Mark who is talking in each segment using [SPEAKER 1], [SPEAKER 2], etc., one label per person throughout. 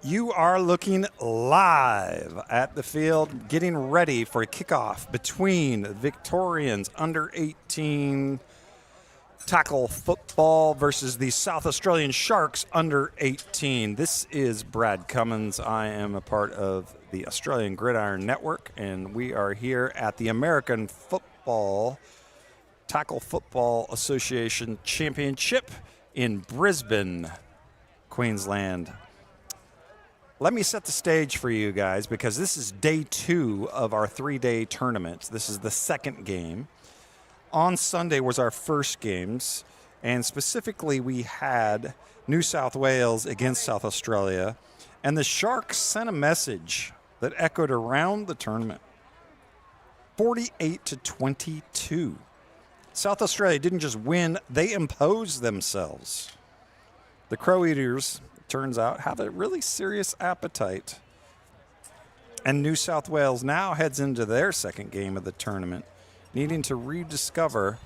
[SPEAKER 1] You are looking live at the field, getting ready for a kickoff between the Victorians under 18 tackle football versus the South Australian Sharks under 18. This is Brad Cummins. I am a part of the Australian Gridiron Network, and we are here at the American Tackle Football Association Championship in Brisbane, Queensland. Let me set the stage for you guys because this is day 2 of our 3-day tournament. This is the second game. On Sunday was our first games, and specifically we had New South Wales against South Australia, and the Sharks sent a message that echoed around the tournament. 48-22. South Australia didn't just win, they imposed themselves. The Crow Eaters, it turns out, have a really serious appetite. And New South Wales now heads into their second game of the tournament, needing to rediscover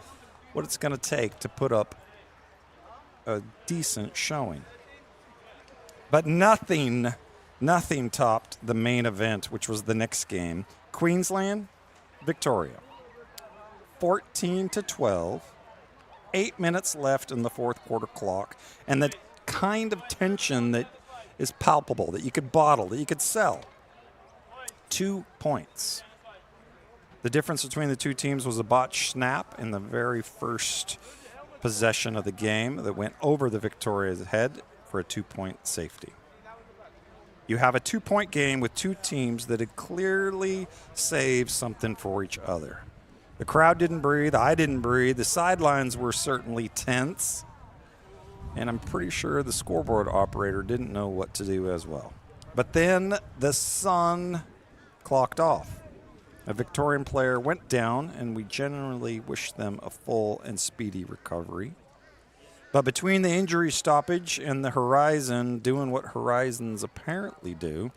[SPEAKER 1] what it's going to take to put up a decent showing. But nothing topped the main event, which was the next game. Queensland, Victoria. 14-12, 8 minutes left in the fourth quarter clock, and the kind of tension that is palpable, that you could bottle, that you could sell. 2 points. The difference between the two teams was a botched snap in the very first possession of the game that went over the Victoria's head for a 2-point safety. You have a 2-point game with two teams that had clearly saved something for each other. The crowd didn't breathe. I didn't breathe. The sidelines were certainly tense. And I'm pretty sure the scoreboard operator didn't know what to do as well. But then the sun clocked off. A Victorian player went down, and we generally wish them a full and speedy recovery. But between the injury stoppage and the Horizon doing what Horizons apparently do,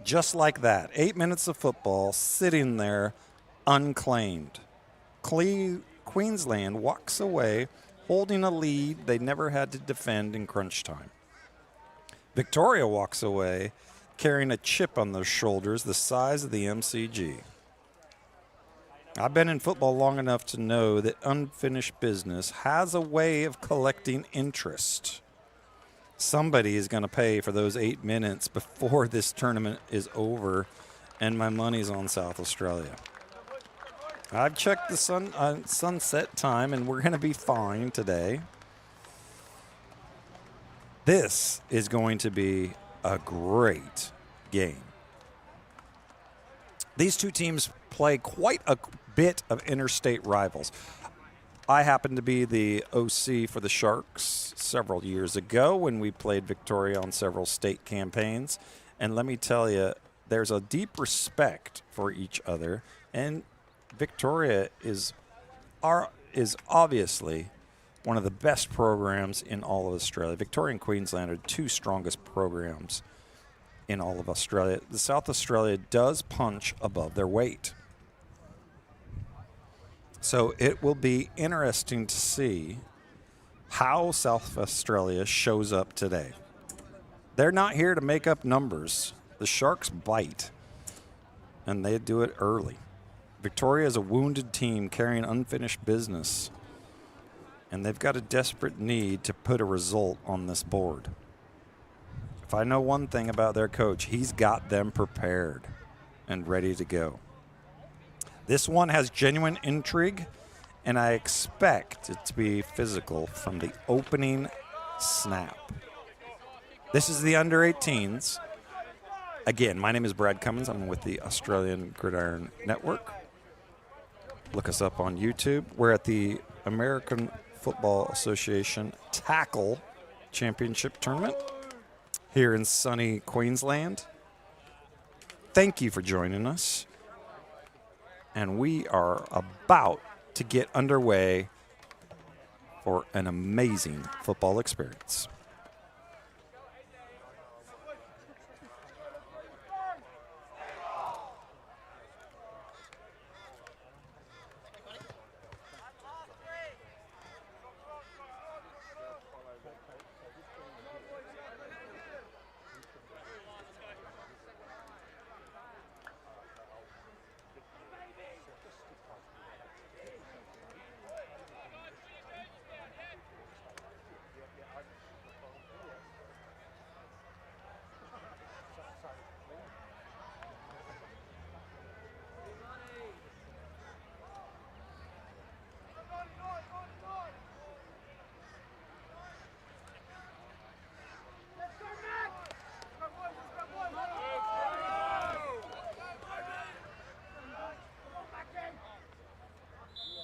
[SPEAKER 1] just like that, 8 minutes of football sitting there unclaimed. Queensland walks away holding a lead they never had to defend in crunch time. Victoria walks away carrying a chip on their shoulders the size of the MCG. I've been in football long enough to know that unfinished business has a way of collecting interest. Somebody is going to pay for those 8 minutes before this tournament is over, and my money's on South Australia. I've checked the sunset time, and we're going to be fine today. This is going to be a great game. These two teams play quite a bit of interstate rivals. I happened to be the OC for the Sharks several years ago when we played Victoria on several state campaigns. And let me tell you, there's a deep respect for each other. And Victoria is obviously one of the best programs in all of Australia. Victoria and Queensland are the two strongest programs in all of Australia. The South Australia does punch above their weight. So it will be interesting to see how South Australia shows up today. They're not here to make up numbers. The Sharks bite, and they do it early. Victoria is a wounded team carrying unfinished business, and they've got a desperate need to put a result on this board. If I know one thing about their coach, he's got them prepared and ready to go. This one has genuine intrigue, and I expect it to be physical from the opening snap. This is the under-18s. Again, my name is Brad Cummins. I'm with the Australian Gridiron Network. Look us up on YouTube. We're at the American Football Association Tackle Championship Tournament here in sunny Queensland. Thank you for joining us. And we are about to get underway for an amazing football experience.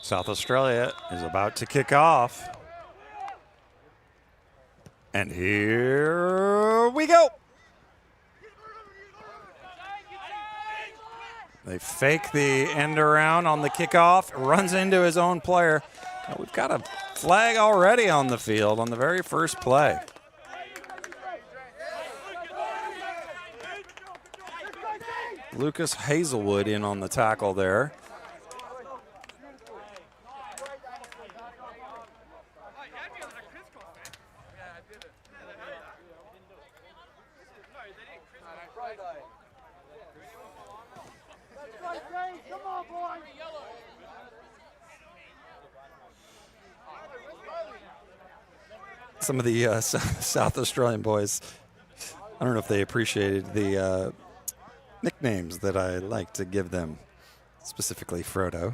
[SPEAKER 1] South Australia is about to kick off. And here we go. They fake the end around on the kickoff, runs into his own player. Well, we've got a flag already on the field on the very first play. Lucas Hazelwood in on the tackle there. Some of the South Australian boys, I don't know if they appreciated the nicknames that I like to give them, specifically Frodo.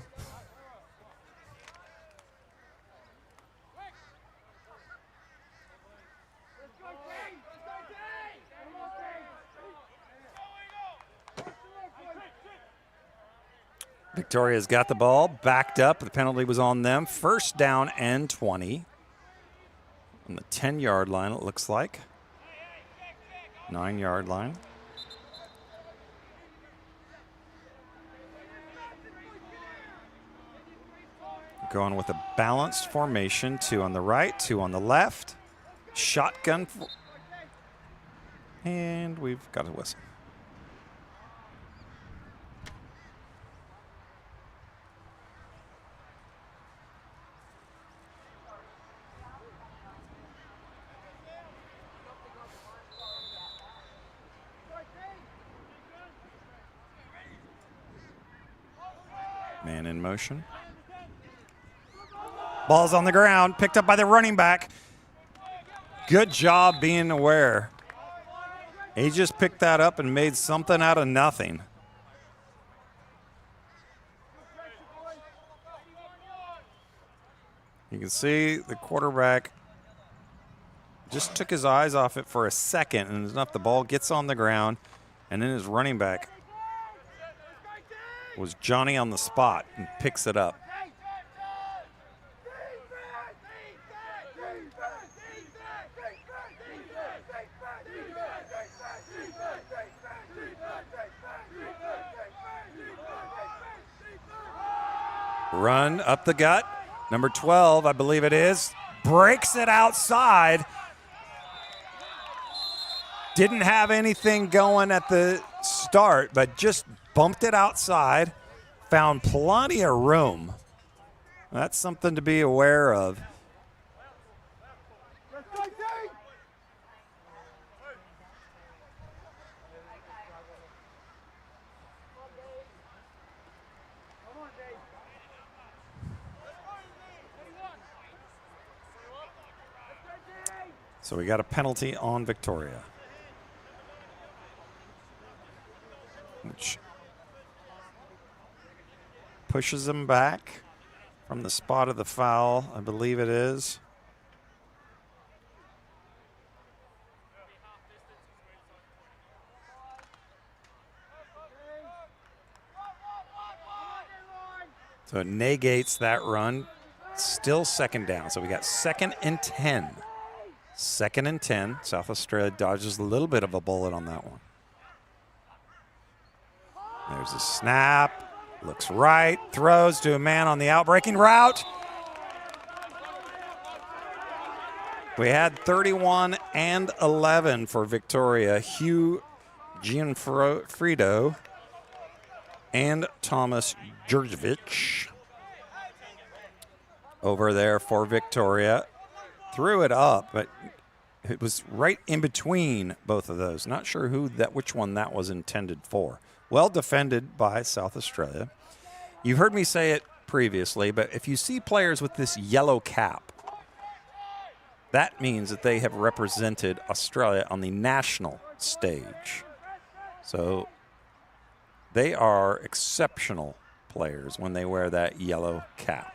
[SPEAKER 1] Victoria's got the ball, backed up. The penalty was on them. First down and 20. On the 10-yard line, it looks like. 9-yard line. Going with a balanced formation, 2 on the right, 2 on the left. Shotgun. And we've got a whistle. Man in motion. Ball's on the ground, picked up by the running back. Good job being aware. He just picked that up and made something out of nothing. You can see the quarterback just took his eyes off it for a second, and enough the ball gets on the ground, and then his running back was Johnny on the spot and picks it up. Run up the gut. Number 12, I believe it is, breaks it outside. Didn't have anything going at the start, but just bumped it outside. Found plenty of room. That's something to be aware of. So we got a penalty on Victoria, which pushes them back from the spot of the foul, I believe it is. So it negates that run. Still second down. So we got 2nd and 10. 2nd and 10. South Australia dodges a little bit of a bullet on that one. There's a snap. Looks right. Throws to a man on the outbreaking route. We had 31 and 11 for Victoria. Hugh Gianfredo and Thomas Jurjevic over there for Victoria. Threw it up, but it was right in between both of those. Not sure which one that was intended for. Well defended by South Australia. You've heard me say it previously, but if you see players with this yellow cap, that means that they have represented Australia on the national stage. So they are exceptional players when they wear that yellow cap.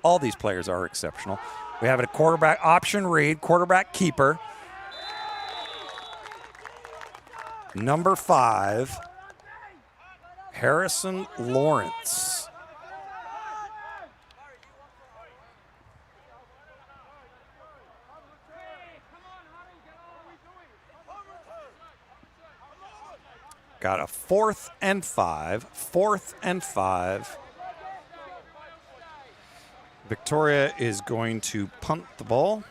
[SPEAKER 1] All these players are exceptional. We have a quarterback option read, quarterback keeper. Number 5, Harrison Lawrence. Got a 4th and 5. 4th and 5. Victoria is going to punt the ball.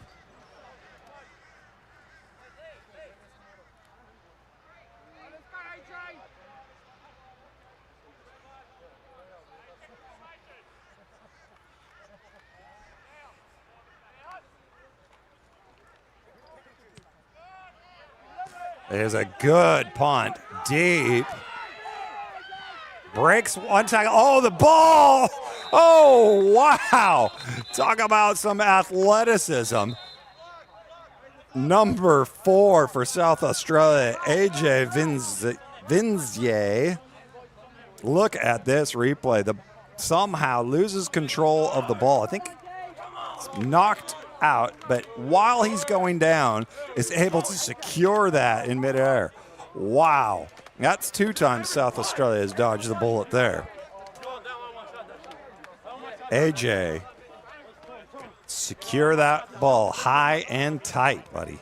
[SPEAKER 1] There's a good punt, deep. Breaks one tackle. Oh, the ball. Oh, wow. Talk about some athleticism. Number 4 for South Australia, AJ Vinzier. Look at this replay. Somehow loses control of the ball. I think it's knocked out, but while he's going down, is able to secure that in midair. Wow. That's 2 times South Australia has dodged the bullet there. AJ, secure that ball high and tight, buddy.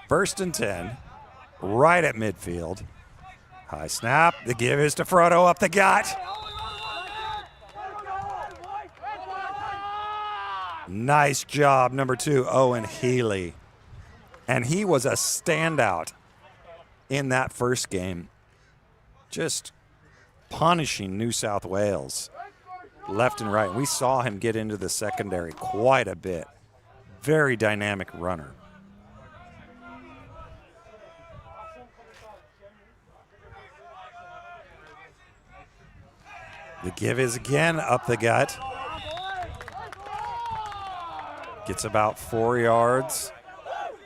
[SPEAKER 1] First and 10, right at midfield. High snap. The give is to Frodo up the gut. Nice job, number 2, Owen Healy. And he was a standout in that first game. Just punishing New South Wales left and right. We saw him get into the secondary quite a bit. Very dynamic runner. The give is again up the gut. Gets about 4 yards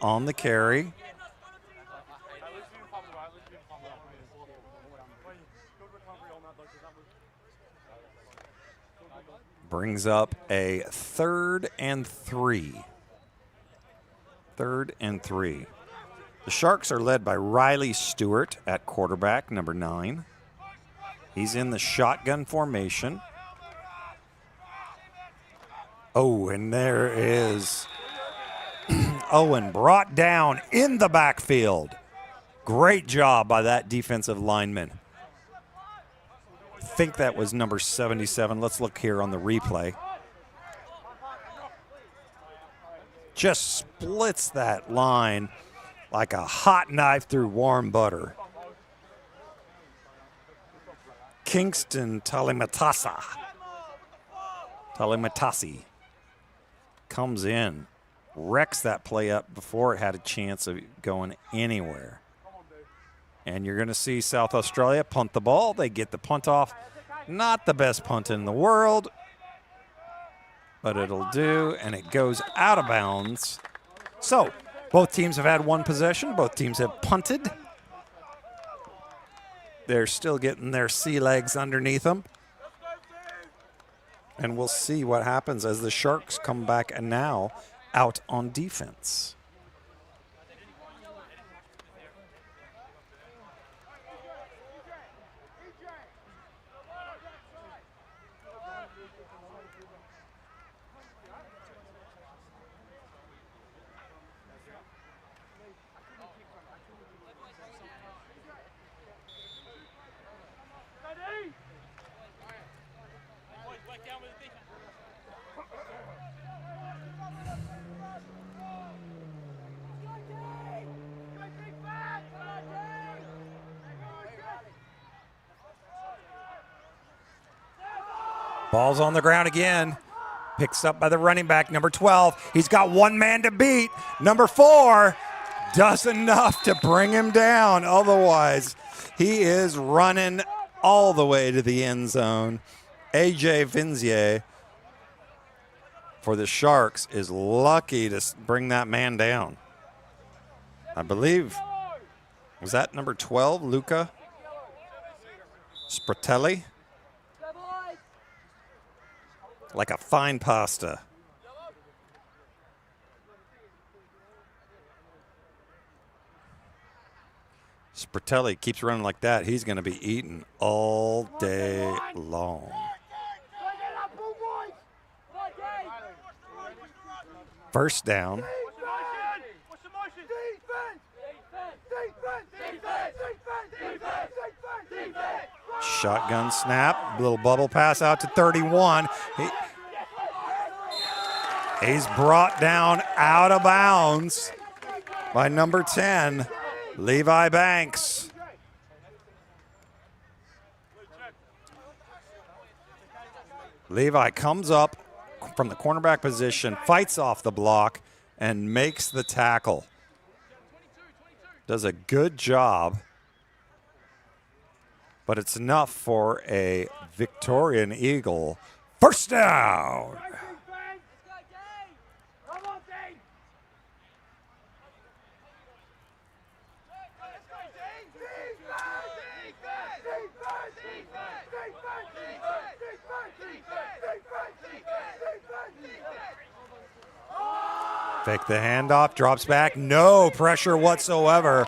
[SPEAKER 1] on the carry. Brings up a 3rd and 3. 3rd and 3. The Sharks are led by Riley Stewart at quarterback, number 9. He's in the shotgun formation. Oh, and there is Owen brought down in the backfield. Great job by that defensive lineman. I think that was number 77. Let's look here on the replay. Just splits that line like a hot knife through warm butter. Kingston Talimatasi comes in, wrecks that play up before it had a chance of going anywhere. And you're going to see South Australia punt the ball. They get the punt off. Not the best punt in the world, but it'll do, and it goes out of bounds. So both teams have had 1 possession. Both teams have punted. They're still getting their sea legs underneath them. And we'll see what happens as the Sharks come back and now out on defense. Ball's on the ground again. Picks up by the running back, number 12. He's got 1 man to beat. Number 4 does enough to bring him down. Otherwise, he is running all the way to the end zone. AJ Vinzier for the Sharks is lucky to bring that man down. I believe, was that number 12, Luca Spratelli? Like a fine pasta. Spratelli keeps running like that. He's going to be eaten all day long. First down. Shotgun snap, little bubble pass out to 31. He's brought down out of bounds by number 10, Levi Banks. Levi comes up from the cornerback position, fights off the block, and makes the tackle. Does a good job, but it's enough for a Victorian Eagle first down. Fake the handoff, drops back, no pressure whatsoever.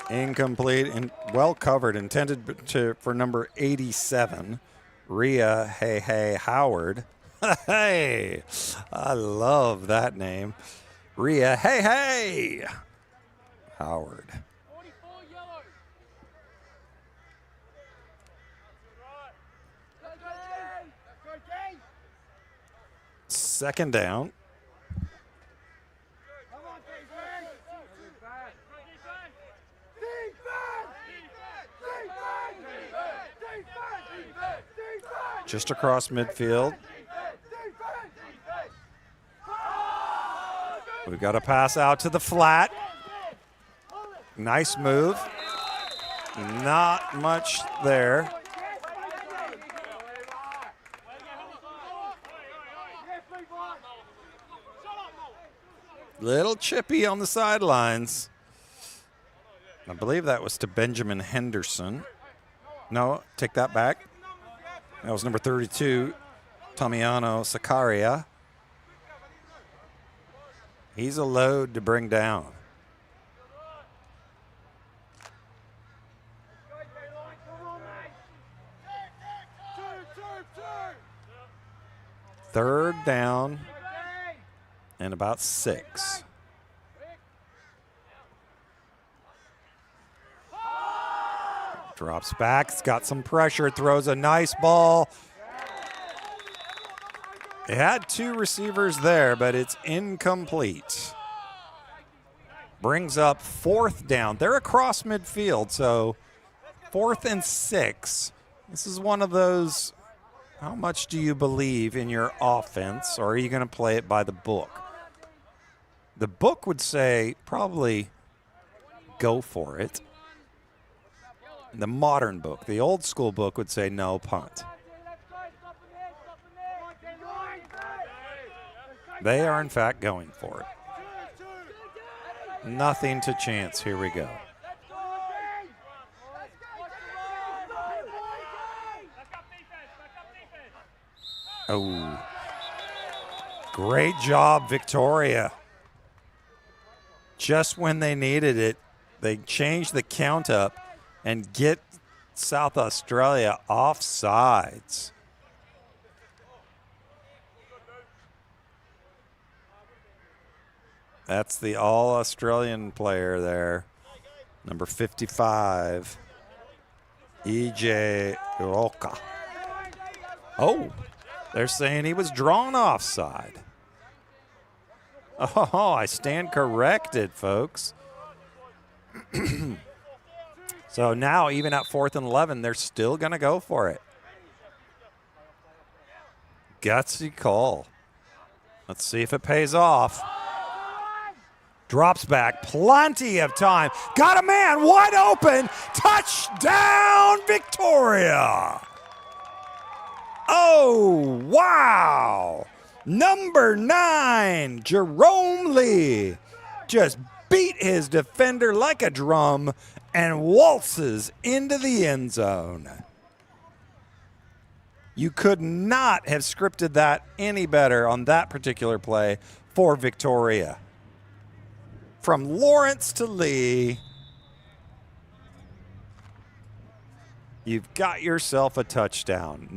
[SPEAKER 1] Incomplete and well covered, intended for number 87, Rhea Hey Howard. Hey, I love that name. Rhea Hey Howard. Second down. Just across midfield. We've got a pass out to the flat. Nice move. Not much there. Little chippy on the sidelines. I believe that was to Benjamin Henderson. No, take that back. That was number 32, Tomiano Sakaria. He's a load to bring down. Third down and about 6. Drops back, it's got some pressure, throws a nice ball. It had 2 receivers there, but it's incomplete. Brings up 4th down. They're across midfield, so 4th and 6. This is one of those, how much do you believe in your offense, or are you going to play it by the book? The book would say probably go for it. The modern book, the old school book would say no, punt. They are in fact going for it. Nothing to chance. Here we go. Oh, great job, Victoria. Just when they needed it, they changed the count up and get South Australia off sides. That's the all-Australian player there, number 55, E.J. Iroka. Oh, they're saying he was drawn offside. Oh, I stand corrected, folks. So now, even at 4th and 11, they're still going to go for it. Gutsy call. Let's see if it pays off. Drops back, plenty of time. Got a man wide open. Touchdown, Victoria. Oh, wow. Number 9, Jerome Lee, just beat his defender like a drum and waltzes into the end zone. You could not have scripted that any better on that particular play for Victoria. From Lawrence to Lee, You've got yourself a touchdown.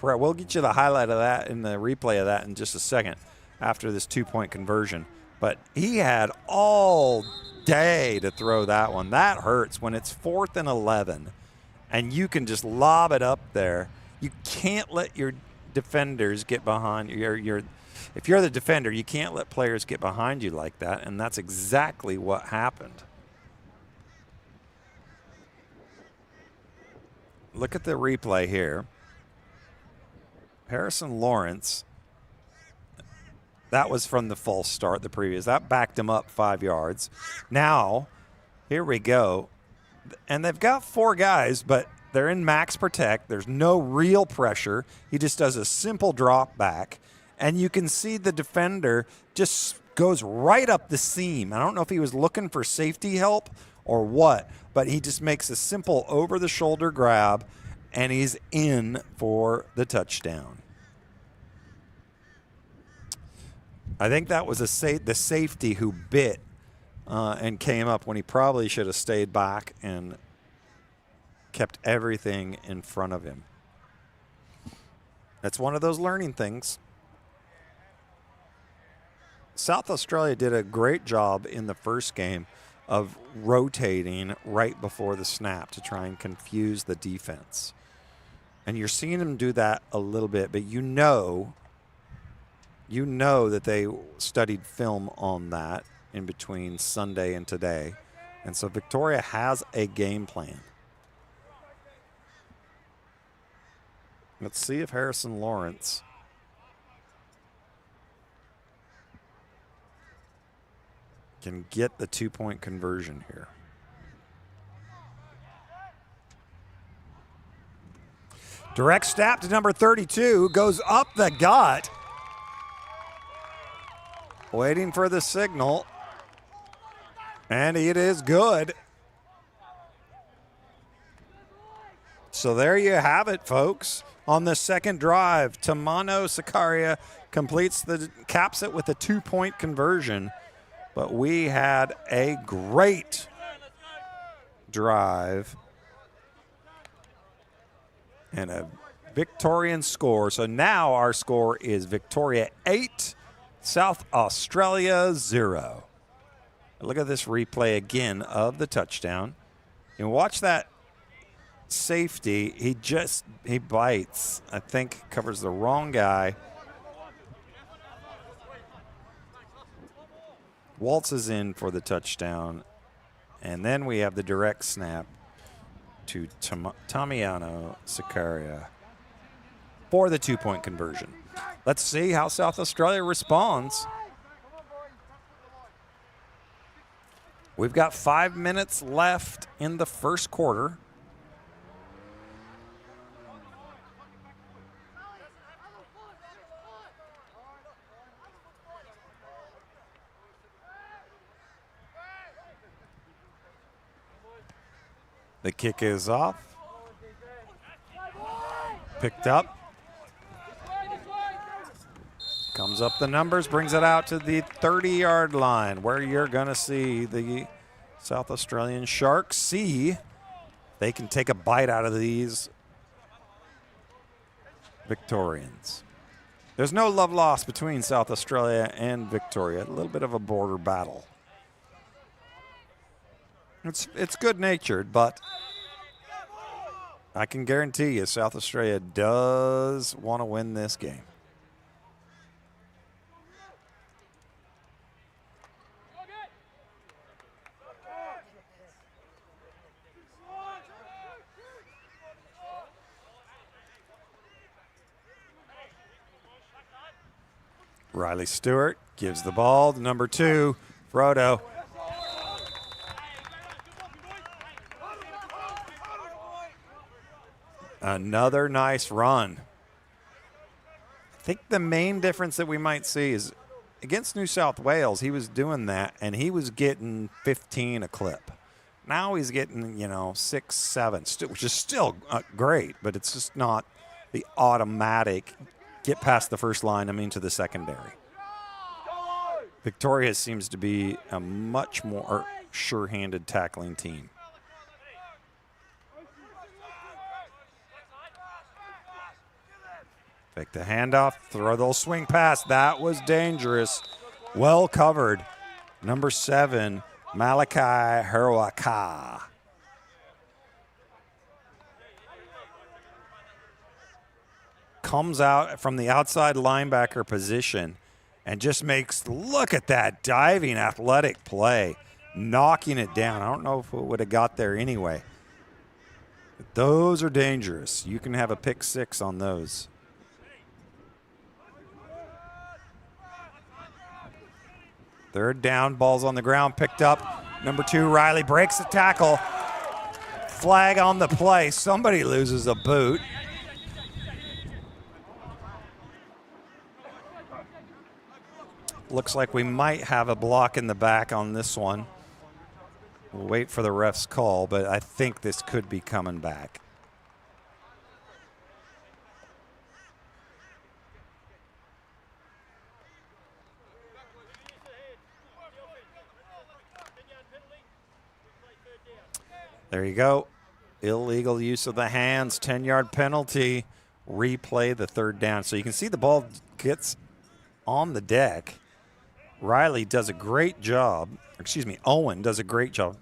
[SPEAKER 1] We'll get you the highlight of that in the replay of that in just a second after this 2-point conversion. But he had all day to throw that one. That hurts when it's 4th and 11 and you can just lob it up there. You can't let your defenders get behind you. If you're the defender, you can't let players get behind you like that, and that's exactly what happened. Look at the replay here. Harrison Lawrence, that was from the false start, the previous. That backed him up 5 yards. Now, here we go. And they've got 4 guys, but they're in max protect. There's no real pressure. He just does a simple drop back. And you can see the defender just goes right up the seam. I don't know if he was looking for safety help or what, but he just makes a simple over-the-shoulder grab, and he's in for the touchdown. I think that was the safety who bit and came up when he probably should have stayed back and kept everything in front of him. That's one of those learning things. South Australia did a great job in the first game of rotating right before the snap to try and confuse the defense. And you're seeing them do that a little bit, but you know that they studied film on that in between Sunday and today. And so Victoria has a game plan. Let's see if Harrison Lawrence can get the 2-point conversion here. Direct snap to number 32, goes up the gut. Waiting for the signal. And it is good. So there you have it, folks. On the second drive, Tamano Sakaria caps it with a 2-point conversion. But we had a great drive and a Victorian score. So now our score is Victoria 8, South Australia 0. Look at this replay again of the touchdown. And watch that safety. He bites. I think covers the wrong guy. Waltzes in for the touchdown. And then we have the direct snap to Tamiano Sakaria for the 2-point conversion. Let's see how South Australia responds. We've got 5 minutes left in the first quarter. The kick is off. Picked up. Comes up the numbers, brings it out to the 30-yard line, where you're going to see the South Australian Sharks see they can take a bite out of these Victorians. There's no love lost between South Australia and Victoria. A little bit of a border battle. It's good-natured, but I can guarantee you South Australia does want to win this game. Riley Stewart gives the ball to number 2, Frodo. Another nice run. I think the main difference that we might see is against New South Wales, he was doing that, and he was getting 15 a clip. Now he's getting, 6, 7, which is still great, but it's just not the automatic get past the first line, to the secondary. Victoria seems to be a much more sure-handed tackling team. Fake the handoff, throw the swing pass. That was dangerous. Well covered. Number 7, Malachi Haruaka. Comes out from the outside linebacker position and just makes, look at that diving athletic play, knocking it down. I don't know if it would have got there anyway. But those are dangerous. You can have a pick 6 on those. Third down, ball's on the ground, picked up. Number 2, Riley breaks the tackle. Flag on the play. Somebody loses a boot. Looks like we might have a block in the back on this one. We'll wait for the ref's call, but I think this could be coming back. There you go. Illegal use of the hands, 10-yard penalty. Replay the third down. So you can see the ball gets on the deck. Riley does a great job, Owen does a great job,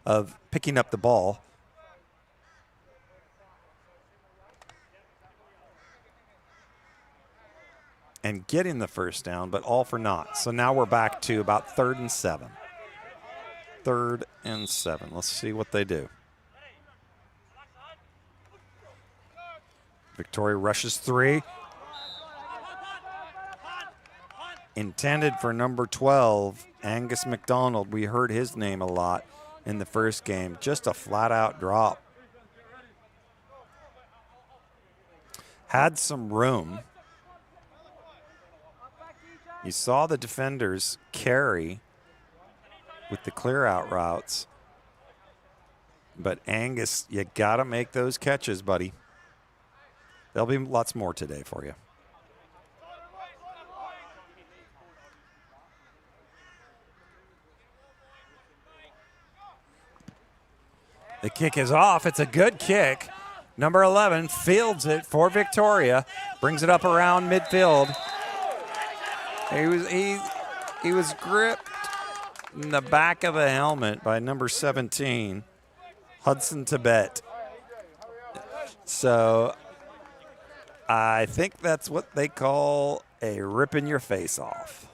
[SPEAKER 1] of picking up the ball. And getting the first down, but all for naught. So now we're back to about 3rd and 7. 3rd and 7. Let's see what they do. Victoria rushes 3. Intended for number 12, Angus McDonald. We heard his name a lot in the first game. Just a flat-out drop. Had some room. You saw the defenders carry with the clear-out routes. But Angus, you got to make those catches, buddy. There'll be lots more today for you. The kick is off. It's a good kick. Number 11 fields it for Victoria. Brings it up around midfield. He was gripped in the back of the helmet by number 17, Hudson Tibet. So I think that's what they call a ripping your face off.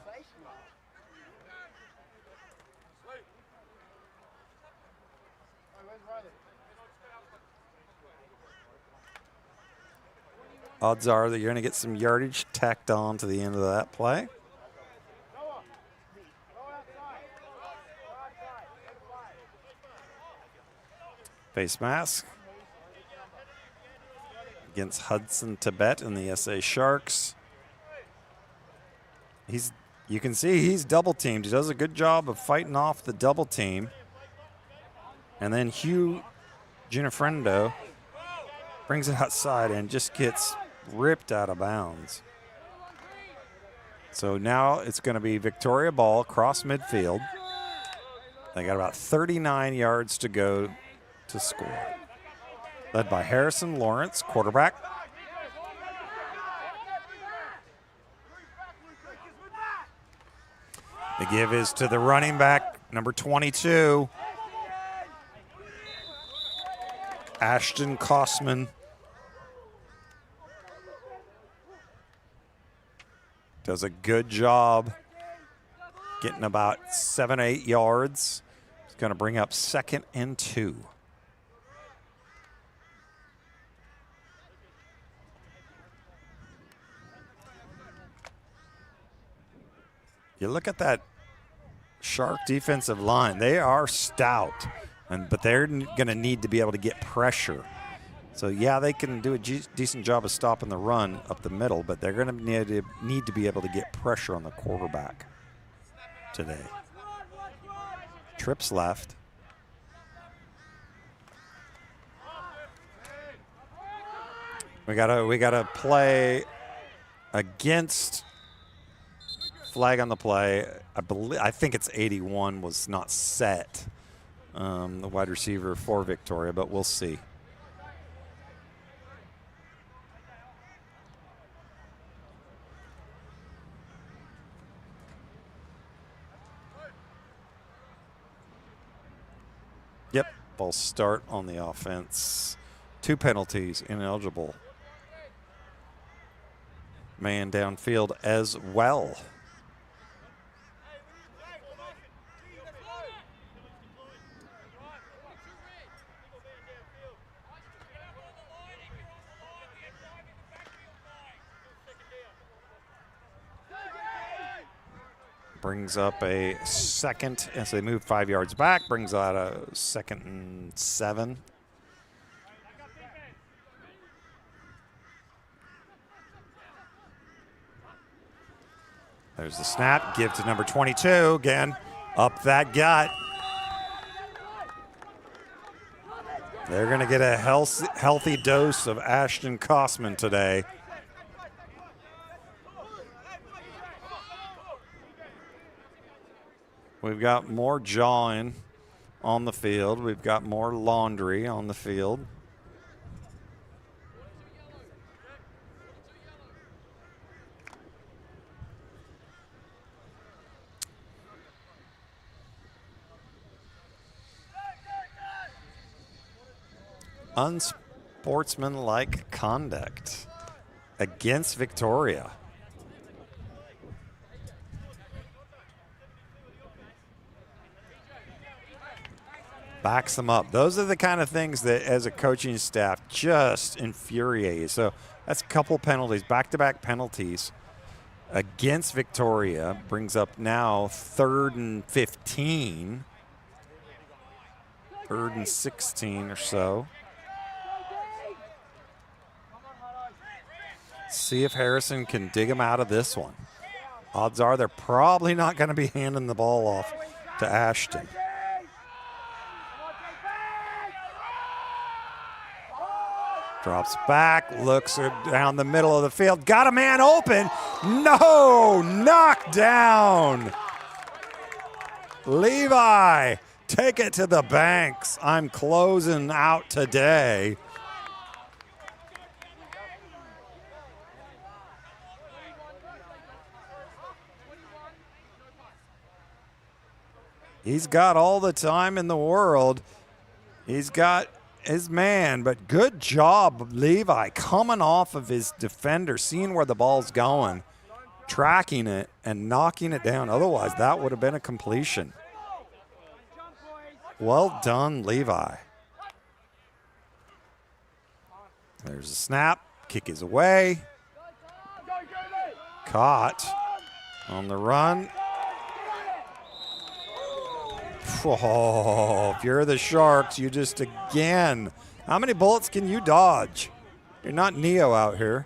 [SPEAKER 1] Odds are that you're going to get some yardage tacked on to the end of that play. Face mask against Hudson Tibet and the SA Sharks. You can see he's double teamed. He does a good job of fighting off the double team. And then Hugh Ginafrendo brings it outside and just gets ripped out of bounds. So now it's going to be Victoria ball across midfield. They got about 39 yards to go to score. Led by Harrison Lawrence, quarterback. The give is to the running back, number 22, Ashton Kosman. Does a good job getting about 7 or 8 yards. It's going to bring up 2nd and 2. You look at that Shark defensive line. They are stout, but they're going to need to be able to get pressure. So, yeah, they can do a decent job of stopping the run up the middle, but they're going to need to be able to get pressure on the quarterback today. Trips left. We gotta play against. Flag on the play. I think it's 81 was not set. The wide receiver for Victoria, but we'll see. Yep, false start on the offense. 2 penalties, ineligible. Man downfield as well. Brings up a second as they move 5 yards back. Brings out a 2nd and 7. There's the snap. Give to number 22. Again, up that gut. They're going to get a healthy dose of Ashton Kosman today. We've got more jawing on the field. We've got more laundry on the field. Unsportsmanlike conduct against Victoria. Backs them up. Those are the kind of things that, as a coaching staff, just infuriate you. So that's a couple penalties, back-to-back penalties against Victoria. Brings up now 3rd and 15. 3rd and 16 or so. See if Harrison can dig him out of this one. Odds are they're probably not going to be handing the ball off to Ashton. Drops back, looks down the middle of the field. Got a man open. No, knocked down. Levi, take it to the banks. I'm closing out today. He's got all the time in the world. He's got his man, but good job, Levi, coming off of his defender, seeing where the ball's going, tracking it, and knocking it down. Otherwise, that would have been a completion. Well done, Levi. There's a snap. Kick is away. Caught on the run. Oh, if you're the Sharks, you just again. How many bullets can you dodge? You're not Neo out here.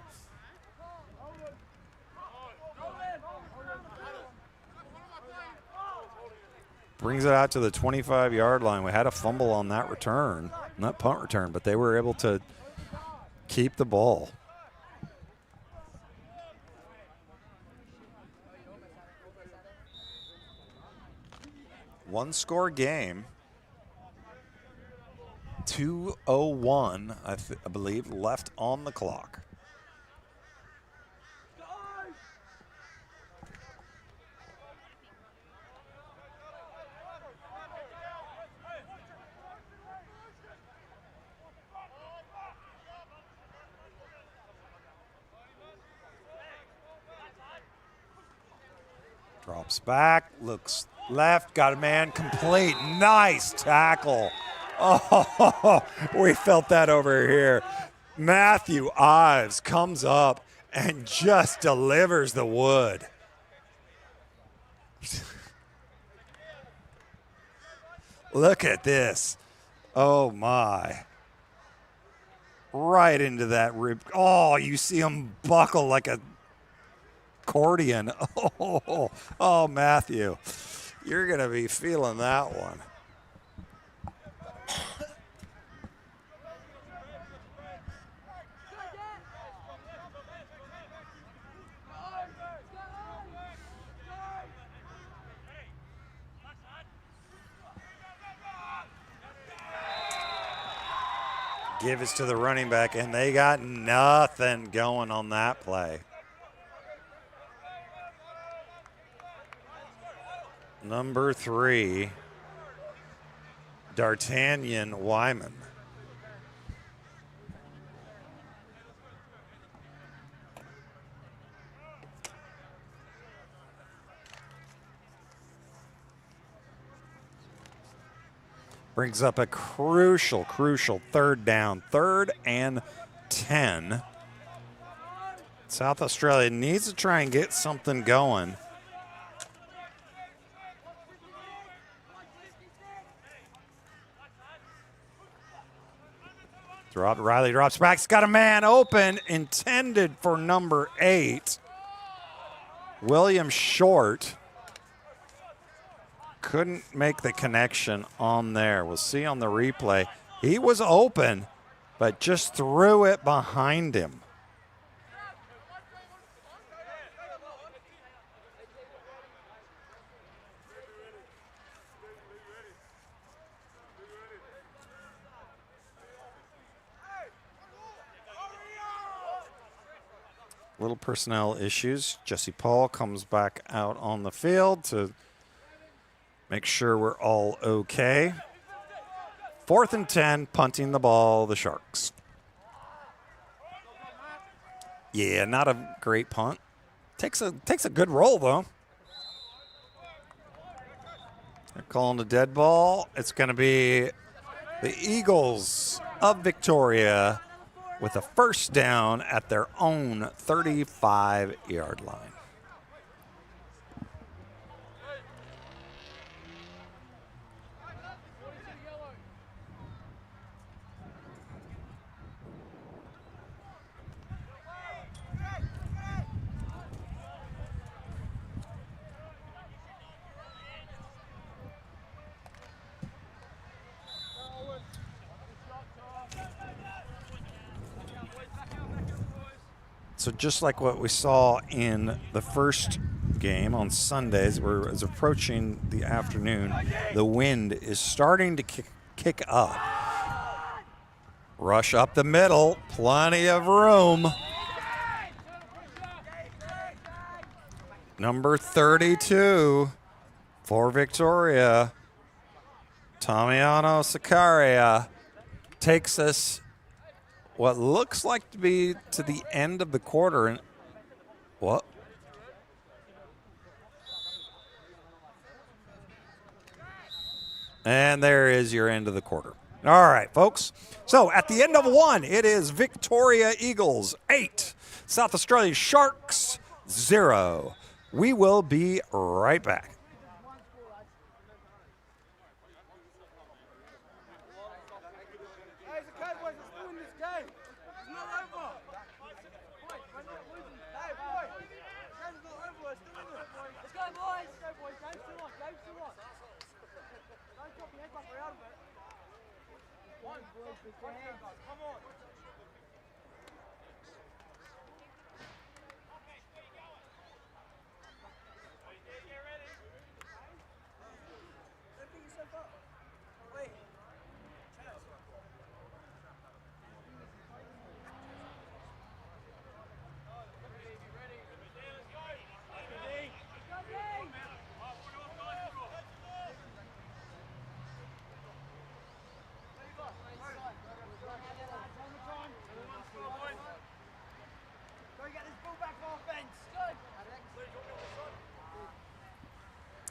[SPEAKER 1] Brings it out to the 25-yard line. We had a fumble on that return, not punt return, but they were able to keep the ball. One-score game. 2:01, I believe, left on the clock. Drops back, looks left, got a man complete. Nice tackle. Oh, we felt that over here. Matthew Ives comes up and just delivers the wood. Look at this. Oh, my. Right into that rib. Oh, you see him buckle like a accordion. Oh, Matthew. You're going to be feeling that one. Give it to the running back, and they got nothing going on that play. Number 3, D'Artagnan Wyman. Brings up a crucial third down. 3rd and 10. South Australia needs to try and get something going. Riley drops back. He's got a man open, intended for number 8. William Short couldn't make the connection on there. We'll see on the replay. He was open, but just threw it behind him. Little personnel issues. Jesse Paul comes back out on the field to make sure we're all okay. 4th and 10, punting the ball, the Sharks. Yeah, not a great punt. Takes a good roll, though. They're calling a dead ball. It's going to be the Eagles of Victoria with a first down at their own 35-yard line. So just like what we saw in the first game on Sundays, where it's approaching the afternoon, the wind is starting to kick up. Rush up the middle, plenty of room. Number 32 for Victoria, Tamiano Sakaria, takes us what looks like to be to the end of the quarter. And what? And there is your end of the quarter. All right, folks. So at the end of 1, it is Victoria Eagles 8, South Australia Sharks 0. We will be right back.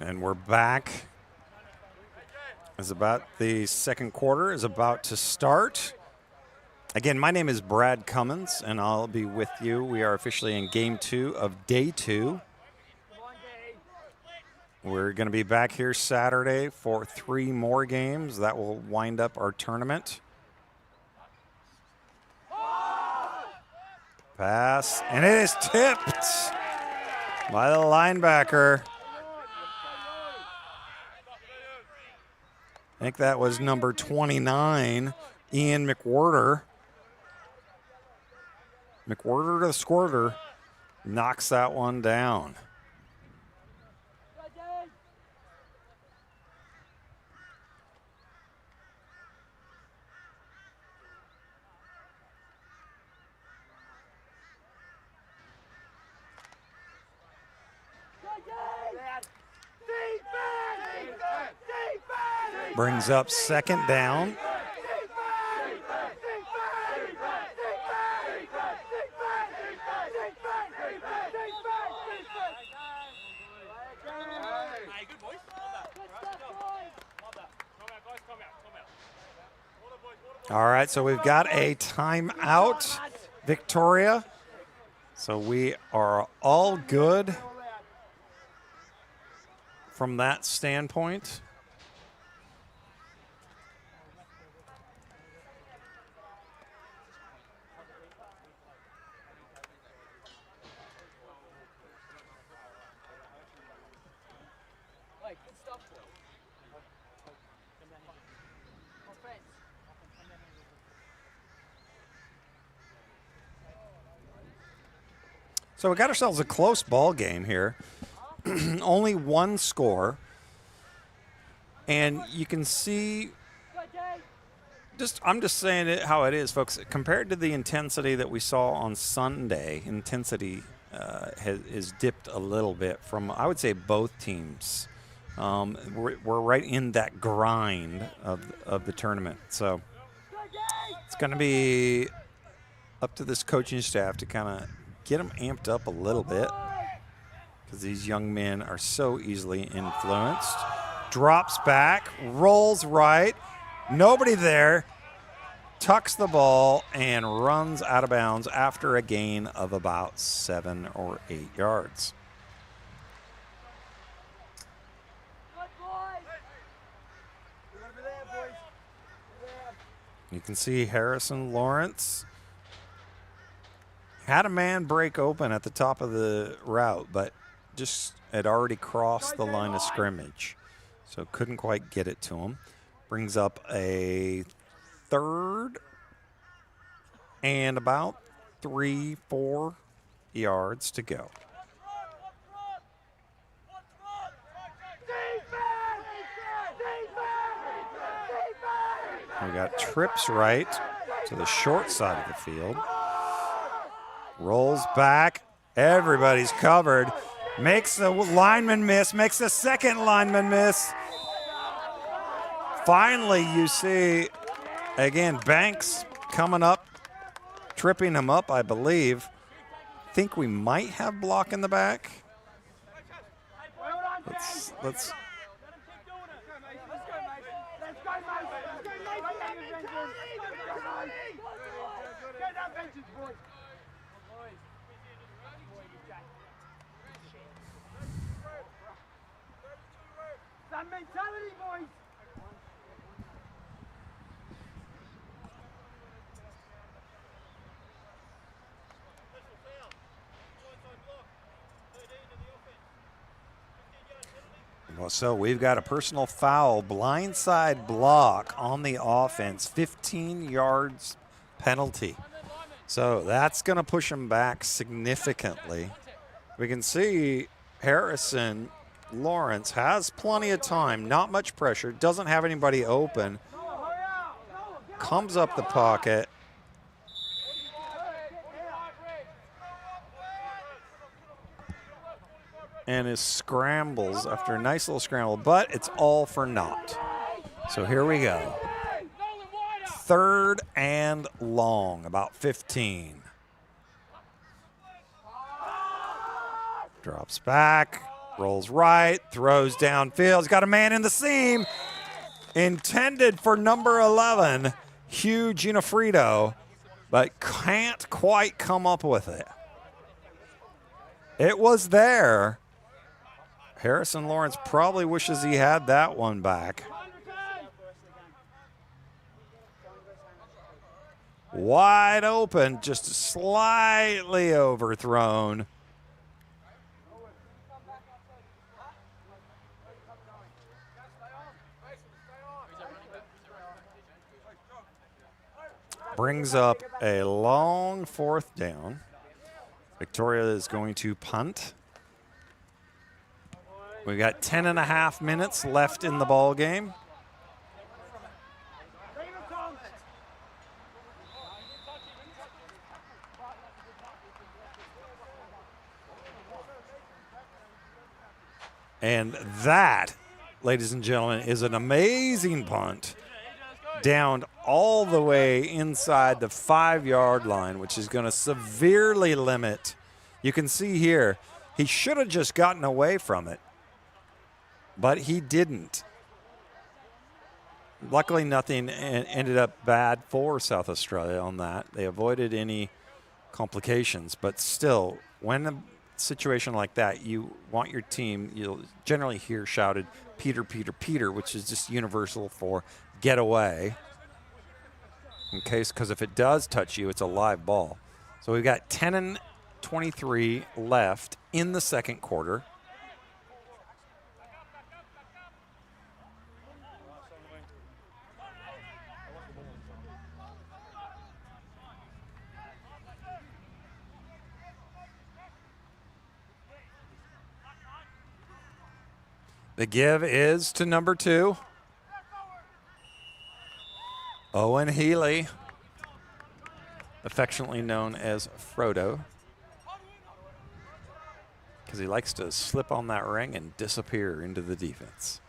[SPEAKER 1] And we're back. The second quarter is about to start. Again, my name is Brad Cummins, and I'll be with you. We are officially in game 2 of day 2. We're going to be back here Saturday for 3 more games. That will wind up our tournament. Pass, and it is tipped by the linebacker. I think that was number 29, Ian McWhorter. McWhorter to the squirter knocks that one down. Brings up second down. All right, so we've got a timeout, Victoria. So we are all good from that standpoint. So we got ourselves a close ball game here. Only one score. And you can see, I'm just saying it how it is, folks. Compared to the intensity that we saw on Sunday, intensity is dipped a little bit from, I would say, both teams. We're right in that grind of the tournament. So it's going to be up to this coaching staff to kind of get them amped up a little bit, because these young men are so easily influenced. Drops back, rolls right, nobody there, tucks the ball, and runs out of bounds after a gain of about 7 or 8 yards. You can see Harrison Lawrence had a man break open at the top of the route, but just had already crossed the line of scrimmage, so couldn't quite get it to him. Brings up a third and about 3-4 yards to go. We got trips right to the short side of the field. Rolls back. Everybody's covered. Makes the lineman miss. Makes the second lineman miss. Finally, you see, again, Banks coming up, tripping him up, I believe. Think we might have block in the back. Let's
[SPEAKER 2] mentality, boys.
[SPEAKER 1] Well, so we've got a personal foul, blindside block on the offense, 15 yards penalty. So that's going to push him back significantly. We can see Harrison Lawrence has plenty of time, not much pressure, doesn't have anybody open, comes up the pocket, and is scrambles after a nice little scramble, but it's all for naught. So here we go. Third and long, about 15. Drops back, rolls right, throws downfield. He's got a man in the seam. Intended for number 11, Hugh Ginafrido, but can't quite come up with it. It was there. Harrison Lawrence probably wishes he had that one back. Wide open, just slightly overthrown. Brings up a long fourth down. Victoria is going to punt. We've got 10.5 minutes left in the ball game. And that ladies and gentlemen, is an amazing punt down all the way inside the 5-yard line, which is going to severely limit. You can see here, he should have just gotten away from it, but he didn't. Luckily, nothing ended up bad for South Australia on that. They avoided any complications, but still, when a situation like that, you want your team, you'll generally hear shouted, Peter, Peter, Peter, which is just universal for get away. In case, because if it does touch you, it's a live ball. So we've got 10:23 left in the second quarter. The give is to number 2. Owen Healy, affectionately known as Frodo, because he likes to slip on that ring and disappear into the defense.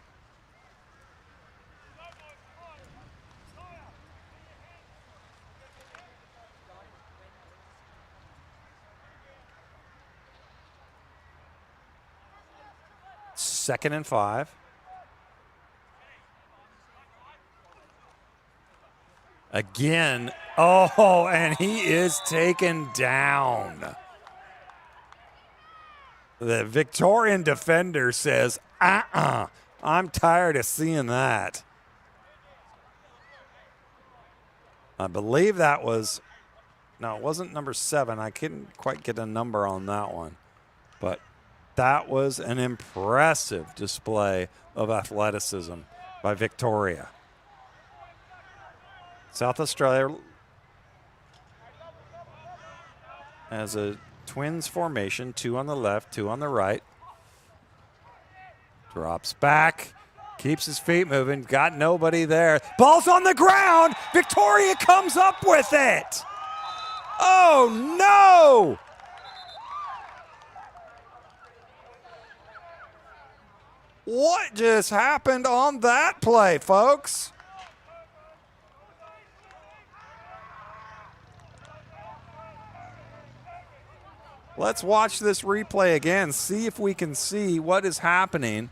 [SPEAKER 1] Second and 5. Again. Oh, and he is taken down. The Victorian defender says, I'm tired of seeing that. I believe that was, no, it wasn't number 7. I couldn't quite get a number on that one. But that was an impressive display of athleticism by Victoria. South Australia has a twins formation, 2 on the left, 2 on the right. Drops back, keeps his feet moving, got nobody there. Ball's on the ground. Victoria comes up with it. Oh, no. What just happened on that play, folks? Let's watch this replay again, see if we can see what is happening.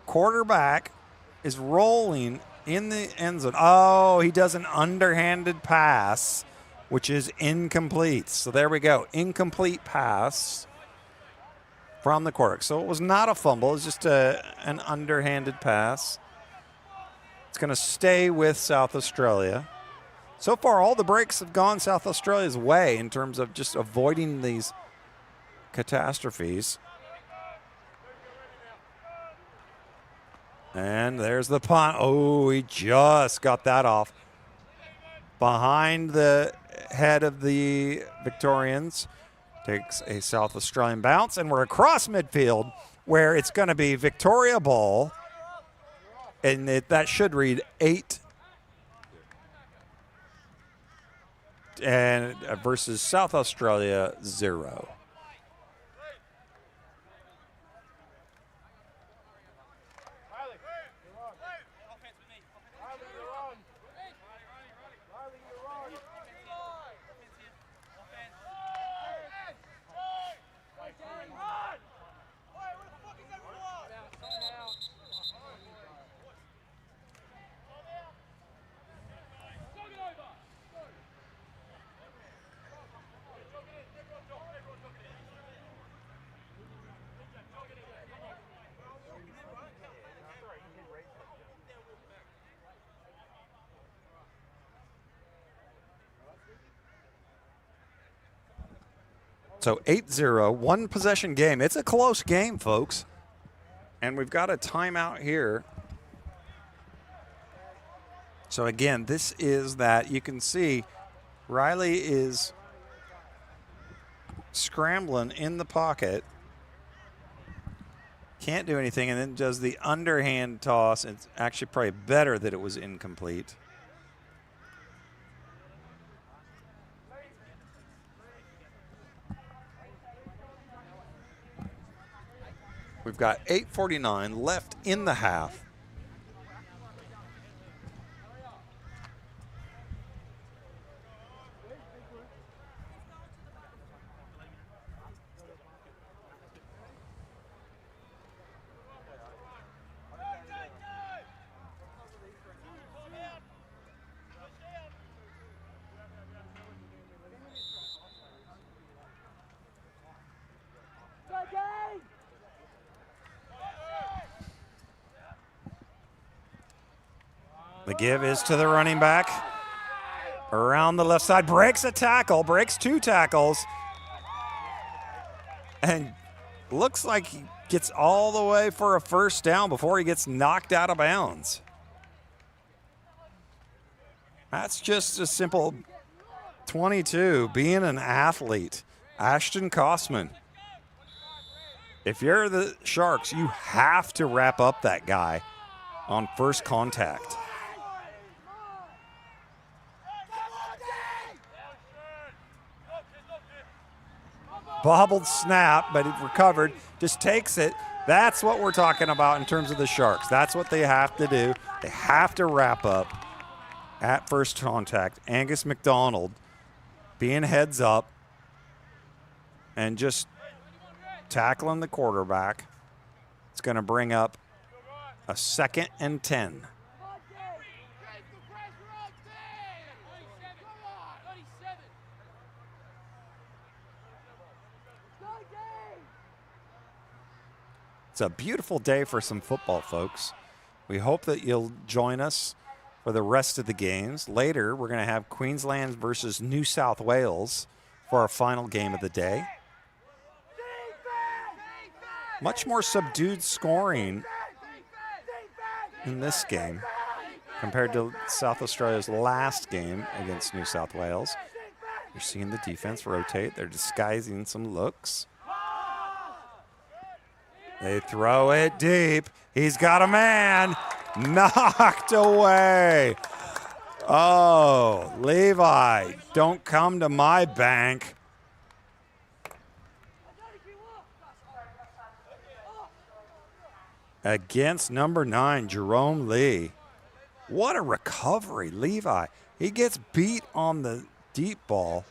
[SPEAKER 1] Quarterback is rolling in the end zone. Oh, he does an underhanded pass, which is incomplete. So there we go, incomplete pass from the quarterback. So it was not a fumble, it's just an underhanded pass. It's going to stay with South Australia. So far, all the breaks have gone South Australia's way in terms of just avoiding these catastrophes. And there's the punt. Oh, he just got that off. Behind the head of the Victorians. Takes a South Australian bounce, and we're across midfield where it's going to be Victoria ball. And that should read 8 and versus South Australia 0. So 8-0, one possession game. It's a close game, folks. And we've got a timeout here. So again, this is that you can see Riley is scrambling in the pocket. Can't do anything, and then does the underhand toss. It's actually probably better that it was incomplete. We've got 8:49 left in the half. The give is to the running back. Around the left side, breaks a tackle, breaks 2 tackles. And looks like he gets all the way for a first down before he gets knocked out of bounds. That's just a simple 22, being an athlete. Ashton Kosman. If you're the Sharks, you have to wrap up that guy on first contact. Bobbled snap, but it recovered, just takes it. That's what we're talking about in terms of the Sharks. That's what they have to do. They have to wrap up at first contact. Angus McDonald being heads up and just tackling the quarterback. It's going to bring up a 2nd and 10. It's a beautiful day for some football, folks. We hope that you'll join us for the rest of the games. Later, we're going to have Queensland versus New South Wales for our final game of the day. Much more subdued scoring in this game compared to South Australia's last game against New South Wales. You're seeing the defense rotate. They're disguising some looks. They throw it deep. He's got a man. Knocked away. Oh, Levi, don't come to my bank. Against number 9, Jerome Lee. What a recovery, Levi. He gets beat on the deep ball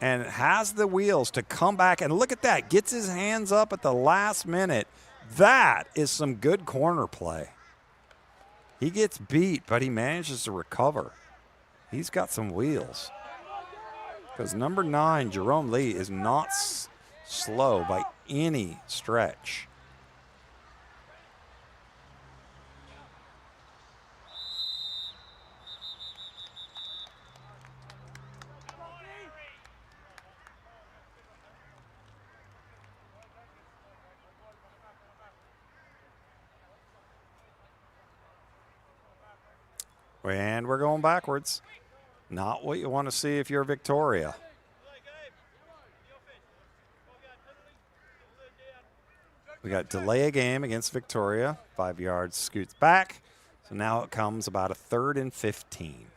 [SPEAKER 1] and has the wheels to come back. And look at that, gets his hands up at the last minute. That is some good corner play. He gets beat, but he manages to recover. He's got some wheels. Because number 9, Jerome Lee, is not slow by any stretch. And we're going backwards. Not what you want to see if you're Victoria. We got delay a game against Victoria. 5 yards, scoots back. So now it comes about a 3rd and 15.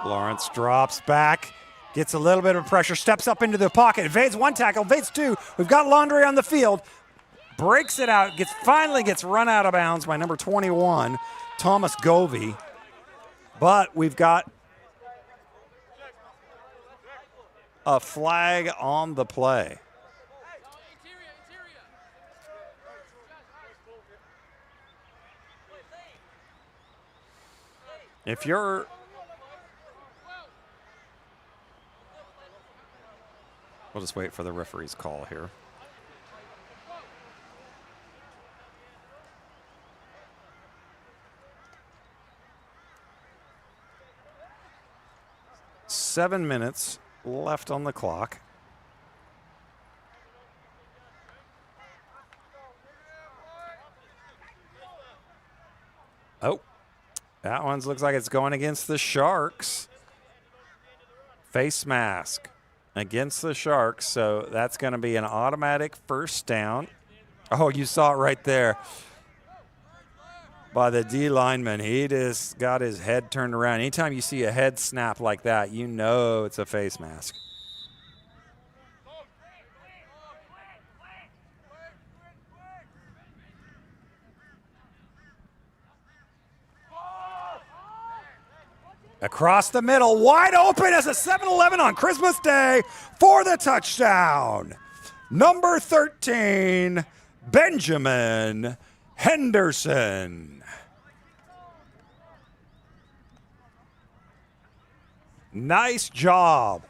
[SPEAKER 1] Lawrence drops back, gets a little bit of pressure, steps up into the pocket, evades 1 tackle, evades 2. We've got Laundry on the field, breaks it out, finally gets run out of bounds by number 21, Thomas Govey. But we've got a flag on the play. If you're We'll just wait for the referee's call here. Seven minutes left on the clock. Oh, That one looks like it's going against the Sharks. Face mask against the Sharks, so that's going to be an automatic first down. Oh, you saw it right there by the D lineman. He just got his head turned around. Anytime you see a head snap like that, you know it's a face mask. Across the middle, wide open as a 7-11 on Christmas Day for the touchdown. Number 13, Benjamin Henderson. Nice job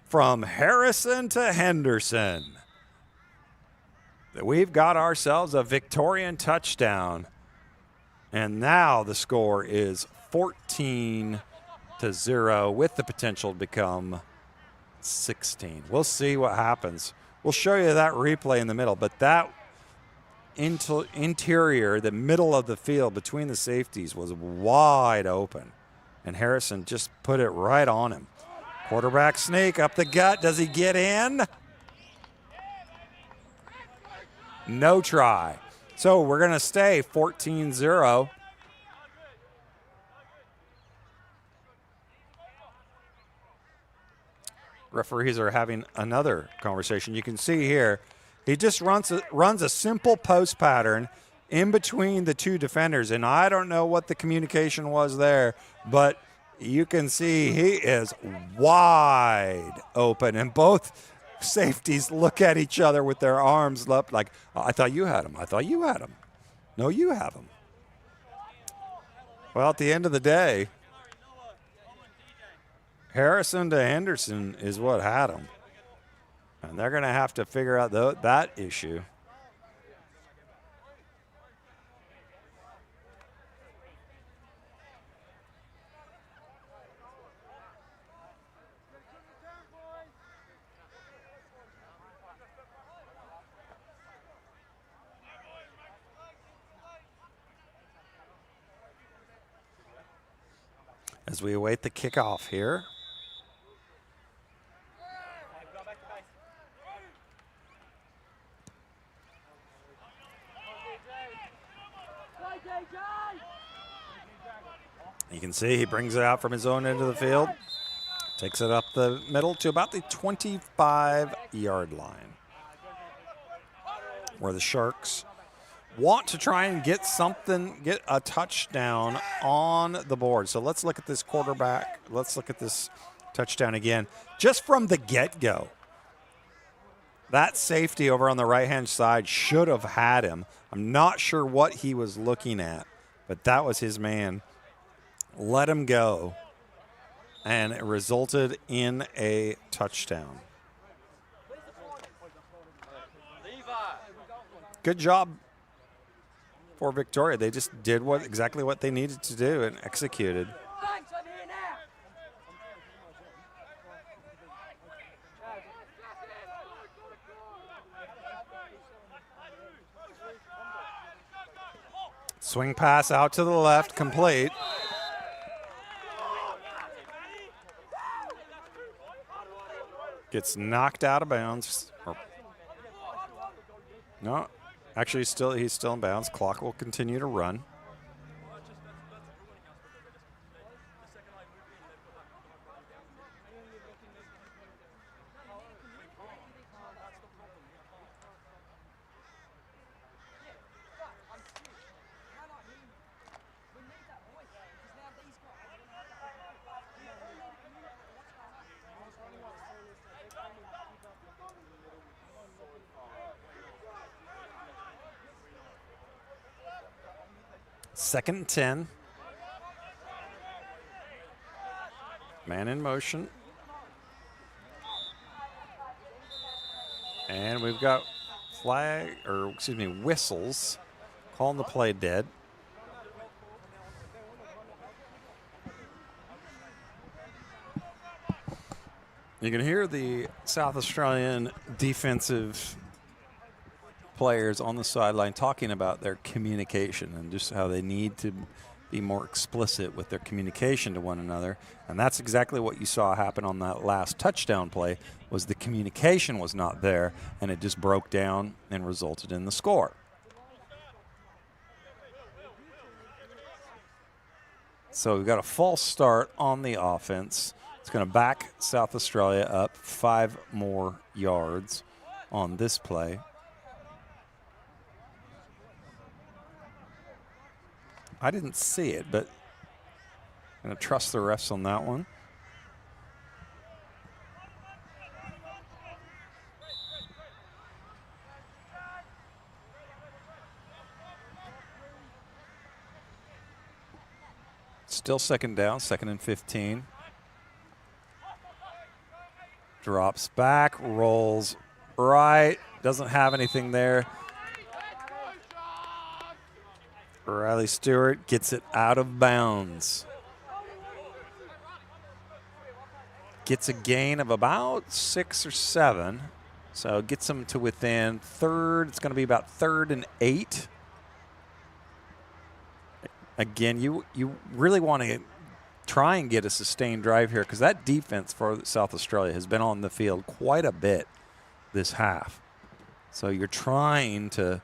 [SPEAKER 1] from Harrison to Henderson. We've got ourselves a Victorian touchdown. And now the score is 14-0 with the potential to become 16. We'll see what happens. We'll show you that replay in the middle, but that interior, the middle of the field between the safeties was wide open, and Harrison just put it right on him. Quarterback sneak up the gut. Does he get in? No try. So we're going to stay 14-0. Referees are having another conversation. You can see here, he just runs a simple post pattern in between the two defenders, and I don't know what the communication was there, but you can see he is wide open, and both safeties look at each other with their arms up like, I thought you had him. I thought you had him. No, you have him. Well, at the end of the day, Harrison to Henderson is what had him. And they're going to have to figure out that issue. As we await the kickoff here. You can see he brings it out from his own end of the field, takes it up the middle to about the 25-yard line, where the Sharks want to try and get a touchdown on the board. So let's look at this quarterback. Let's look at this touchdown again. Just from the get-go, that safety over on the right-hand side should have had him. I'm not sure what he was looking at, but that was his man. Let him go, and it resulted in a touchdown. Good job for Victoria. They just did exactly what they needed to do and executed. Swing pass out to the left, complete. Gets knocked out of bounds. No, actually he's still in bounds. Clock will continue to run. Second and 10. Man in motion. And we've got whistles calling the play dead. You can hear the South Australian defensive players on the sideline talking about their communication and just how they need to be more explicit with their communication to one another. And that's exactly what you saw happen on that last touchdown play, was the communication was not there, and it just broke down and resulted in the score. So we've got a false start on the offense. It's going to back South Australia up 5 more yards on this play. I didn't see it, but I'm going to trust the refs on that one. Still second down, 2nd and 15. Drops back, rolls right, doesn't have anything there. Riley Stewart gets it out of bounds. Gets a gain of about 6 or 7. So gets them to within 3rd. It's going to be about 3rd and 8. Again, you really want to try and get a sustained drive here, because that defense for South Australia has been on the field quite a bit this half. So you're trying to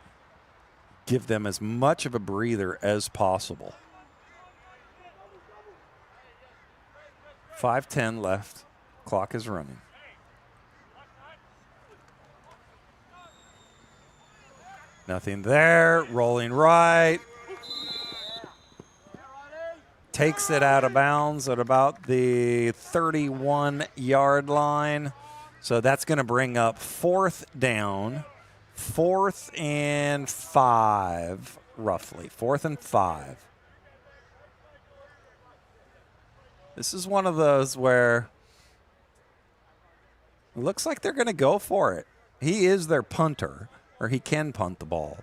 [SPEAKER 1] give them as much of a breather as possible. 5:10 left. Clock is running. Nothing there. Rolling right. Takes it out of bounds at about the 31-yard line. So that's going to bring up 4th down, 4th and 5, roughly. 4th and 5. This is one of those where it looks like they're going to go for it. He is their punter, or he can punt the ball.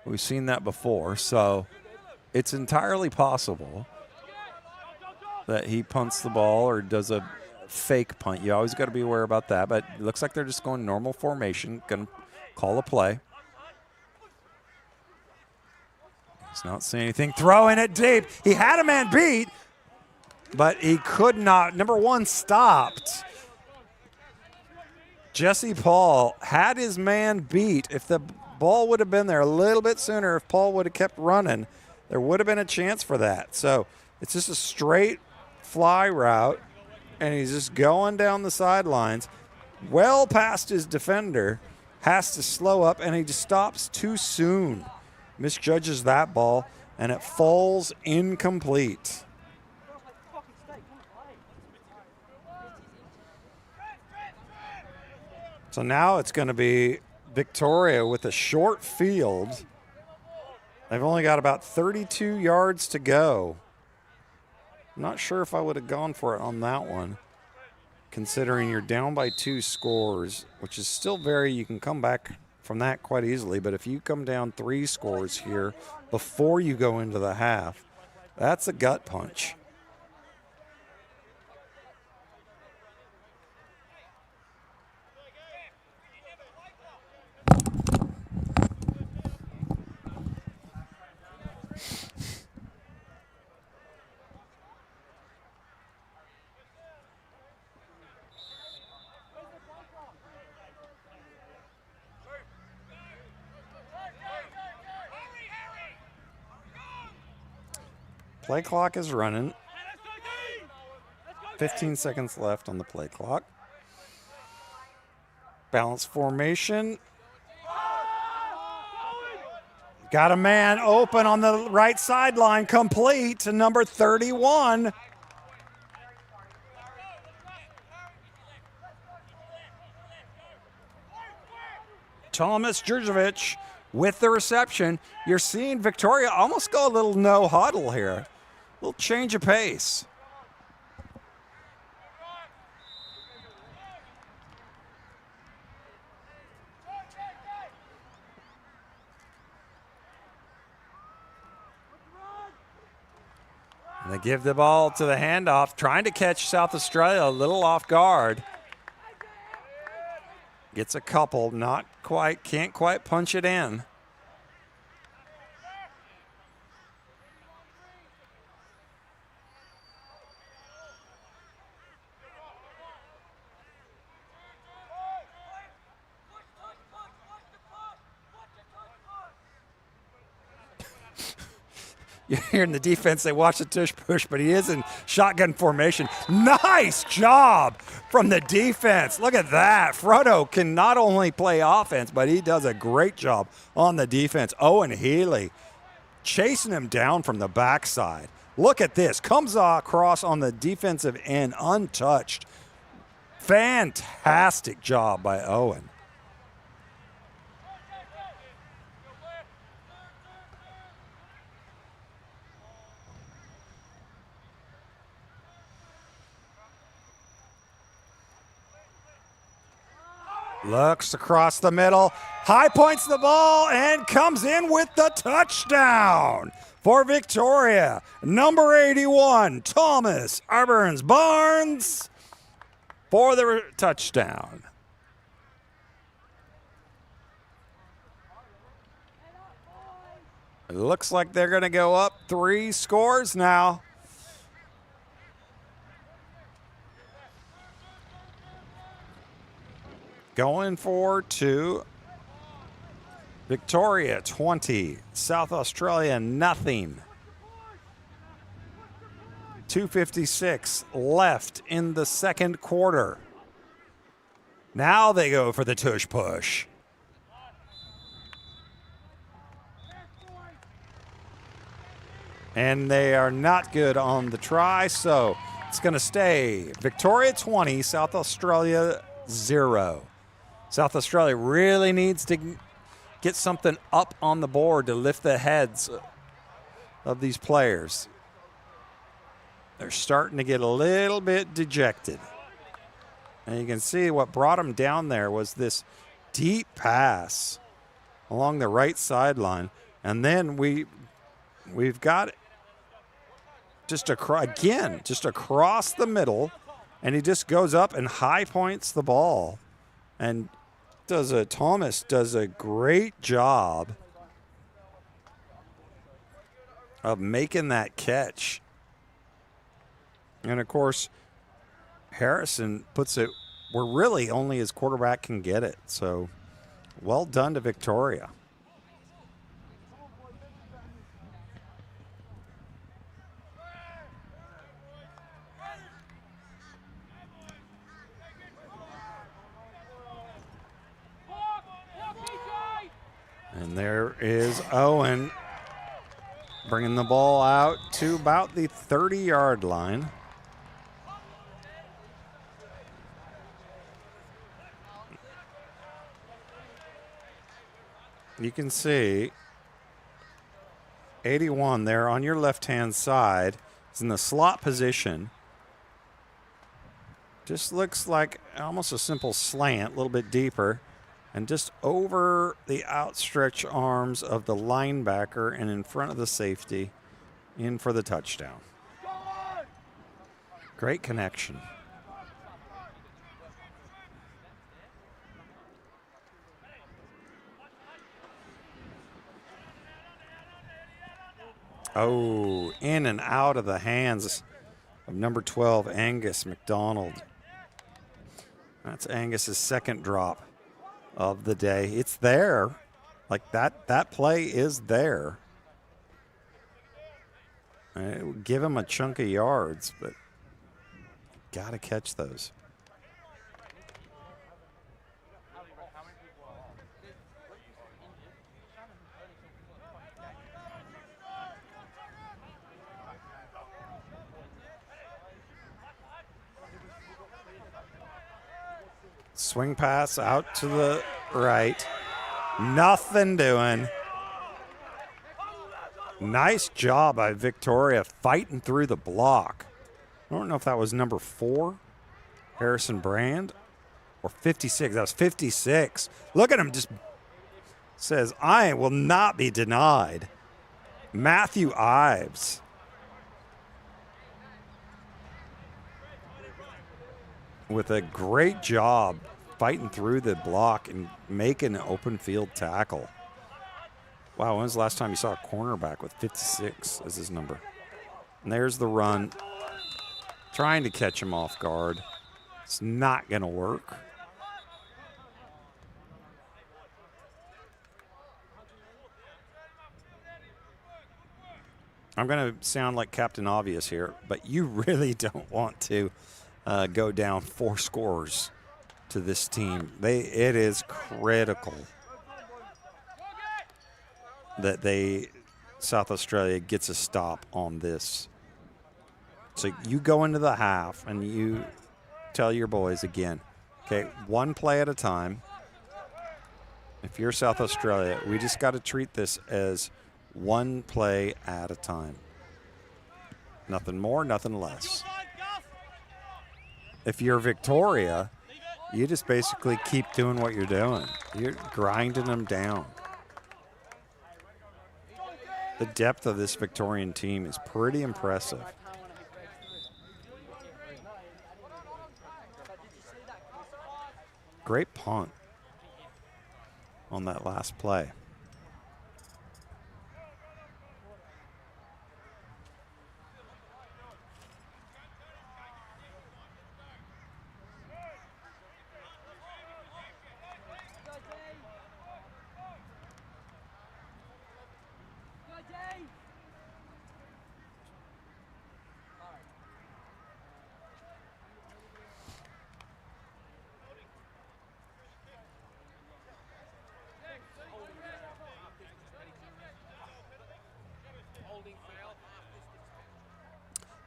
[SPEAKER 1] We've seen that before, so it's entirely possible that he punts the ball or does a fake punt. You always got to be aware about that, but it looks like they're just going normal formation, going to call a play. He's not seeing anything. Throwing it deep. He had a man beat, but he could not. Number 1 stopped. Jesse Paul had his man beat. If the ball would have been there a little bit sooner, if Paul would have kept running, there would have been a chance for that. So it's just a straight fly route, and he's just going down the sidelines, well past his defender, has to slow up, and he just stops too soon. Misjudges that ball, and it falls incomplete. So now it's going to be Victoria with a short field. They've only got about 32 yards to go. I'm not sure if I would have gone for it on that one, considering you're down by 2 scores, which is still you can come back from that quite easily. But if you come down 3 scores here before you go into the half, that's a gut punch. Play clock is running. 15 seconds left on the play clock. Balance formation. Got a man open on the right sideline, complete to number 31. Thomas Djurjevic with the reception. You're seeing Victoria almost go a little no huddle here. A little change of pace. And they give the ball to the handoff, trying to catch South Australia a little off guard. Gets a couple, not quite, can't quite punch it in. You're hearing the defense, they watch the tush push, but he is in shotgun formation. Nice job from the defense. Look at that. Frodo can not only play offense, but he does a great job on the defense. Owen Healy chasing him down from the backside. Look at this. Comes across on the defensive end untouched. Fantastic job by Owen. Looks across the middle, high points the ball, and comes in with the touchdown for Victoria. Number 81, Thomas Arburns Barnes for the touchdown. It looks like they're going to go up 3 scores now. Going for 2. Victoria 20, South Australia nothing. 2:56 left in the second quarter. Now they go for the tush push. And they are not good on the try, so it's going to stay Victoria 20, South Australia 0. South Australia really needs to get something up on the board to lift the heads of these players. They're starting to get a little bit dejected. And you can see what brought them down there was this deep pass along the right sideline. And then we've got just across the middle, and he just goes up and high points the ball. And Thomas does a great job of making that catch. And, of course, Harrison puts it where really only his quarterback can get it. So, well done to Victoria. And there is Owen bringing the ball out to about the 30-yard line. You can see 81 there on your left-hand side is in the slot position. Just looks like almost a simple slant, a little bit deeper. And just over the outstretched arms of the linebacker and in front of the safety, in for the touchdown. Great connection. Oh, in and out of the hands of number 12, Angus McDonald. That's Angus's second drop of the day. It's there. Like that play is there. It would give him a chunk of yards, but got to catch those. Swing pass out to the right. Nothing doing. Nice job by Victoria fighting through the block. I don't know if that was number 4, Harrison Brand, or 56. That was 56. Look at him, just says, I will not be denied. Matthew Ives. With a great job fighting through the block and making an open field tackle. Wow, when was the last time you saw a cornerback with 56 as his number? And there's the run. Trying to catch him off guard. It's not going to work. I'm going to sound like Captain Obvious here, but you really don't want to go down 4 scores to this team. It is critical that South Australia gets a stop on this. So you go into the half and you tell your boys again, okay, 1 play at a time. If you're South Australia, we just got to treat this as 1 play at a time. Nothing more, nothing less. If you're Victoria, you just basically keep doing what you're doing. You're grinding them down. The depth of this Victorian team is pretty impressive. Great punt on that last play.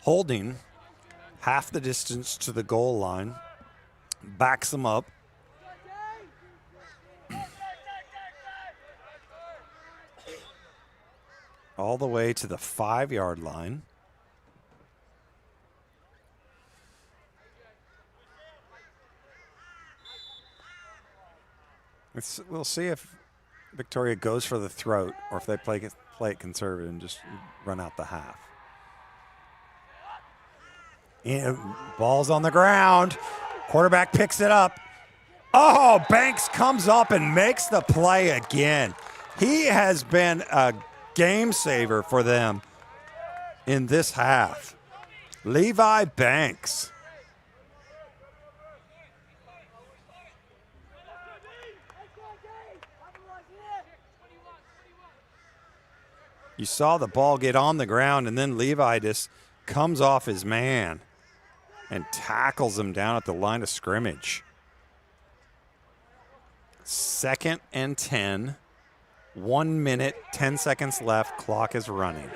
[SPEAKER 1] Holding half the distance to the goal line, backs them up. All the way to the 5-yard line. We'll see if Victoria goes for the throat or if they play it conservative and just run out the half. And ball's on the ground. Quarterback picks it up. Oh, Banks comes up and makes the play again. He has been a game saver for them in this half. Levi Banks. You saw the ball get on the ground, and then Levi just comes off his man and tackles him down at the line of scrimmage. 2nd and 10. 1 minute, 10 seconds left. Clock is running.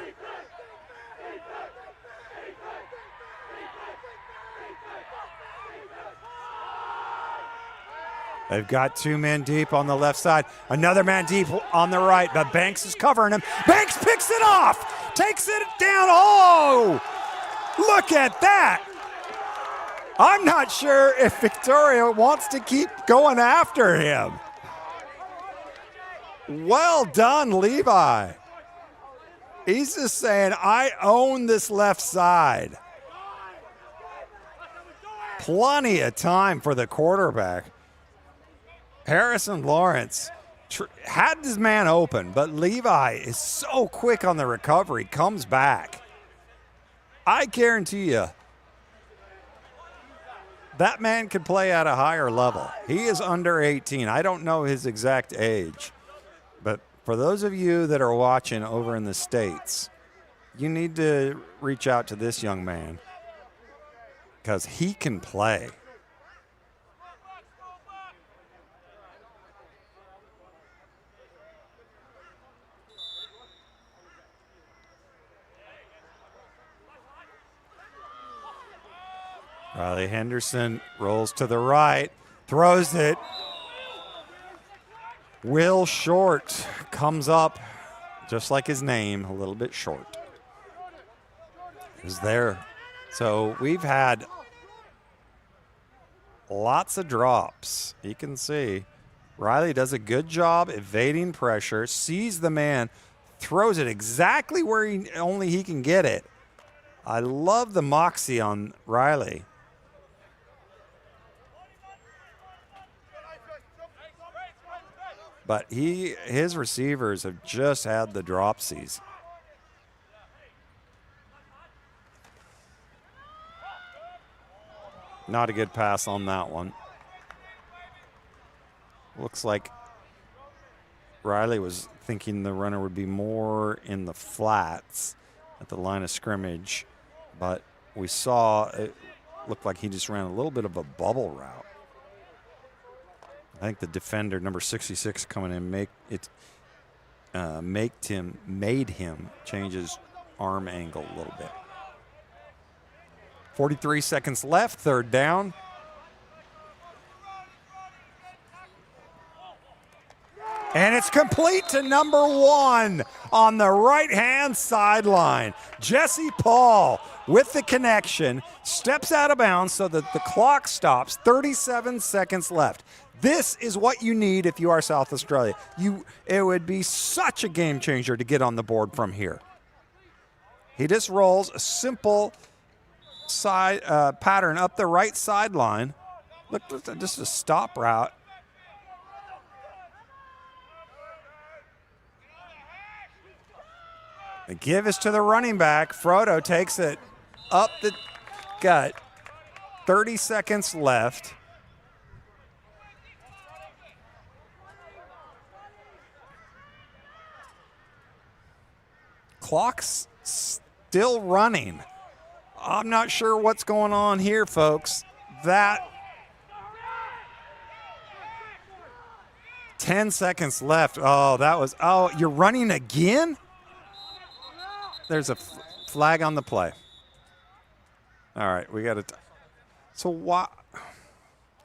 [SPEAKER 1] They've got 2 men deep on the left side. Another man deep on the right, but Banks is covering him. Banks picks it off, takes it down. Oh, look at that. I'm not sure if Victoria wants to keep going after him. Well done, Levi. He's just saying, I own this left side. Plenty of time for the quarterback. Harrison Lawrence had his man open, but Levi is so quick on the recovery, comes back. I guarantee you, that man could play at a higher level. He is under 18. I don't know his exact age. But for those of you that are watching over in the States, you need to reach out to this young man because he can play. Riley Henderson rolls to the right, throws it. Will Short comes up, just like his name, a little bit short. Is there. So we've had lots of drops. You can see Riley does a good job evading pressure, sees the man, throws it exactly where only he can get it. I love the moxie on Riley. But his receivers have just had the dropsies. Not a good pass on that one. Looks like Riley was thinking the runner would be more in the flats. at the line of scrimmage, but we saw it looked like he just ran a little bit of a bubble route. I think the defender, number 66, coming in, made him change his arm angle a little bit. 43 seconds left, third down. And it's complete to number 1 on the right-hand sideline. Jesse Paul with the connection, steps out of bounds so that the clock stops, 37 seconds left. This is what you need if you are South Australia. It would be such a game changer to get on the board from here. He just rolls a simple side pattern up the right sideline. Look, just a stop route. The give is to the running back. Frodo takes it up the gut. 30 seconds left. Clock's still running. I'm not sure what's going on here, folks. That 10 seconds left. Oh, you're running again? There's a flag on the play. All right, we got to. So why?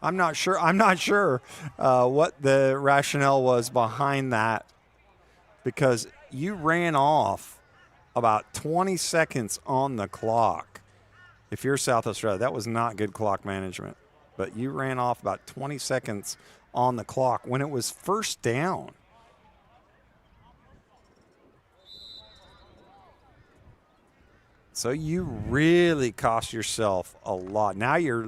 [SPEAKER 1] I'm not sure. What the rationale was behind that, because you ran off about 20 seconds on the clock. If you're South Australia, that was not good clock management. But you ran off about 20 seconds on the clock when it was first down. So you really cost yourself a lot. Now you're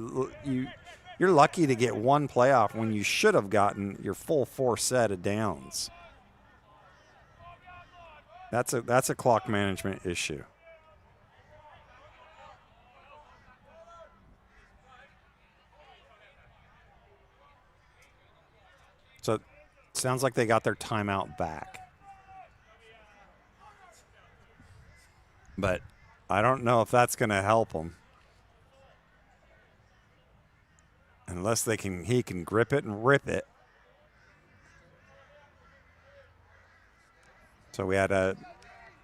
[SPEAKER 1] lucky to get one playoff when you should have gotten your full 4 set of downs. That's a clock management issue. So it sounds like they got their timeout back. But I don't know if that's going to help them. Unless he can grip it and rip it. So we had a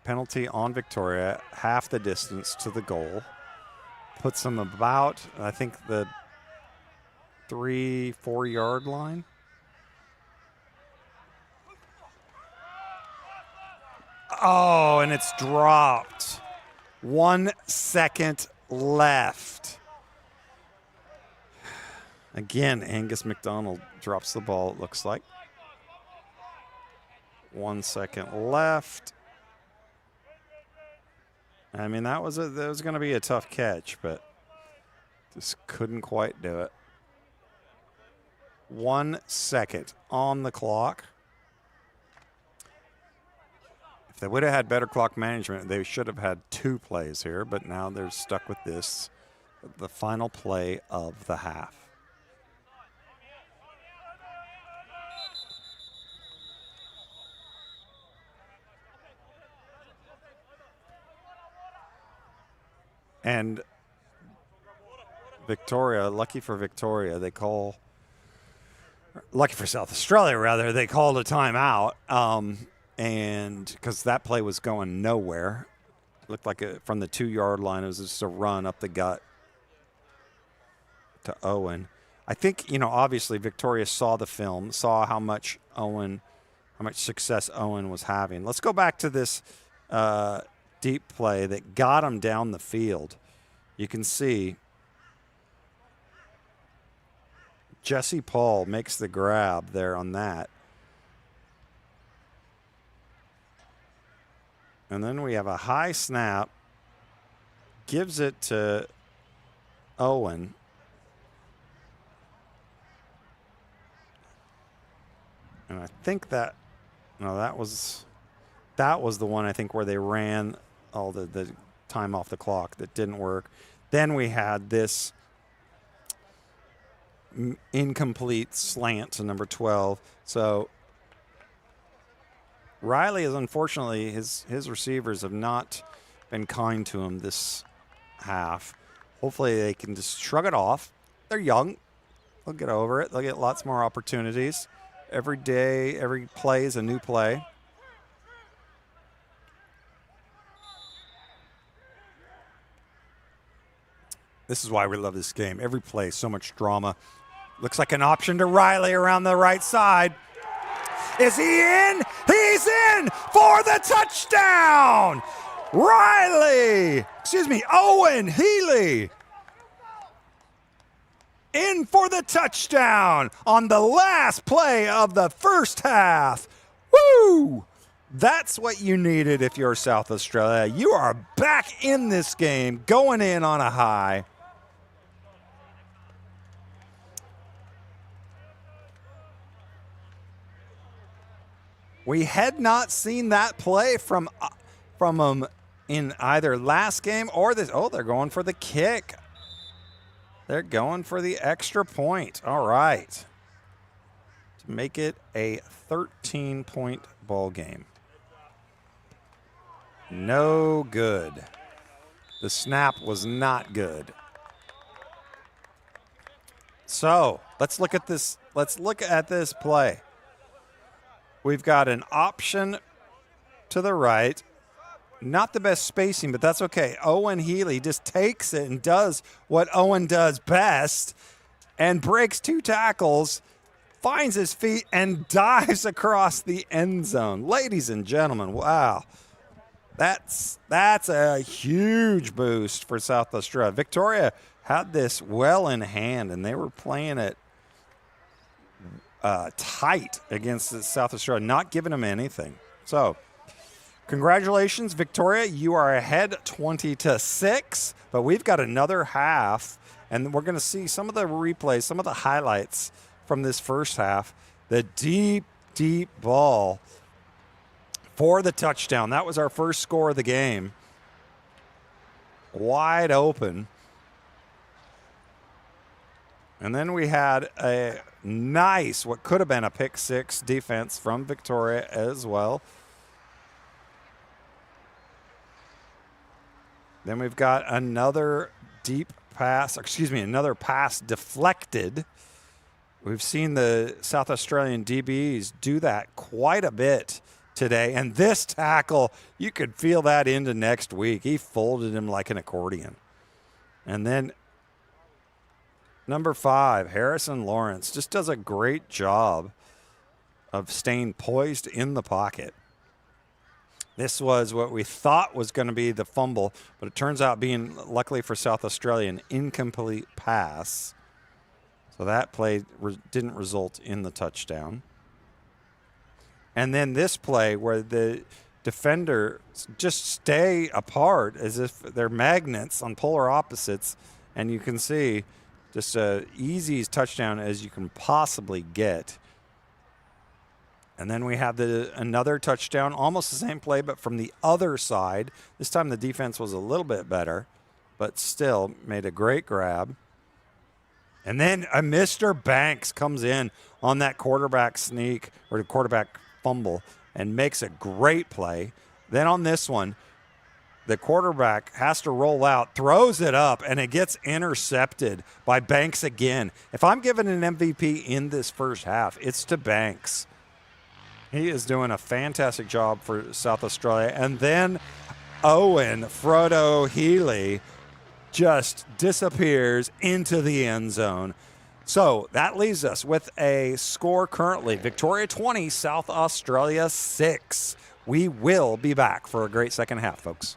[SPEAKER 1] penalty on Victoria, half the distance to the goal. Puts them about, I think, the 3-4 yard line. Oh, and it's dropped. 1 second left. Again, Angus McDonald drops the ball, it looks like. 1 second left. I mean, that was going to be a tough catch, but just couldn't quite do it. 1 second on the clock. If they would have had better clock management, they should have had 2 plays here, but now they're stuck with this, the final play of the half. And Victoria, lucky for Victoria, lucky for South Australia, rather, they called a timeout. And because that play was going nowhere. Looked like from the 2 yard line, it was just a run up the gut to Owen. I think, obviously Victoria saw the film, saw how much success Owen was having. Let's go back to this deep play that got him down the field. You can see Jesse Paul makes the grab there on that. And then we have a high snap, gives it to Owen. And I think that was the one, I think, where they ran all the time off the clock that didn't work. Then we had this incomplete slant to number 12. So Riley is, unfortunately, his receivers have not been kind to them this half. Hopefully they can just shrug it off. They're young. They'll get over it. They'll get lots more opportunities. Every day, every play is a new play. This is why we love this game. Every play, so much drama. Looks like an option to Riley around the right side. Is he in? He's in for the touchdown! Owen Healy in for the touchdown on the last play of the first half. Woo! That's what you needed if you're South Australia. You are back in this game, going in on a high. We had not seen that play from them in either last game or this. Oh, they're going for the kick. They're going for the extra point. All right. To make it a 13-point ball game. No good. The snap was not good. So let's look at this. Let's look at this play. We've got an option to the right. Not the best spacing, but that's okay. Owen Healy just takes it and does what Owen does best and breaks 2 tackles, finds his feet, and dives across the end zone. Ladies and gentlemen, wow. That's a huge boost for South Australia. Victoria had this well in hand, and they were playing it tight against South Australia, not giving them anything. So, congratulations, Victoria. You are ahead 20-6, but we've got another half, and we're going to see some of the replays, some of the highlights from this first half. The deep, deep ball for the touchdown. That was our first score of the game. Wide open. And then we had a nice, what could have been a pick six defense from Victoria as well. Then we've got another deep pass, another pass deflected. We've seen the South Australian DBs do that quite a bit today. And this tackle, you could feel that into next week. He folded him like an accordion. And then number 5, Harrison Lawrence, just does a great job of staying poised in the pocket. This was what we thought was going to be the fumble, but it turns out being, luckily for South Australia, an incomplete pass. So that play didn't result in the touchdown. And then this play where the defender just stay apart as if they're magnets on polar opposites, and you can see just as easy as touchdown as you can possibly get. And then we have another touchdown, almost the same play, but from the other side. This time the defense was a little bit better, but still made a great grab. And then a Mr. Banks comes in on that quarterback sneak or the quarterback fumble and makes a great play. Then on this one, the quarterback has to roll out, throws it up, and it gets intercepted by Banks again. If I'm giving an MVP in this first half, it's to Banks. He is doing a fantastic job for South Australia. And then Owen Frodo Healy just disappears into the end zone. So that leaves us with a score currently. Victoria 20, South Australia 6. We will be back for a great second half, folks.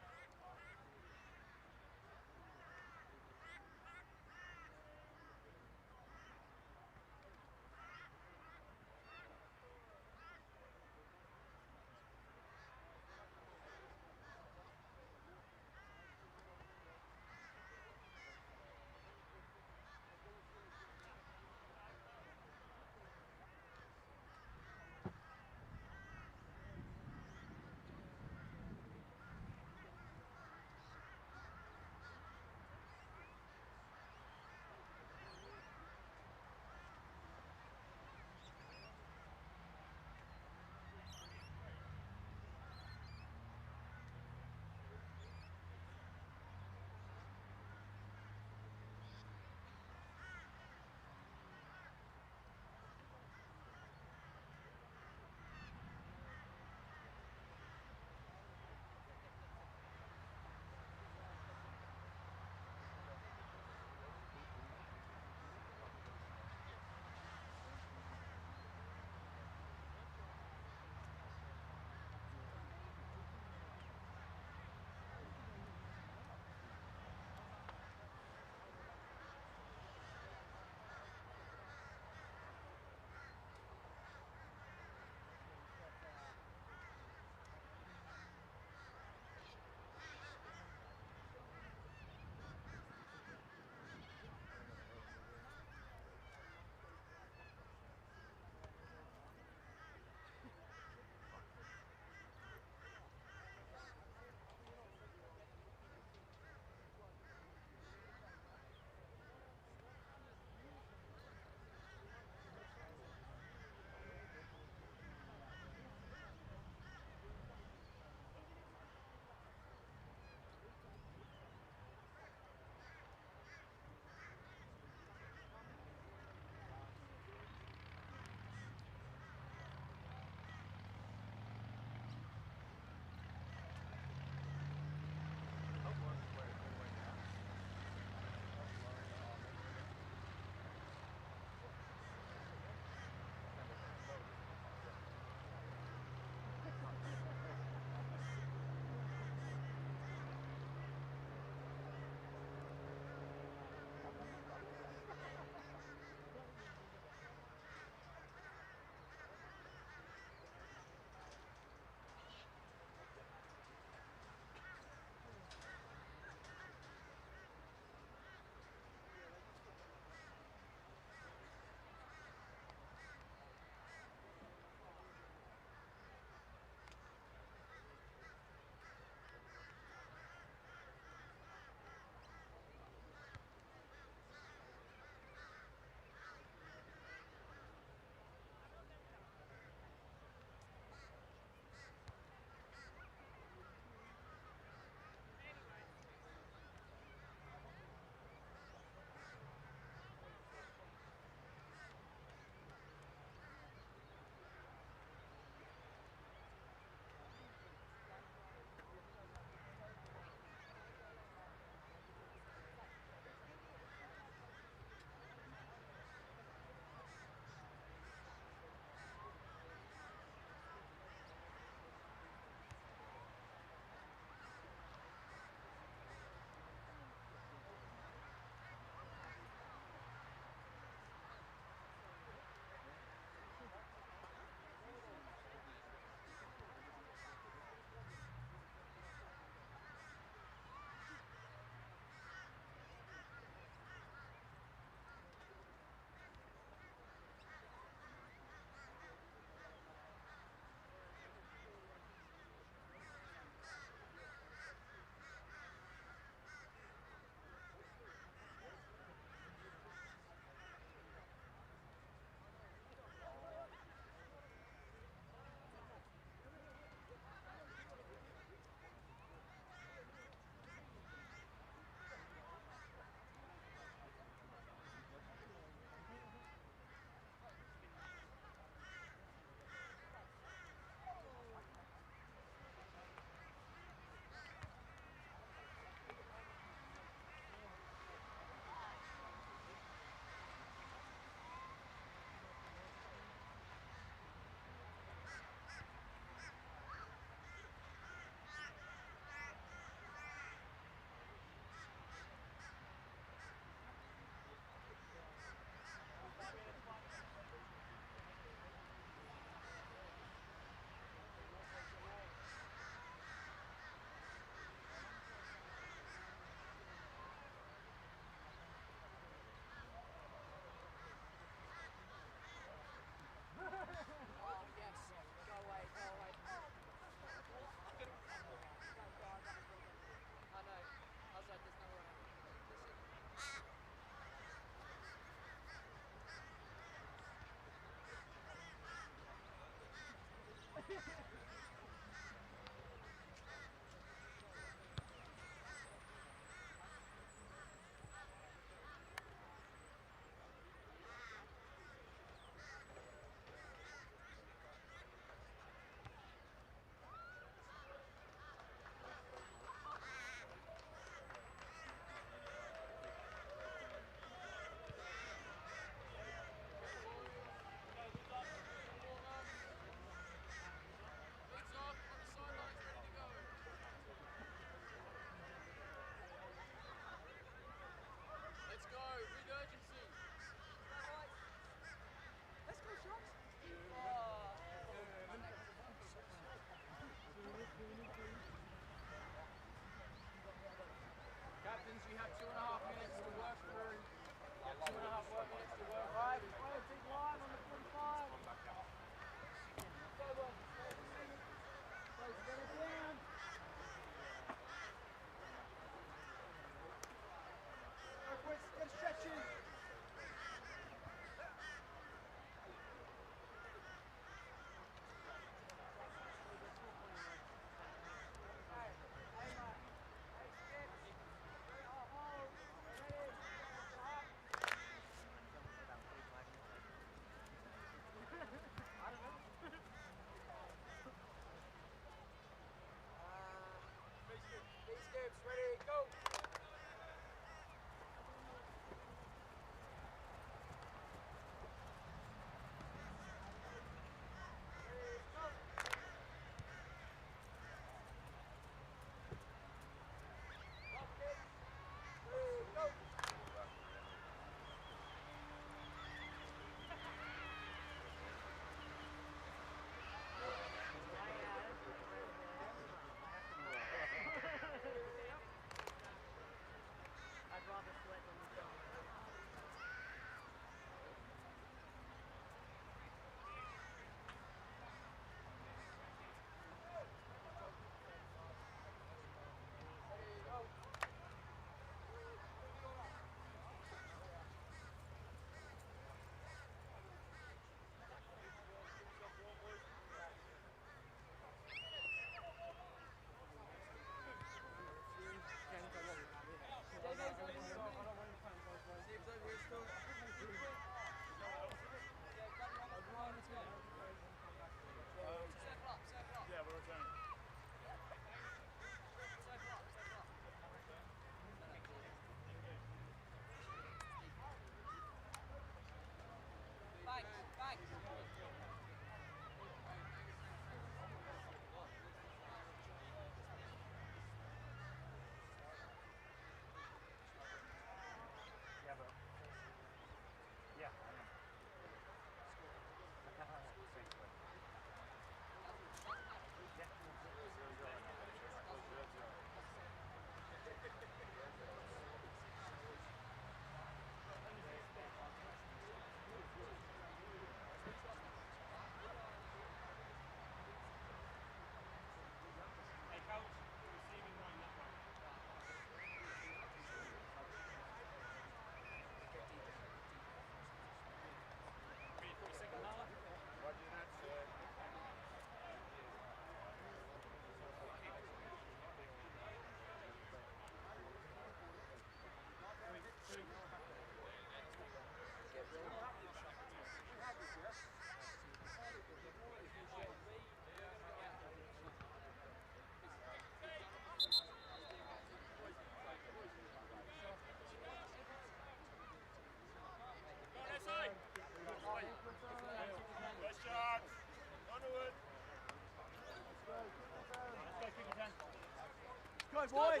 [SPEAKER 2] Go, boys!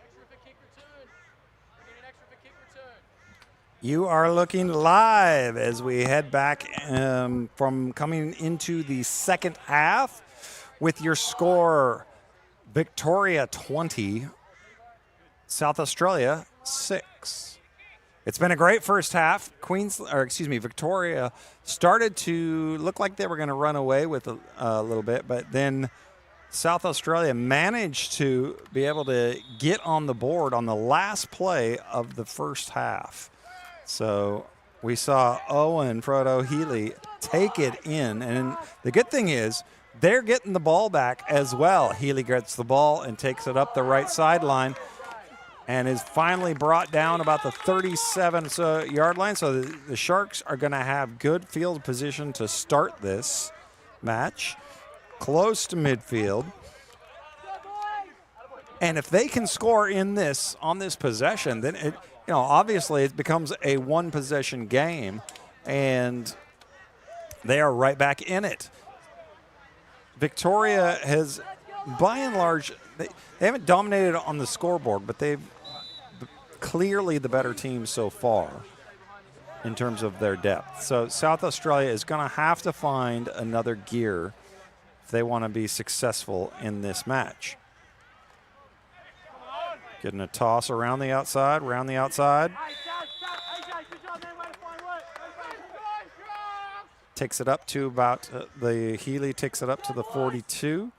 [SPEAKER 2] Extra for kick return. We're getting extra for kick return.
[SPEAKER 1] You are looking live as we head back from coming into the second half with your score: Victoria 20, South Australia 6. It's been a great first half. Victoria started to look like they were going to run away with a little bit, but then South Australia managed to be able to get on the board on the last play of the first half. So we saw Owen Frodo Healy take it in, and the good thing is they're getting the ball back as well. Healy gets the ball and takes it up the right sideline and is finally brought down about the 37-yard line. So the Sharks are going to have good field position to start this match, close to midfield. And if they can score on this possession, then it, obviously it becomes a one-possession game, and they are right back in it. Victoria has, by and large, they haven't dominated on the scoreboard, but they've clearly the better team so far in terms of their depth. So South Australia is going to have to find another gear if they want to be successful in this match. Getting a toss around the outside, Takes it up to about, the Healy takes it up to the 42.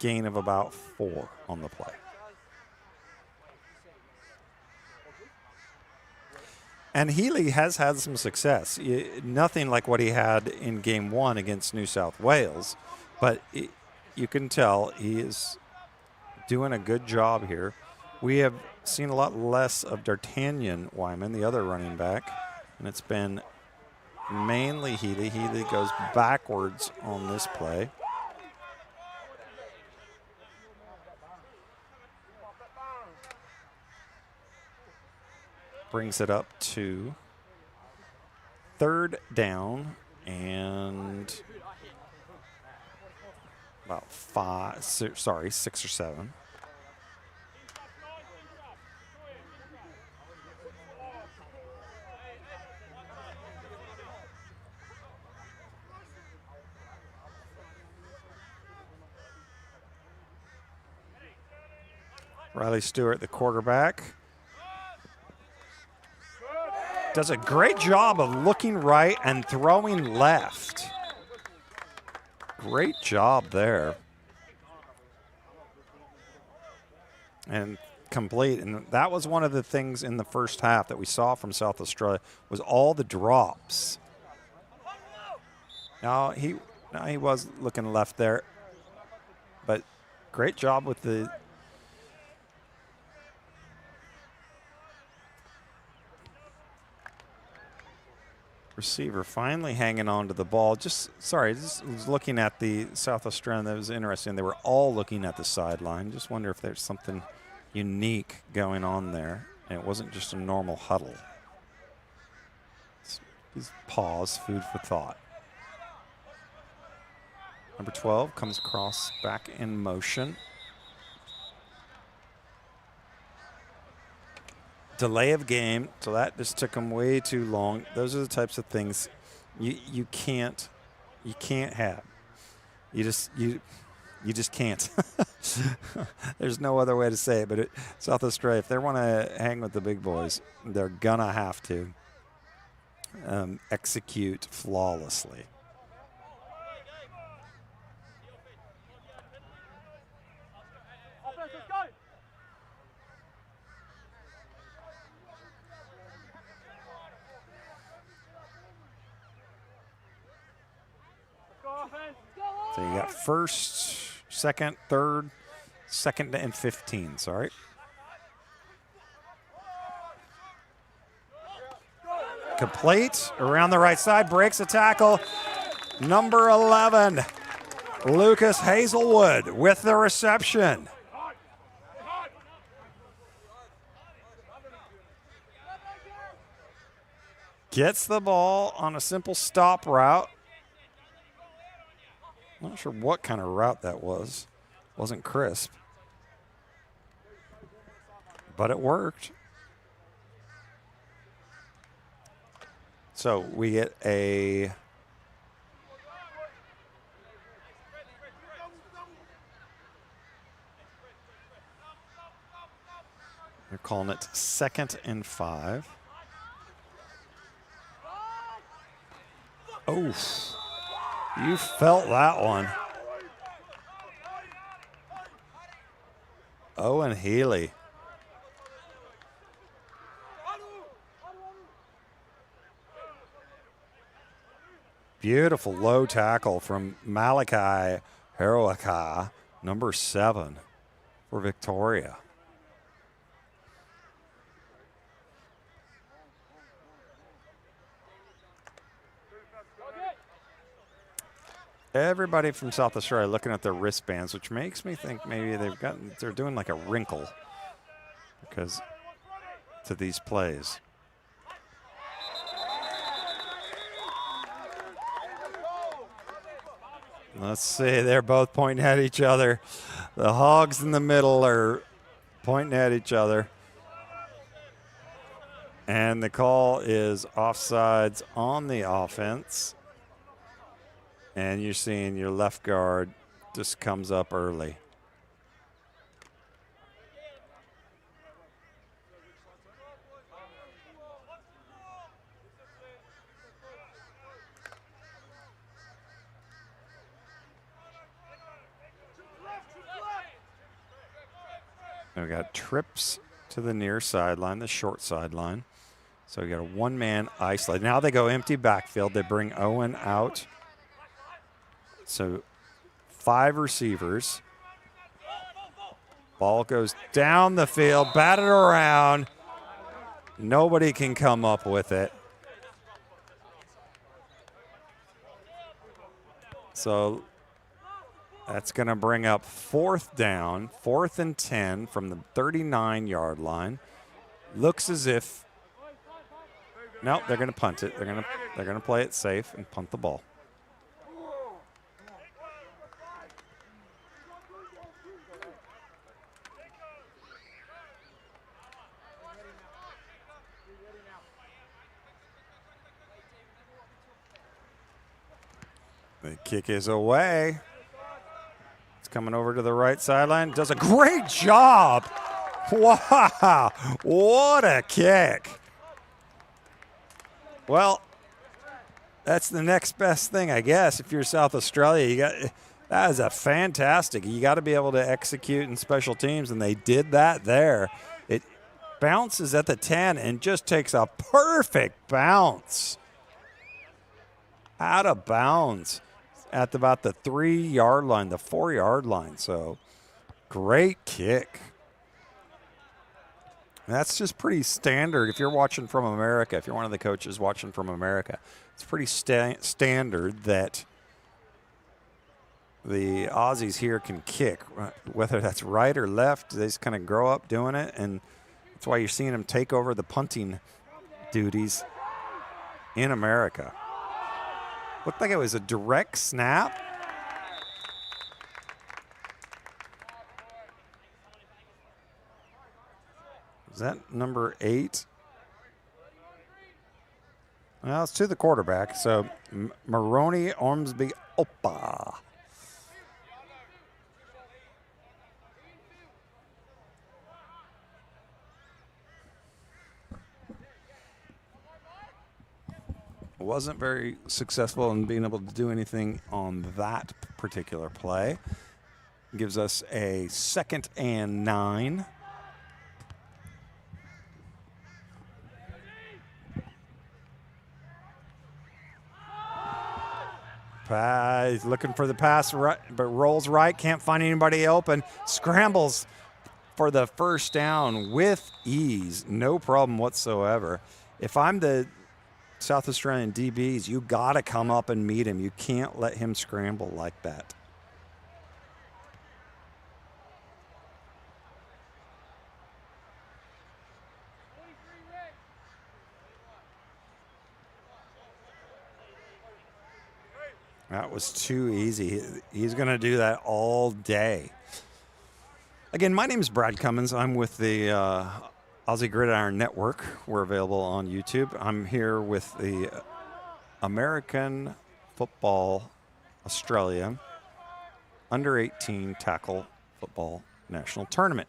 [SPEAKER 1] Gain of about 4 on the play. And Healy has had some success. Nothing like what he had in game 1 against New South Wales, but you can tell he is doing a good job here. We have seen a lot less of D'Artagnan Wyman, the other running back, and it's been mainly Healy. Healy goes backwards on this play. Brings it up to 3rd down and about 6 or 7. Riley Stewart, the quarterback, does a great job of looking right and throwing left. Great job there. And complete. And that was one of the things in the first half that we saw from South Australia was all the drops. Now he was looking left there, but great job with the receiver finally hanging on to the ball. Just was looking at the South Australian. That was interesting. They were all looking at the sideline. Just wonder if there's something unique going on there. And it wasn't just a normal huddle. Just pause, food for thought. Number 12 comes across back in motion. Delay of game, so that just took them way too long. Those are the types of things you can't have. You just can't. There's no other way to say it. But South Australia, if they want to hang with the big boys, they're gonna have to execute flawlessly. So you got first, second, third, 2nd and 15, sorry. Complete, around the right side, breaks a tackle. Number 11, Lucas Hazelwood with the reception. Gets the ball on a simple stop route. Not sure what kind of route that was. Wasn't crisp. But it worked. So we get a they're calling it 2nd and 5. Oh. You felt that one. Owen Healy. Beautiful low tackle from Malachi Harawaka, number 7 for Victoria. Everybody from South Australia looking at their wristbands, which makes me think maybe they're doing like a wrinkle because to these plays. Let's see, they're both pointing at each other. The Hogs in the middle are pointing at each other. And the call is offsides on the offense. And you're seeing your left guard just comes up early. So we got trips to the near sideline, the short sideline. So we got a one-man isolate. Now they go empty backfield. They bring Owen out. So 5 receivers. Ball goes down the field, batted around. Nobody can come up with it. So that's going to bring up 4th down, 4th and 10 from the 39-yard line. Looks as if, no, they're going to punt it. They're going to play it safe and punt the ball. The kick is away. It's coming over to the right sideline. Does a great job. Wow, what a kick. Well, that's the next best thing, I guess. If you're South Australia, that is a fantastic. You got to be able to execute in special teams, and they did that there. It bounces at the 10 and just takes a perfect bounce out of bounds at about the 3-yard line, the 4-yard line. So great kick. That's just pretty standard. If you're watching from America, if you're one of the coaches watching from America, it's pretty standard that the Aussies here can kick, whether that's right or left. They just kind of grow up doing it, and that's why you're seeing them take over the punting duties in America. Looked like it was a direct snap. Is that number 8? Well, it's to the quarterback. So Maroney Ormsby Opa. Wasn't very successful in being able to do anything on that particular play. Gives us a 2nd and 9. He's looking for the pass, right, but rolls right, can't find anybody open. Scrambles for the first down with ease, no problem whatsoever. If I'm the South Australian DBs, you got to come up and meet him. You can't let him scramble like that. That was too easy. He's going to do that all day. Again, my name is Brad Cummins. I'm with the Aussie Gridiron Network. We're available on YouTube. I'm here with the American Football Australia Under-18 Tackle Football National Tournament.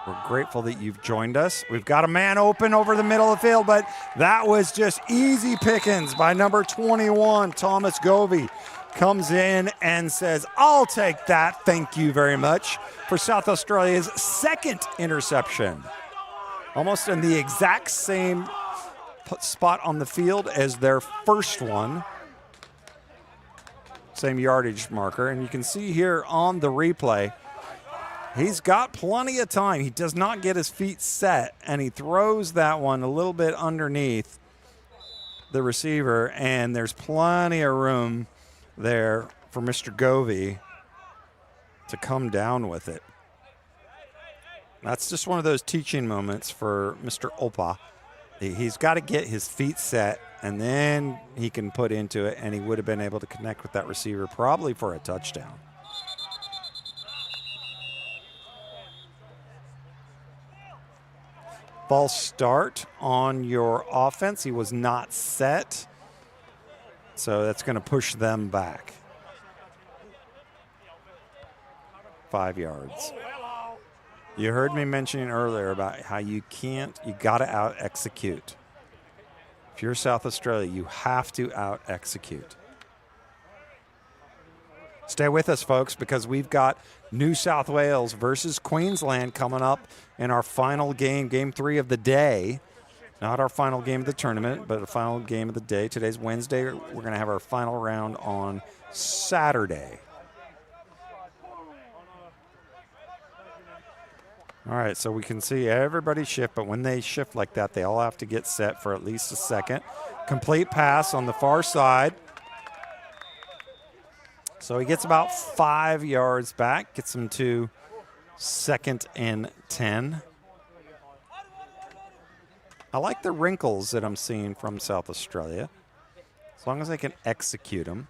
[SPEAKER 1] We're grateful that you've joined us. We've got a man open over the middle of the field, but that was just easy pickings by number 21, Thomas Govey. Comes in and says, I'll take that, thank you very much, for South Australia's 2nd interception. Almost in the exact same spot on the field as their first one. Same yardage marker, and you can see here on the replay, he's got plenty of time. He does not get his feet set, and he throws that one a little bit underneath the receiver, and there's plenty of room there for Mr. Govey to come down with it. That's just one of those teaching moments for Mr. Opa. He's got to get his feet set, and then he can put into it, and he would have been able to connect with that receiver probably for a touchdown. False start on your offense. He was not set. So that's going to push them back. 5 yards. You heard me mentioning earlier about how you got to out-execute. If you're South Australia, you have to out-execute. Stay with us, folks, because we've got New South Wales versus Queensland coming up in our final game, game 3 of the day. Not our final game of the tournament, but the final game of the day. Today's Wednesday. We're going to have our final round on Saturday. All right, so we can see everybody shift, but when they shift like that, they all have to get set for at least a second. Complete pass on the far side. So he gets about 5 yards back, gets him to 2nd and 10. I like the wrinkles that I'm seeing from South Australia, as long as I can execute them.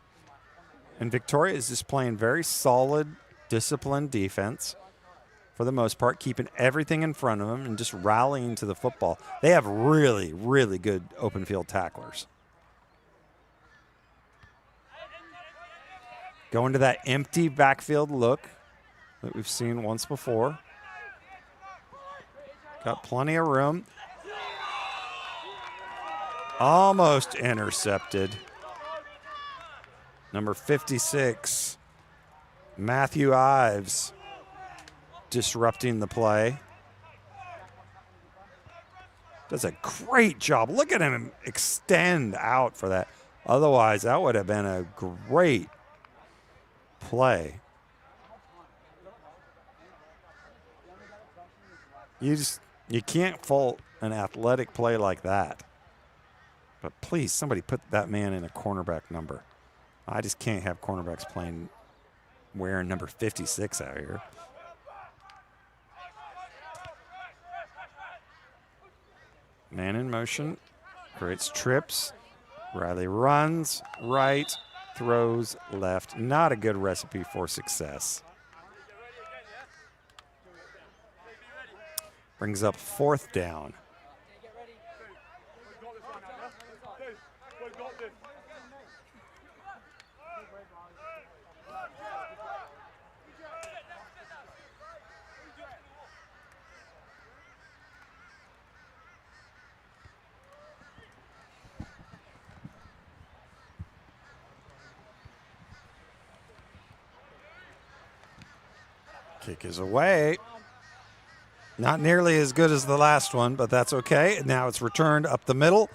[SPEAKER 1] And Victoria is just playing very solid, disciplined defense for the most part, keeping everything in front of them and just rallying to the football. They have really, really good open field tacklers. Going to that empty backfield look that we've seen once before. Got plenty of room. Almost intercepted. Number 56, Matthew Ives, disrupting the play. Does a great job. Look at him extend out for that. Otherwise, that would have been a great play. You can't fault an athletic play like that. But please, somebody put that man in a cornerback number. I just can't have cornerbacks playing wearing number 56 out here. Man in motion, creates trips. Riley runs right, throws left. Not a good recipe for success. Brings up 4th down. Kick is away. Not nearly as good as the last one, but that's okay. Now it's returned up the middle.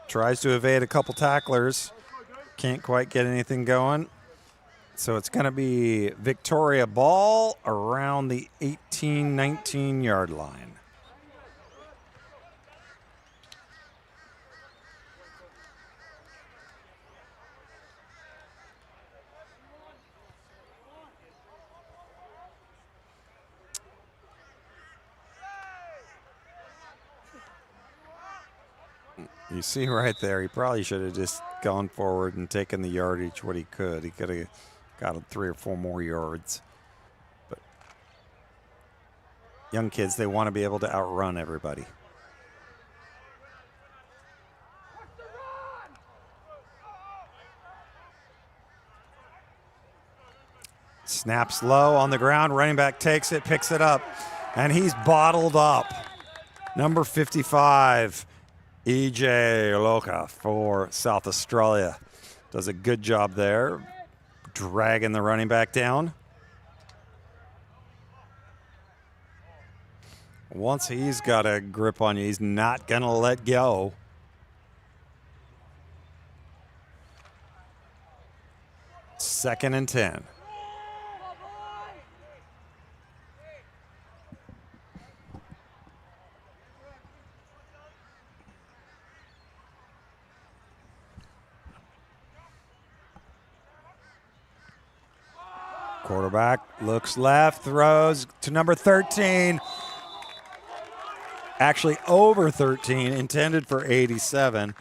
[SPEAKER 1] Tries to evade a couple tacklers. Can't quite get anything going. So it's going to be Victoria ball around the 18, 19-yard line. You see right there, he probably should have just gone forward and taken the yardage what he could. He could have got 3 or 4 more yards. But young kids, they want to be able to outrun everybody. Snaps low on the ground. Running back takes it, picks it up, and he's bottled up. Number 55. E.J. Loka for South Australia. Does a good job there, dragging the running back down. Once he's got a grip on you, he's not going to let go. Second and 10. Quarterback looks left, throws to number 13. Actually over 13, intended for 87.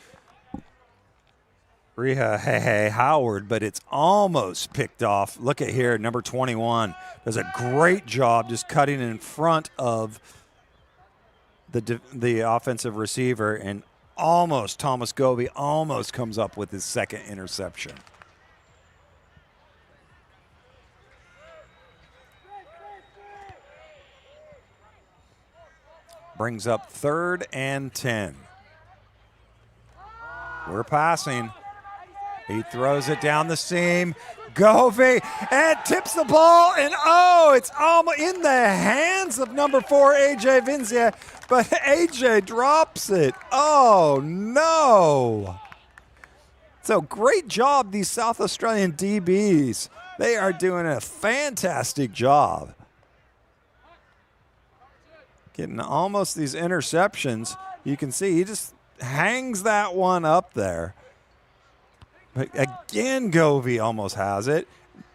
[SPEAKER 1] Reha Howard, but it's almost picked off. Look at here, number 21 does a great job just cutting in front of the offensive receiver, and almost Thomas Govey almost comes up with his second interception. Brings up 3rd and 10. We're passing. He throws it down the seam. Govey, and tips the ball, and oh, it's almost in the hands of number 4, AJ Vincia, but AJ drops it. Oh, no. So great job, these South Australian DBs. They are doing a fantastic job. Getting almost these interceptions. You can see he just hangs that one up there. But again, Govey almost has it.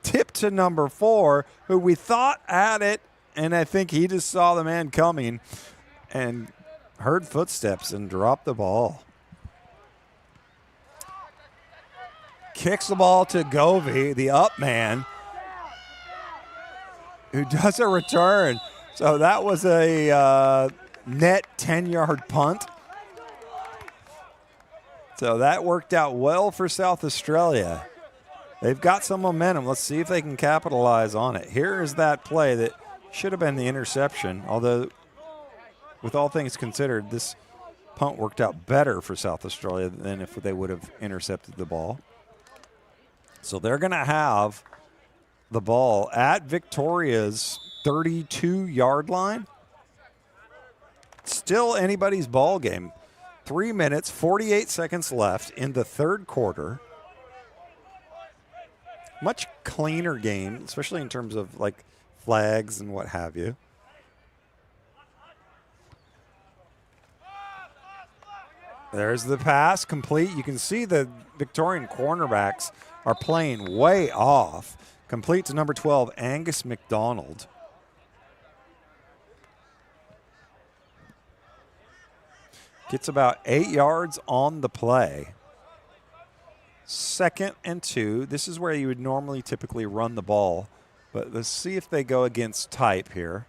[SPEAKER 1] Tip to number 4, who we thought had it, and I think he just saw the man coming and heard footsteps and dropped the ball. Kicks the ball to Govey, the up man, who does a return. So that was a net 10-yard punt. So that worked out well for South Australia. They've got some momentum. Let's see if they can capitalize on it. Here is that play that should have been the interception, although with all things considered, this punt worked out better for South Australia than if they would have intercepted the ball. So they're going to have the ball at Victoria's 32-yard line. Still anybody's ball game. 3 minutes, 48 seconds left in the third quarter. Much cleaner game, especially in terms of like flags and what have you. There's the pass complete. You can see the Victorian cornerbacks are playing way off. Complete to number 12, Angus McDonald. Gets about 8 yards on the play. 2nd and 2. This is where you would normally typically run the ball. But let's see if they go against type here.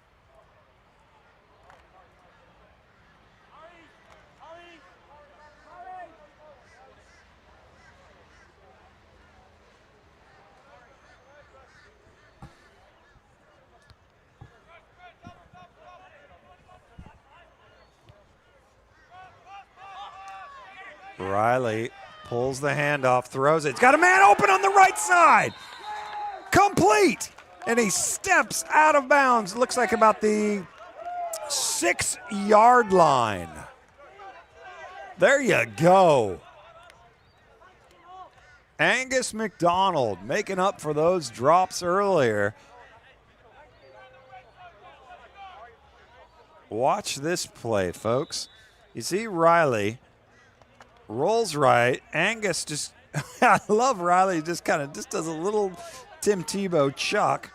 [SPEAKER 1] Riley pulls the handoff, throws it. He's got a man open on the right side. Complete. And he steps out of bounds. Looks like about the 6-yard line. There you go. Angus McDonald making up for those drops earlier. Watch this play, folks. You see Riley rolls right. Angus just, I love Riley, just kind of just does a little Tim Tebow chuck.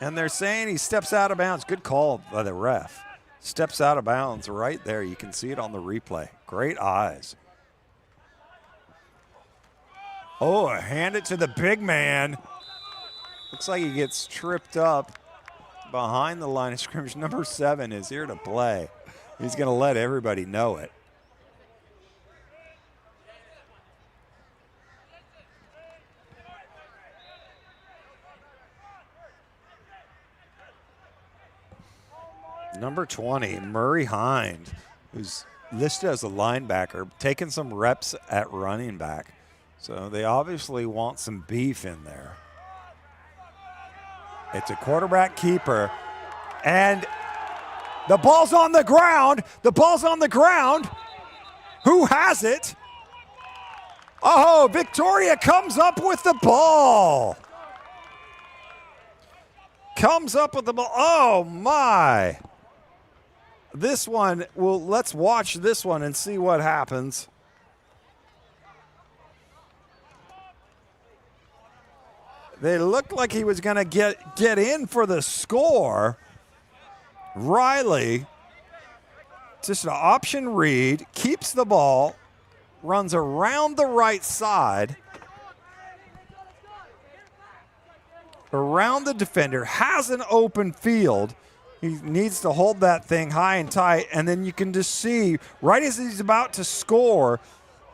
[SPEAKER 1] And they're saying he steps out of bounds. Good call by the ref. Steps out of bounds right there. You can see it on the replay. Great eyes. Oh, hand it to the big man. Looks like he gets tripped up behind the line of scrimmage. Number 7 is here to play. He's going to let everybody know it. Number 20, Murray Hind, who's listed as a linebacker, taking some reps at running back. So they obviously want some beef in there. It's a quarterback keeper, and the ball's on the ground. The ball's on the ground. Who has it? Oh, Victoria comes up with the ball. Comes up with the ball. Oh, my. This one, well, let's watch this one and see what happens. They looked like he was going to get in for the score. Riley, just an option read, keeps the ball, runs around the right side, around the defender, has an open field. He needs to hold that thing high and tight, and then you can just see, right as he's about to score,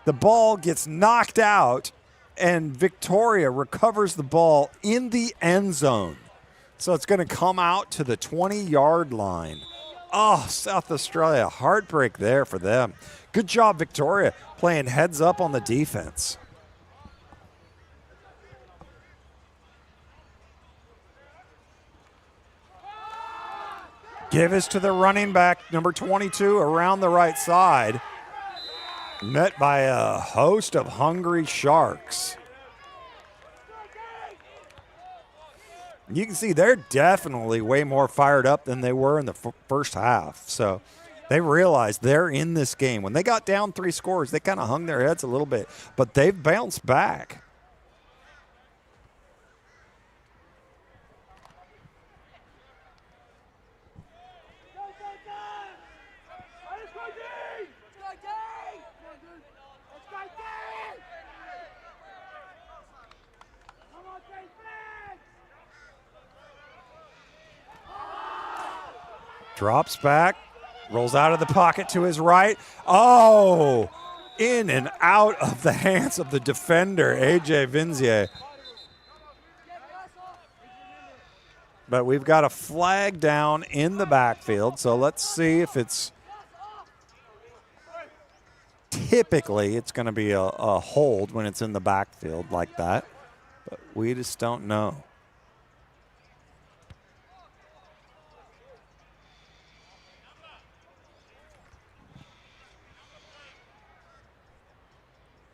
[SPEAKER 1] the ball gets knocked out, and Victoria recovers the ball in the end zone. So it's going to come out to the 20-yard line. Oh, South Australia, heartbreak there for them. Good job, Victoria, playing heads up on the defense. Give us to the running back, number 22, around the right side. Met by a host of hungry Sharks. You can see they're definitely way more fired up than they were in the first half. So they realize they're in this game. When they got down 3 scores, they kind of hung their heads a little bit, but they've bounced back. Drops back, rolls out of the pocket to his right. Oh, in and out of the hands of the defender, A.J. Vinzier. But we've got a flag down in the backfield, so let's see if it's typically it's going to be a hold when it's in the backfield like that, but we just don't know.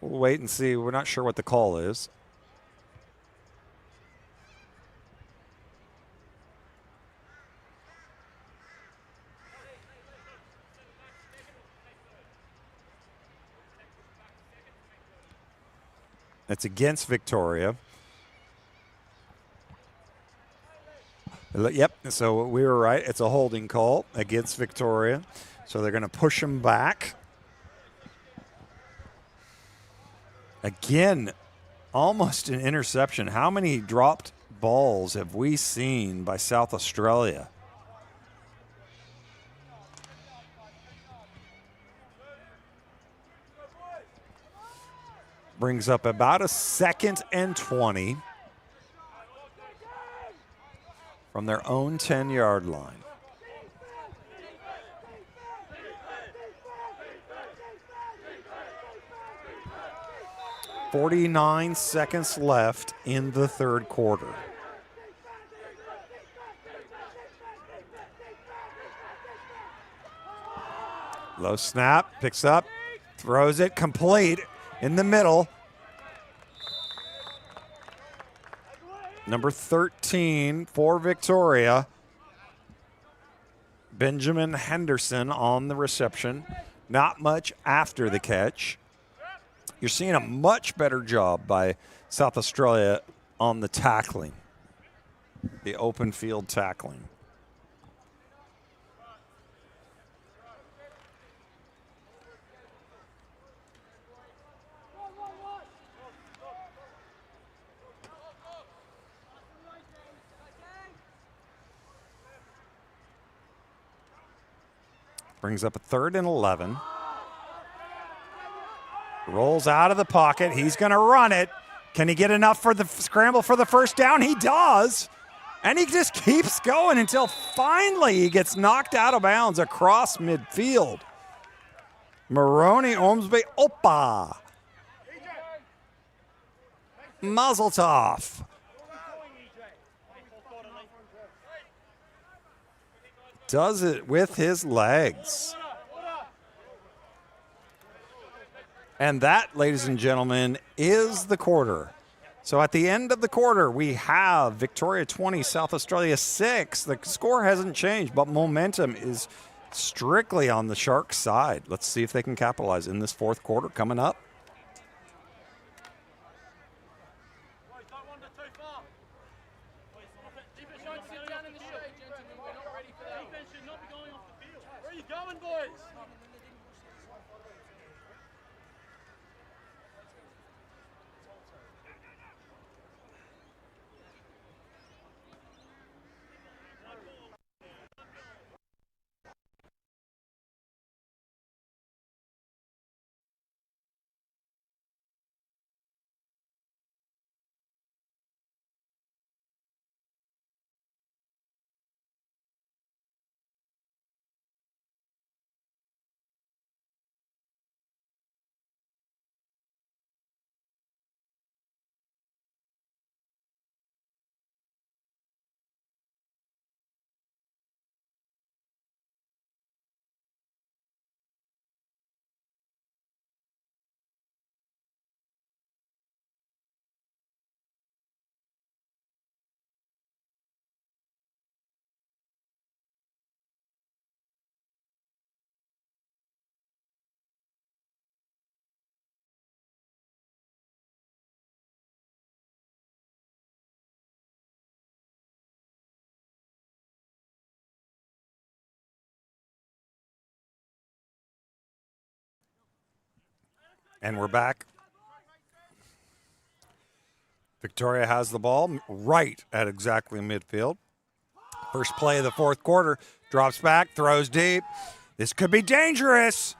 [SPEAKER 1] We'll wait and see. We're not sure what the call is. It's against Victoria. Yep, so we were right. It's a holding call against Victoria. So they're going to push him back. Again, almost an interception. How many dropped balls have we seen by South Australia? Brings up about a 2nd and 20 from their own 10-yard line. .49 seconds left in the third quarter. Low snap, picks up, throws it complete in the middle. Number 13 for Victoria, Benjamin Henderson on the reception. Not much after the catch. You're seeing a much better job by South Australia on the tackling, the open field tackling. Brings up a 3rd and 11. Rolls out of the pocket. He's going to run it. Can he get enough for the scramble for the first down? He does. And he just keeps going until finally he gets knocked out of bounds across midfield. Maroney Ormsby, Opa. Mazel tov. Does it with his legs. And that, ladies and gentlemen, is the quarter. So at the end of the quarter, we have Victoria 20, South Australia 6. The score hasn't changed, but momentum is strictly on the Sharks' side. Let's see if they can capitalize in this fourth quarter coming up.
[SPEAKER 2] Where are you going, boys?
[SPEAKER 1] And we're back. Victoria has the ball right at exactly midfield. First play of the fourth quarter. Drops back, throws deep. This could be dangerous.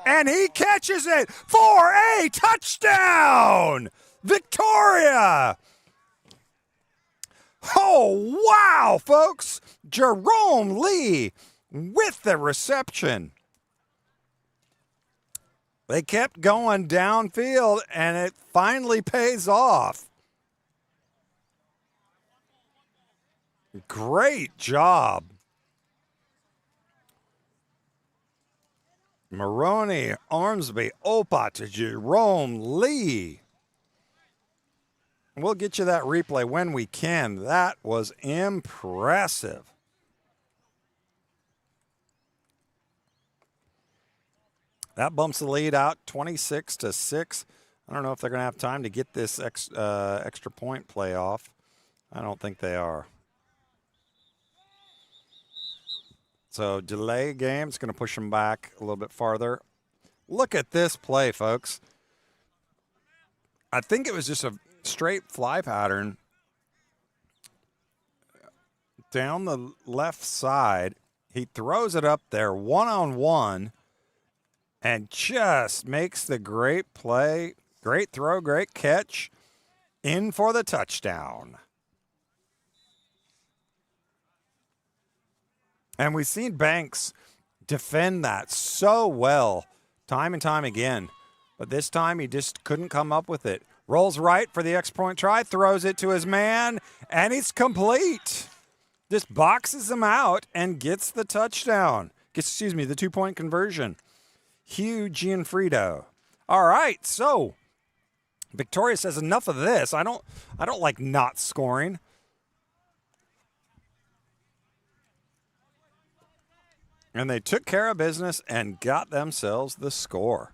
[SPEAKER 1] And he catches it for a touchdown! Victoria! Oh, wow, folks. Jerome Lee with the reception. They kept going downfield, and it finally pays off. Great job. Maroney, Ormsby, Opa to Jerome Lee. We'll get you that replay when we can. That was impressive. That bumps the lead out 26-6. I don't know if they're going to have time to get this extra point play off. I don't think they are. So delay game. It's going to push them back a little bit farther. Look at this play, folks. I think it was just a straight fly pattern down the left side. He throws it up there one-on-one and just makes the great play, great throw, great catch, in for the touchdown. And we've seen Banks defend that so well time and time again. But this time he just couldn't come up with it. Rolls right for the X-point try, throws it to his man, and he's complete. Just boxes him out and gets the touchdown. The 2-point conversion. Hugh Gianfrido. All right, so Victoria says enough of this. I don't like not scoring. And they took care of business and got themselves the score.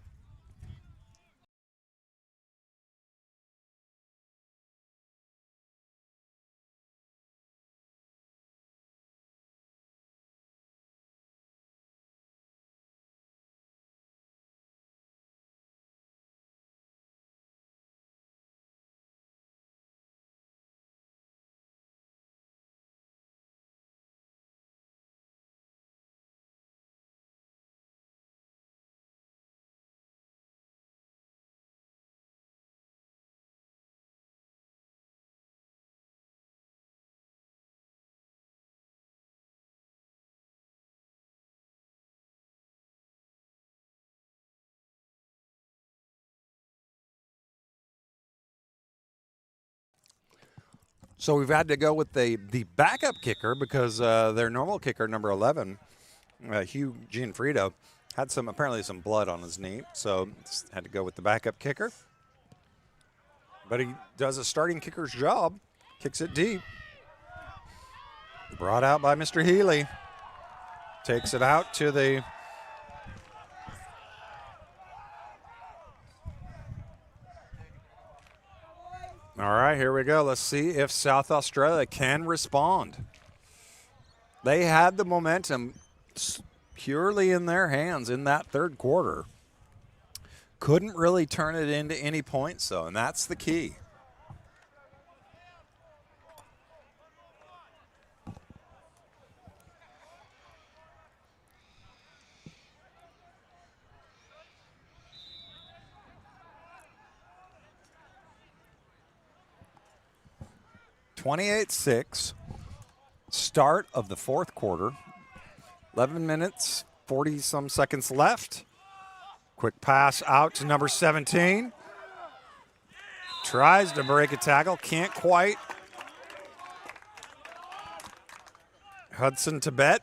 [SPEAKER 1] So we've had to go with the backup kicker because their normal kicker, number 11, Hugh Gianfrido, had apparently some blood on his knee, so had to go with the backup kicker. But he does a starting kicker's job, kicks it deep. Brought out by Mr. Healy. Takes it out to the All right, here we go. Let's see if South Australia can respond. They had the momentum purely in their hands in that third quarter. Couldn't really turn it into any points, though, and that's the key. (28-6), start of the fourth quarter. 11 minutes, 40-some seconds left. Quick pass out to number 17. Tries to break a tackle, can't quite. Hudson Tibet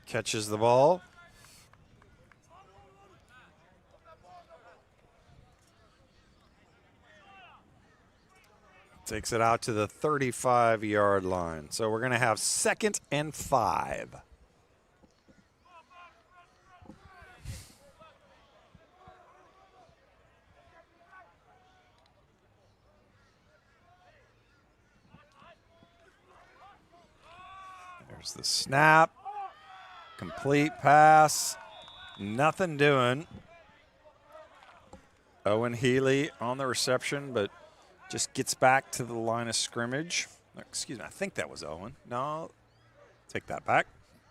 [SPEAKER 1] catches the ball. Takes it out to the 35-yard line. So we're going to have 2nd and 5. There's the snap. Complete pass. Nothing doing. Owen Healy on the reception, but just gets back to the line of scrimmage. Excuse me, I think that was Owen. No, take that back.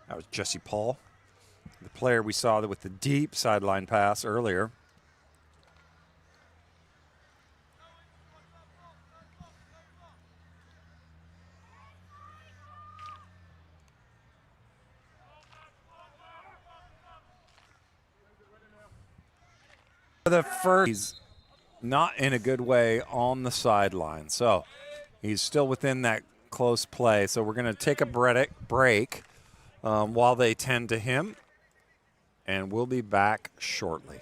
[SPEAKER 1] That was Jesse Paul, the player we saw with the deep sideline pass earlier. The first, he's not in a good way on the sideline, so he's still within that close play. So we're going to take a break while they tend to him, and we'll be back shortly.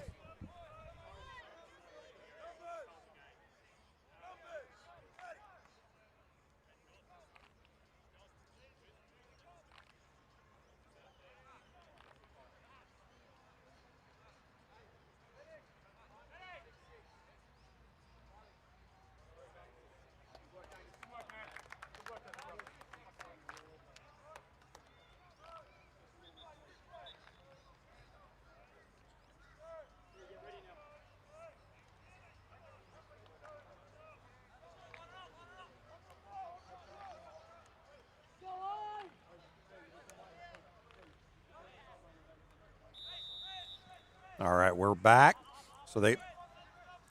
[SPEAKER 1] All right, we're back. So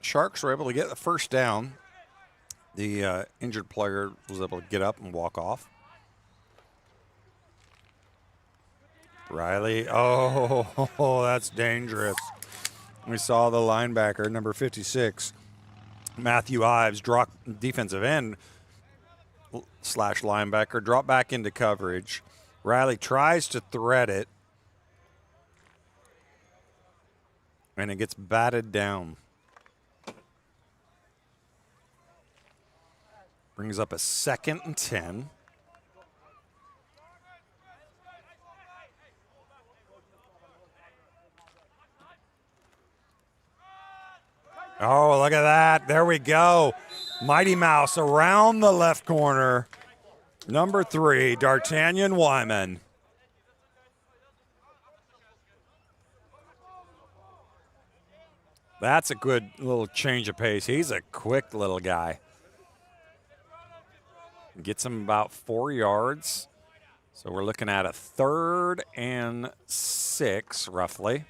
[SPEAKER 1] Sharks were able to get the first down. The injured player was able to get up and walk off. Riley, oh, that's dangerous. We saw the linebacker, number 56, Matthew Ives, drop defensive end / linebacker, drop back into coverage. Riley tries to thread it, and it gets batted down. Brings up a 2nd and 10. Oh, look at that. There we go. Mighty Mouse around the left corner. Number 3, D'Artagnan Wyman. That's a good little change of pace. He's a quick little guy. Gets him about 4 yards. So we're looking at a 3rd and 6, roughly.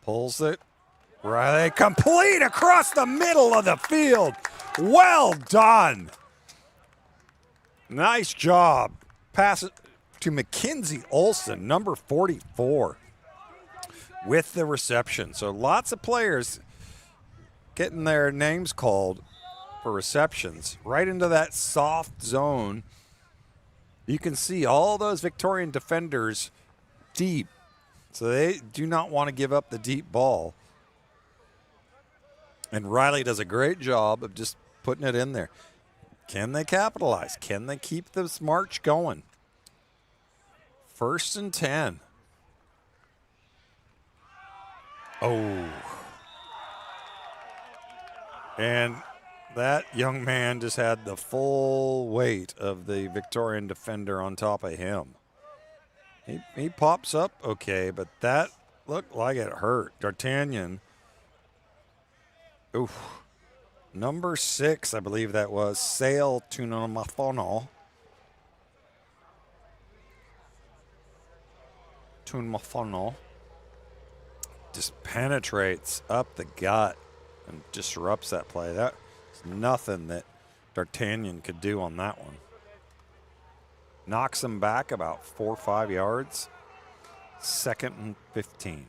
[SPEAKER 1] Pulls it. Riley complete across the middle of the field. Well done. Nice job. Pass it to Mackenzie Olson, number 44, with the reception. So lots of players getting their names called for receptions right into that soft zone. You can see all those Victorian defenders deep. So they do not want to give up the deep ball. And Riley does a great job of just putting it in there. Can they capitalize? Can they keep this march going? 1st and 10. Oh. And that young man just had the full weight of the Victorian defender on top of him. He pops up okay, but that looked like it hurt. D'Artagnan. Oof. Number 6, I believe that was, Sale Tunmafono. Just penetrates up the gut and disrupts that play. That's nothing that D'Artagnan could do on that one. Knocks him back about 4 or 5 yards. 2nd and 15.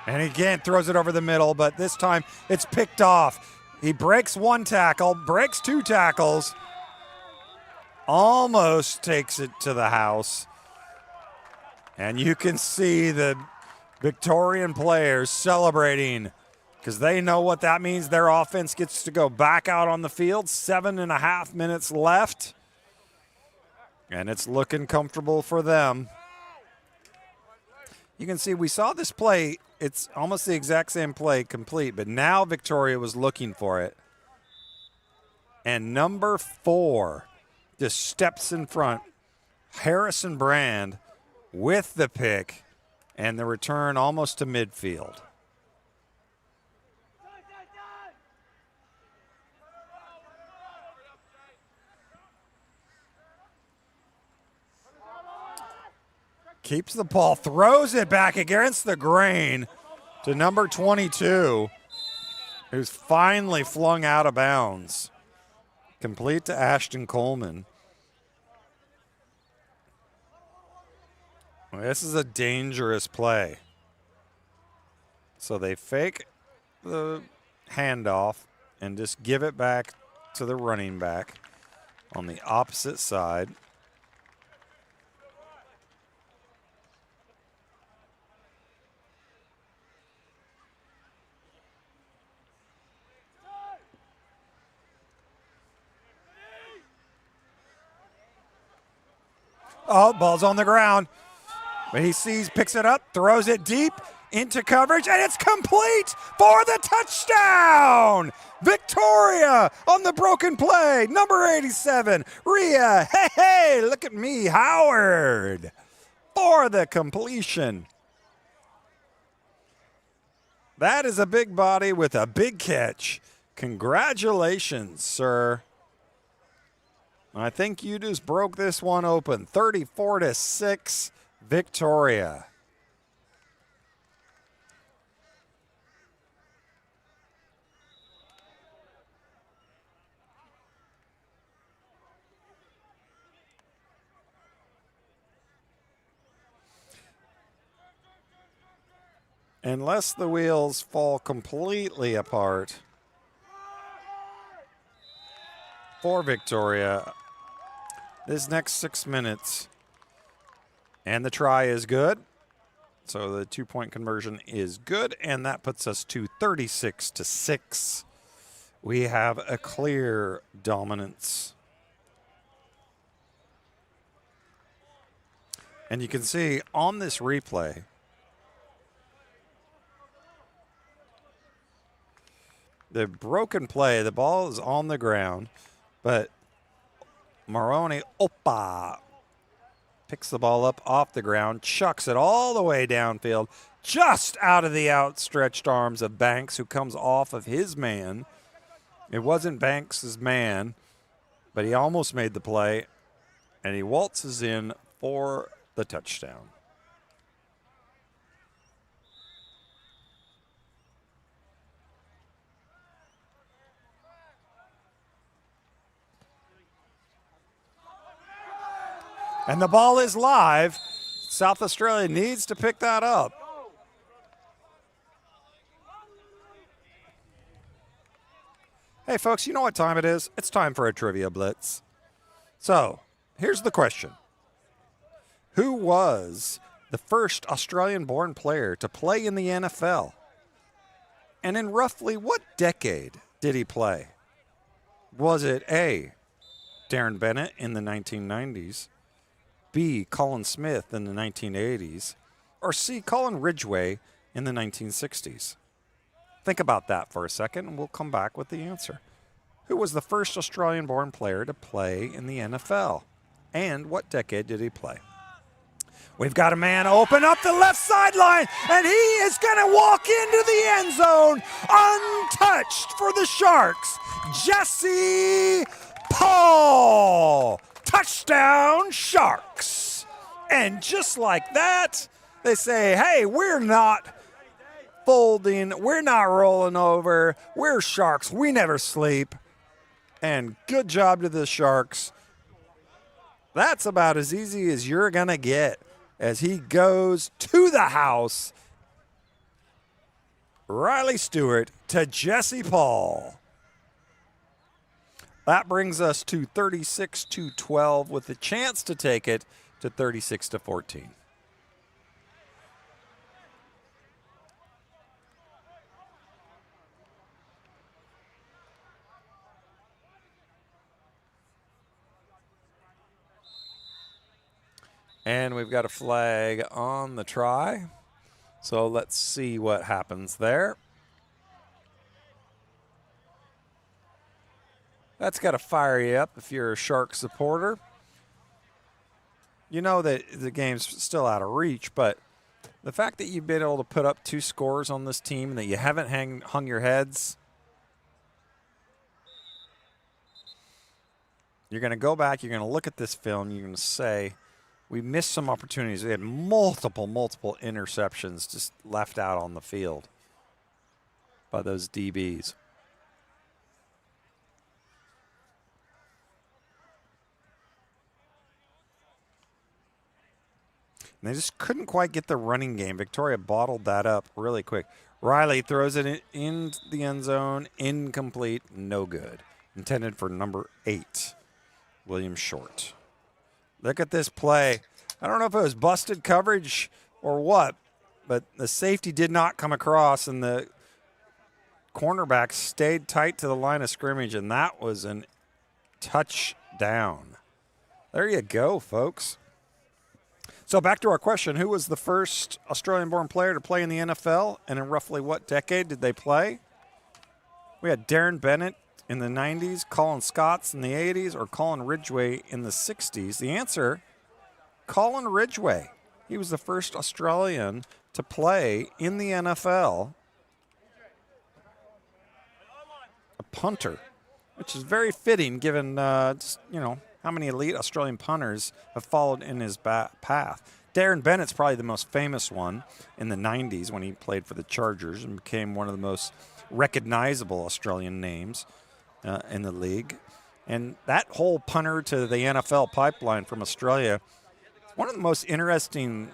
[SPEAKER 1] And again, throws it over the middle, but this time it's picked off. He breaks 1 tackle, breaks 2 tackles, almost takes it to the house. And you can see the Victorian players celebrating because they know what that means. Their offense gets to go back out on the field. 7.5 minutes left. And it's looking comfortable for them. You can see we saw this play. It's almost the exact same play complete, but now Victoria was looking for it. And number 4 just steps in front. Harrison Brand with the pick and the return almost to midfield. Keeps the ball, throws it back against the grain to number 22, who's finally flung out of bounds. Complete to Ashton Coleman. Well, this is a dangerous play. So they fake the handoff and just give it back to the running back on the opposite side. Oh, ball's on the ground. But he sees, picks it up, throws it deep into coverage, and it's complete for the touchdown. Victoria on the broken play. Number 87, Rhea. Hey, look at me, Howard, for the completion. That is a big body with a big catch. Congratulations, sir. I think you just broke this one open. 34-6, Victoria. Unless the wheels fall completely apart for Victoria, this next 6 minutes, and the try is good. So the 2-point conversion is good, and that puts us to 36-6. We have a clear dominance. And you can see on this replay, the broken play, the ball is on the ground, but Maroney picks the ball up off the ground, chucks it all the way downfield, just out of the outstretched arms of Banks, who comes off of his man. It wasn't Banks' man, but he almost made the play, and he waltzes in for the touchdown. And the ball is live. South Australia needs to pick that up. Hey, folks, you know what time it is? It's time for a Trivia Blitz. So, here's the question. Who was the first Australian-born player to play in the NFL? And in roughly what decade did he play? Was it A, Darren Bennett in the 1990s, B, Colin Smith in the 1980s, or C, Colin Ridgway in the 1960s? Think about that for a second, and we'll come back with the answer. Who was the first Australian-born player to play in the NFL? And what decade did he play? We've got a man open up the left sideline, and he is going to walk into the end zone untouched for the Sharks. Jesse Paul. Touchdown, Sharks. And just like that, they say, hey, we're not folding. We're not rolling over. We're Sharks. We never sleep. And good job to the Sharks. That's about as easy as you're going to get as he goes to the house. Riley Stewart to Jesse Paul. That brings us to 36-12 with the chance to take it to 36-14. And we've got a flag on the try. So let's see what happens there. That's got to fire you up if you're a Shark supporter. You know that the game's still out of reach, but the fact that you've been able to put up 2 scores on this team and that you haven't hung your heads, you're going to go back, you're going to look at this film, you're going to say, we missed some opportunities. We had multiple interceptions just left out on the field by those DBs. And they just couldn't quite get the running game. Victoria bottled that up really quick. Riley throws it in the end zone. Incomplete. No good. Intended for number 8, William Short. Look at this play. I don't know if it was busted coverage or what, but the safety did not come across, and the cornerback stayed tight to the line of scrimmage, and that was a touchdown. There you go, folks. So back to our question, who was the first Australian-born player to play in the NFL, and in roughly what decade did they play? We had Darren Bennett in the 90s, Colin Scotts in the 80s, or Colin Ridgway in the 60s. The answer, Colin Ridgway. He was the first Australian to play in the NFL, a punter, which is very fitting given, just, you know, how many elite Australian punters have followed in his path. Darren Bennett's probably the most famous one in the 90s when he played for the Chargers and became one of the most recognizable Australian names in the league. And that whole punter to the NFL pipeline from Australia, one of the most interesting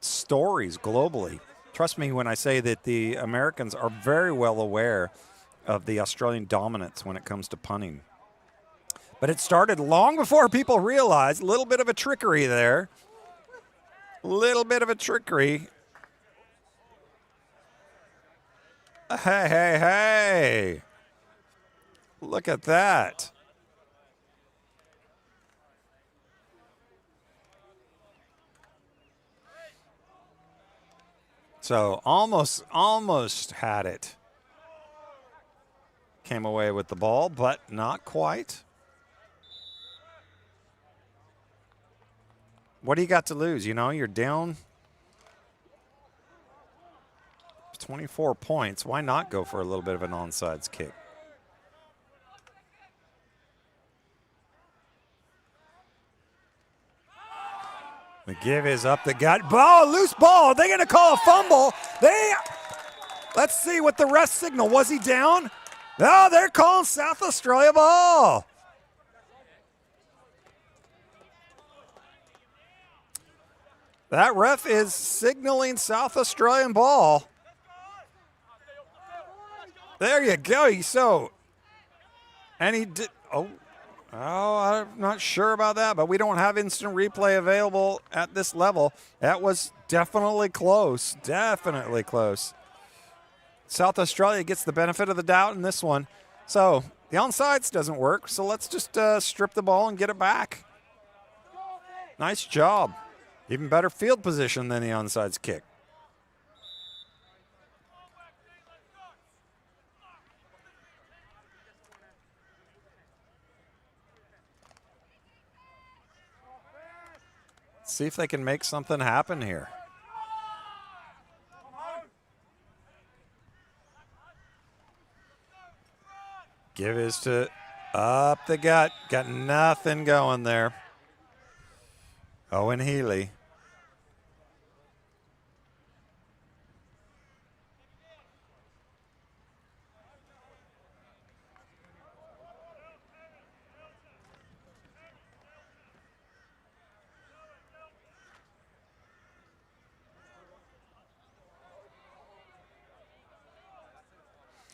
[SPEAKER 1] stories globally. Trust me when I say that the Americans are very well aware of the Australian dominance when it comes to punting. But it started long before people realized. A little bit of a trickery there. A little bit of a trickery. Hey, hey, hey. Look at that. So almost had it. Came away with the ball, but not quite. What do you got to lose? You know, you're down 24 points. Why not go for a little bit of an onside kick? The give is up the gut. Ball, loose ball. They're going to call a fumble. Let's see what the rest signal. Was he down? No, they're calling South Australia ball. That ref is signaling South Australian ball. There you go. So, and he did. Oh, I'm not sure about that, but we don't have instant replay available at this level. That was definitely close. Definitely close. South Australia gets the benefit of the doubt in this one. So the onside doesn't work. So let's just strip the ball and get it back. Nice job. Even better field position than the onside kick. See if they can make something happen here. Give is to up the gut. Got nothing going there. Owen Healy.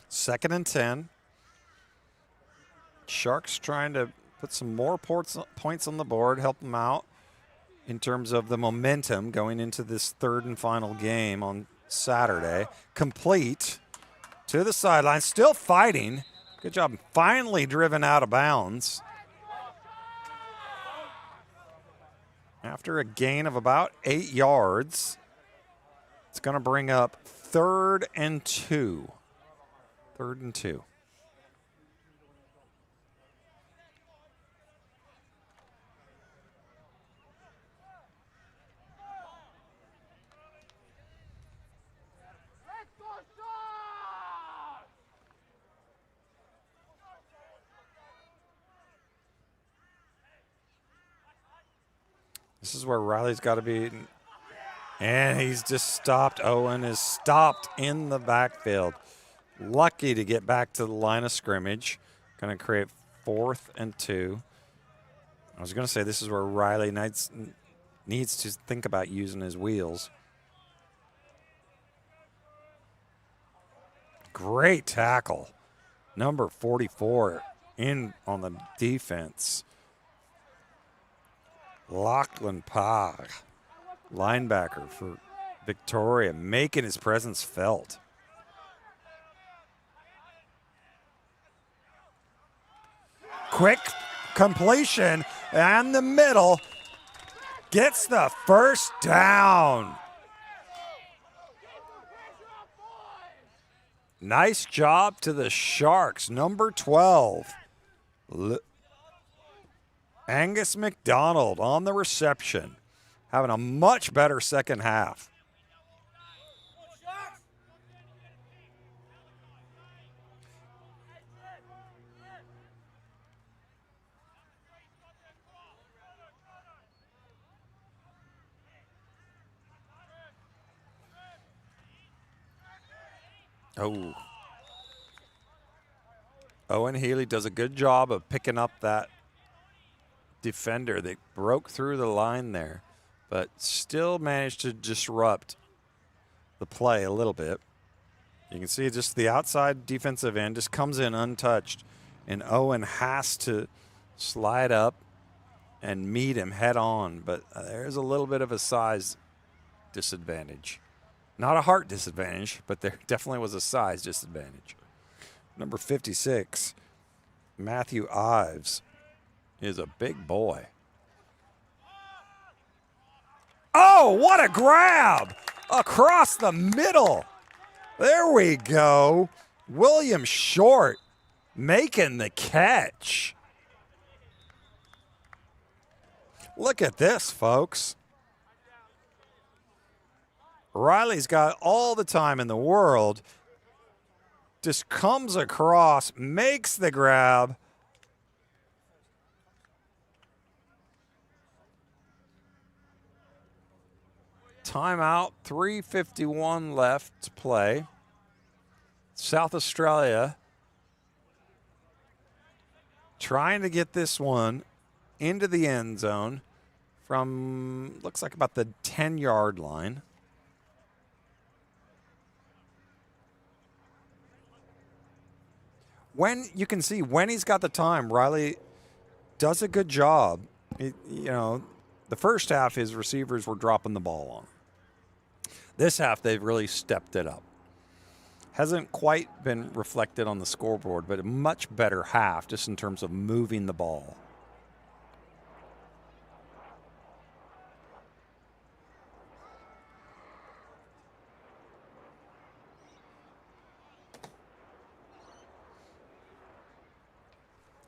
[SPEAKER 1] Second and 10. Sharks trying to put some more points on the board, help them out in terms of the momentum going into this third and final game on Saturday. Complete to the sideline, still fighting. Good job, finally driven out of bounds. After a gain of about 8 yards. It's going to bring up 3rd and 2. 3rd and 2. This is where Riley's got to be. And he's just stopped. Owen is stopped in the backfield. Lucky to get back to the line of scrimmage. Going to create 4th and 2. I was going to say this is where Riley needs to think about using his wheels. Great tackle. Number 44 in on the defense. Lachlan Pagh, linebacker for Victoria, making his presence felt. Quick completion and the middle gets the first down. Nice job to the Sharks. Number 12. Angus McDonald on the reception, having a much better second half. Oh. Owen Healy does a good job of picking up that defender that broke through the line there, but still managed to disrupt the play a little bit. You can see just the outside defensive end just comes in untouched, and Owen has to slide up and meet him head on, but there's a little bit of a size disadvantage. Not a heart disadvantage, but there definitely was a size disadvantage. Number 56, Matthew Ives, is a big boy. Oh, what a grab! Across the middle. There we go. William Short making the catch. Look at this, folks. Riley's got all the time in the world. Just comes across, makes the grab. Timeout, 3:51 left to play. South Australia trying to get this one into the end zone from, looks like about the 10-yard line. When you can see when he's got the time, Riley does a good job. The first half his receivers were dropping the ball on. This half they've really stepped it up. Hasn't quite been reflected on the scoreboard, but a much better half just in terms of moving the ball.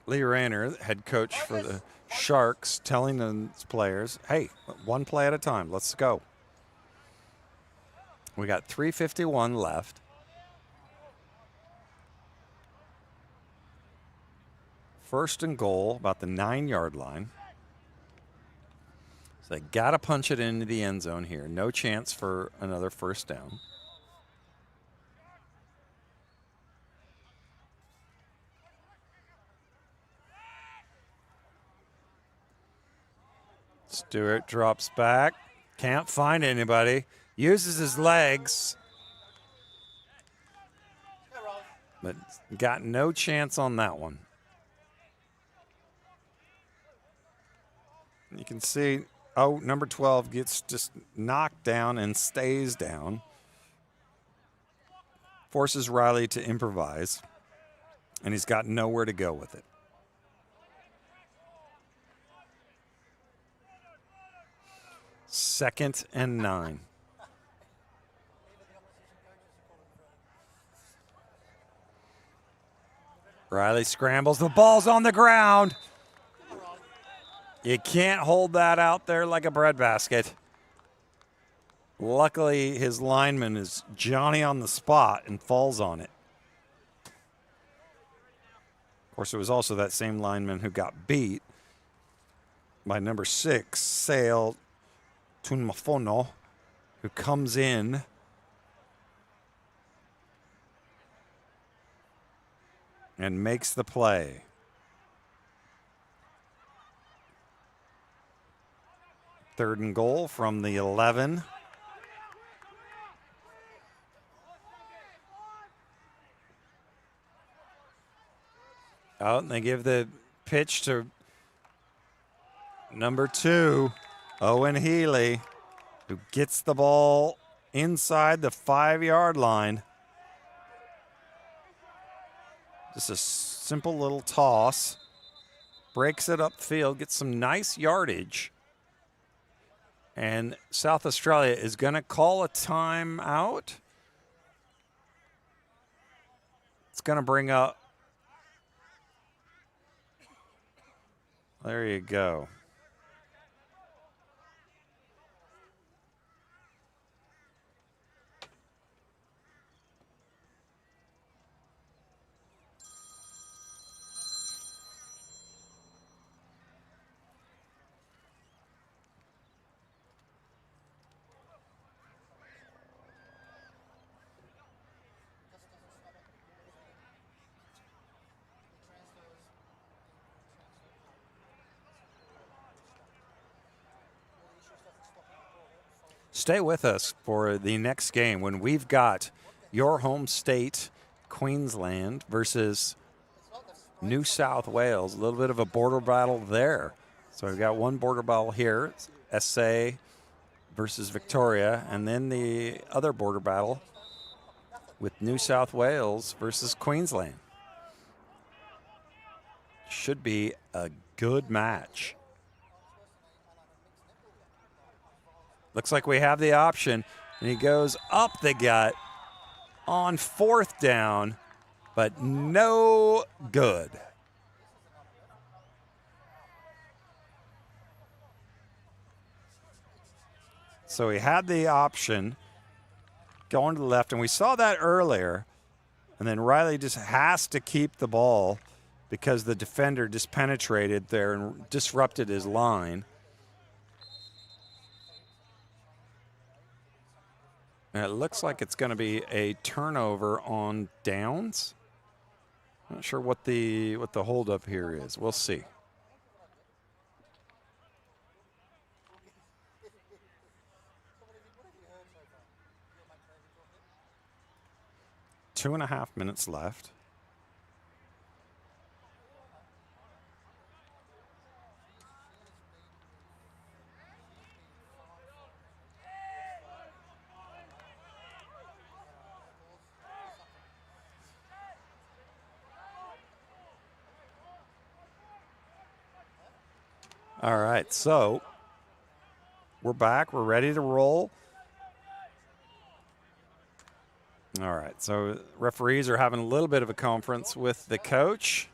[SPEAKER 1] Lee Rayner, head coach for the Sharks, telling his players, hey, one play at a time, let's go. We got 3:51 left. First and goal, about the 9-yard line. So they got to punch it into the end zone here. No chance for another first down. Stewart drops back. Can't find anybody. Uses his legs. But got no chance on that one. You can see, number 12 gets just knocked down and stays down. Forces Riley to improvise. And he's got nowhere to go with it. Second and 9. Riley scrambles. The ball's on the ground. You can't hold that out there like a breadbasket. Luckily, his lineman is Johnny on the spot and falls on it. Of course, it was also that same lineman who got beat by number 6, Sale Tunmafono, who comes in and makes the play. Third and goal from the 11. Out, and they give the pitch to number 2, Owen Healy, who gets the ball inside the 5-yard line. Just a simple little toss. Breaks it upfield, gets some nice yardage. And South Australia is going to call a timeout. It's going to bring up. There you go. Stay with us for the next game when we've got your home state, Queensland, versus New South Wales. A little bit of a border battle there. So we've got one border battle here, SA versus Victoria, and then the other border battle with New South Wales versus Queensland. Should be a good match. Looks like we have the option, and he goes up the gut on 4th down, but no good. So he had the option going to the left, and we saw that earlier, and then Riley just has to keep the ball because the defender just penetrated there and disrupted his line. And it looks like it's going to be a turnover on downs. Not sure what the holdup here is. We'll see. Two and a half minutes left. All right, so we're back. We're ready to roll. All right, so referees are having a little bit of a conference with the coach.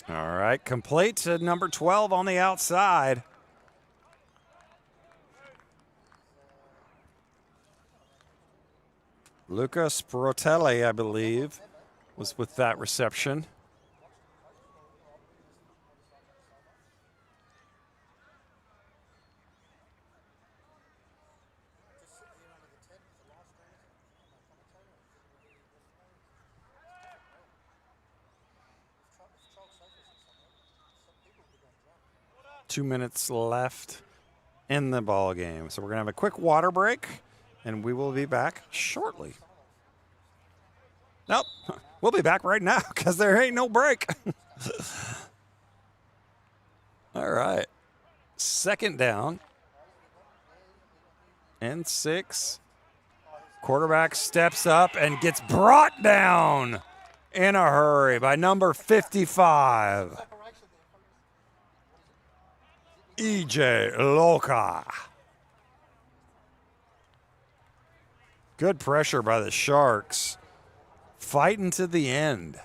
[SPEAKER 1] All right, complete to number 12 on the outside. Luca Sprotelli, I believe, was with that reception. Two minutes left in the ball game. So we're going to have a quick water break, and we will be back shortly. Nope, we'll be back right now because there ain't no break. All right, 2nd down. and 6. Quarterback steps up and gets brought down in a hurry by number 55, E.J. Loka. Good pressure by the Sharks. Fighting to the end.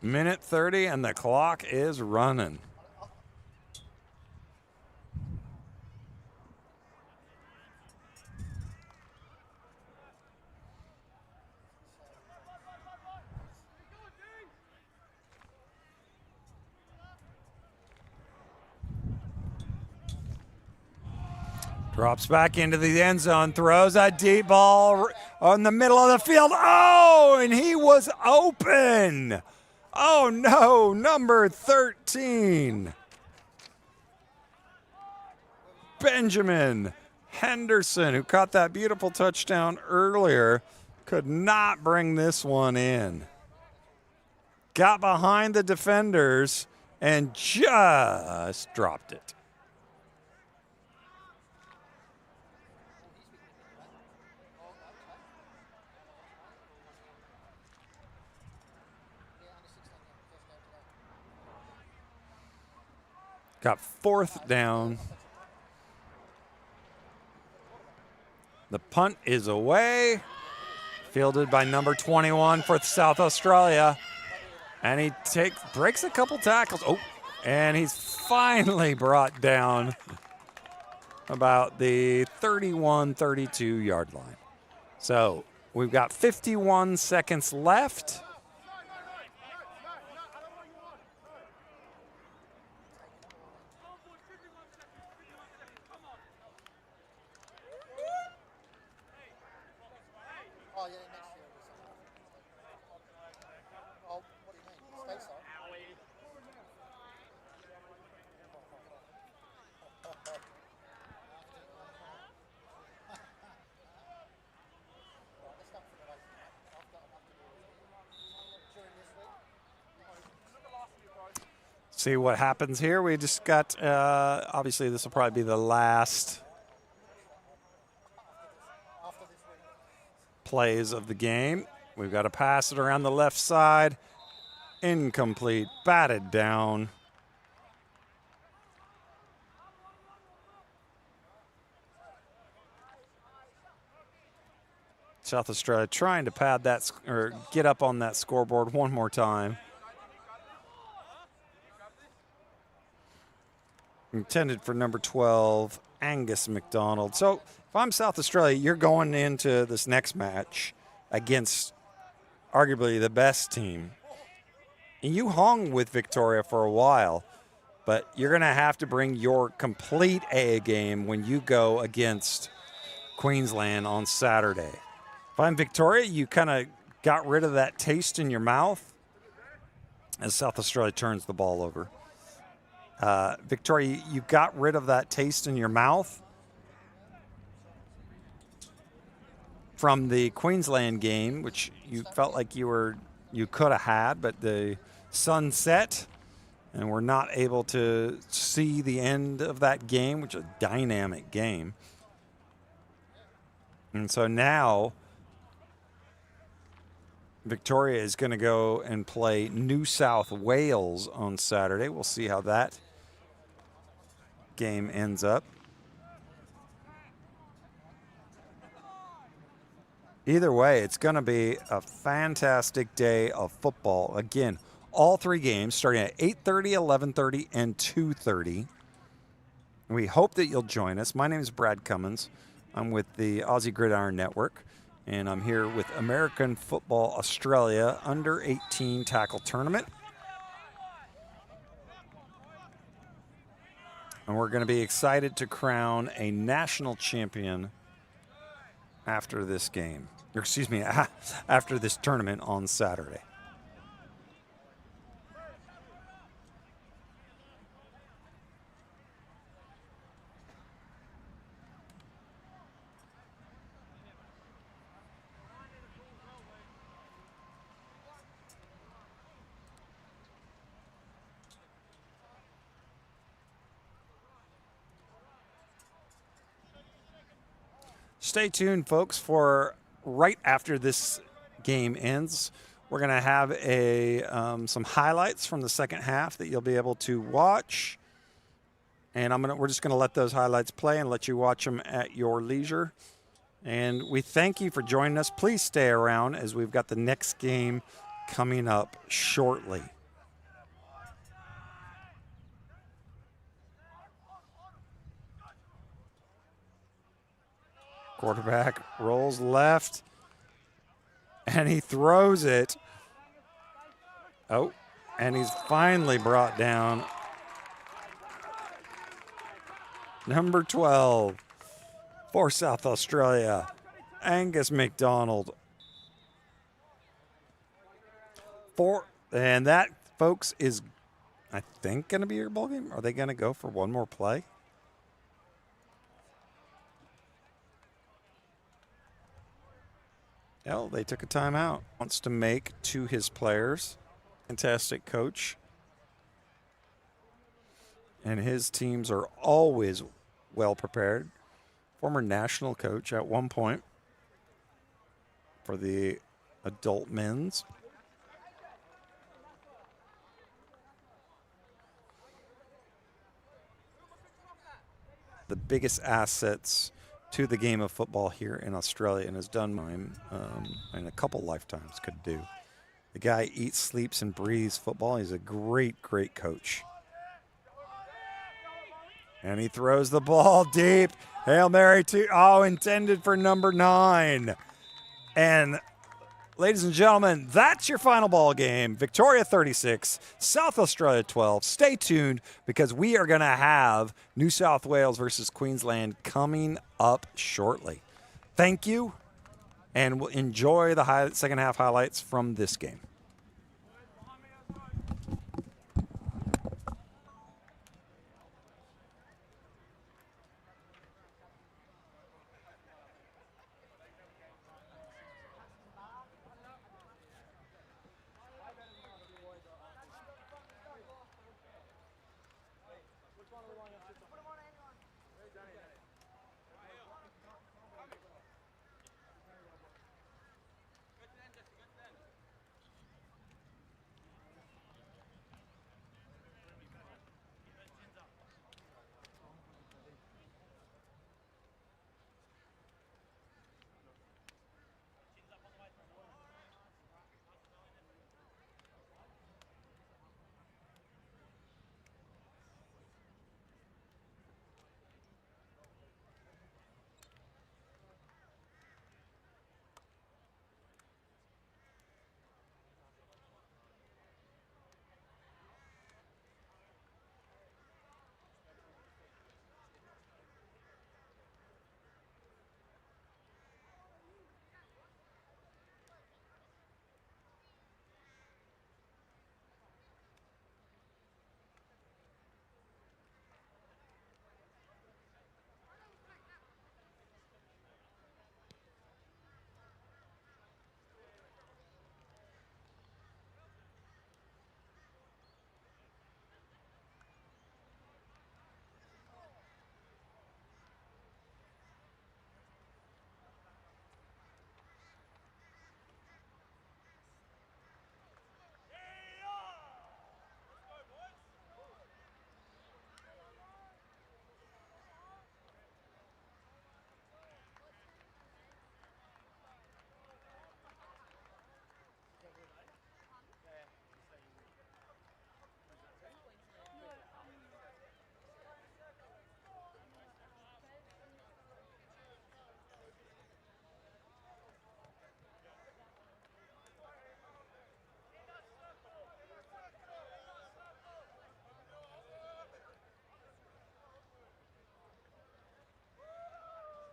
[SPEAKER 1] Minute 30 and the clock is running. Drops back into the end zone, throws a deep ball on the middle of the field. Oh, and he was open. Oh no, number 13. Benjamin Henderson, who caught that beautiful touchdown earlier, could not bring this one in. Got behind the defenders and just dropped it. Got 4th down. The punt is away. Fielded by number 21 for South Australia. And he breaks a couple tackles. Oh, and he's finally brought down about the 31-32 yard line. So we've got 51 seconds left. See what happens here. We just got, obviously this will probably be the last plays of the game. We've got to pass it around the left side. Incomplete, batted down. South Australia trying to pad that or get up on that scoreboard one more time. Intended for number 12, Angus McDonald. So if I'm South Australia, you're going into this next match against arguably the best team. And you hung with Victoria for a while, but you're going to have to bring your complete A game when you go against Queensland on Saturday. If I'm Victoria, you kind of got rid of that taste in your mouth as South Australia turns the ball over. Victoria, you got rid of that taste in your mouth from the Queensland game, which you felt like you could have had, but the sun set and we're not able to see the end of that game, which is a dynamic game. And so now Victoria is going to go and play New South Wales on Saturday. We'll see how that game ends up. Either way, it's going to be a fantastic day of football. Again, all 3 games starting at 8:30, 11:30, and 2:30. We hope that you'll join us. My name is Brad Cummins. I'm with the Aussie Gridiron Network, and I'm here with American Football Australia Under 18 Tackle Tournament. And we're going to be excited to crown a national champion after this game. Or excuse me, after this tournament on Saturday. Stay tuned, folks, for right after this game ends. We're going to have some highlights from the second half that you'll be able to watch. And we're just going to let those highlights play and let you watch them at your leisure. And we thank you for joining us. Please stay around as we've got the next game coming up shortly. Quarterback rolls left, and he throws it. Oh, and he's finally brought down. Number 12 for South Australia, Angus McDonald. And that, folks, is, I think, going to be your ball game. Are they going to go for one more play? Well, they took a timeout. Wants to make to his players. Fantastic coach. And his teams are always well prepared. Former national coach at one point for the adult men's. The biggest assets to the game of football here in Australia, and has done mine in a couple lifetimes could do. The guy eats, sleeps, and breathes football. He's a great, great coach. And he throws the ball deep. Hail Mary intended for number 9. And ladies and gentlemen, that's your final ball game. Victoria 36, South Australia 12. Stay tuned because we are going to have New South Wales versus Queensland coming up shortly. Thank you, and we'll enjoy the second half highlights from this game.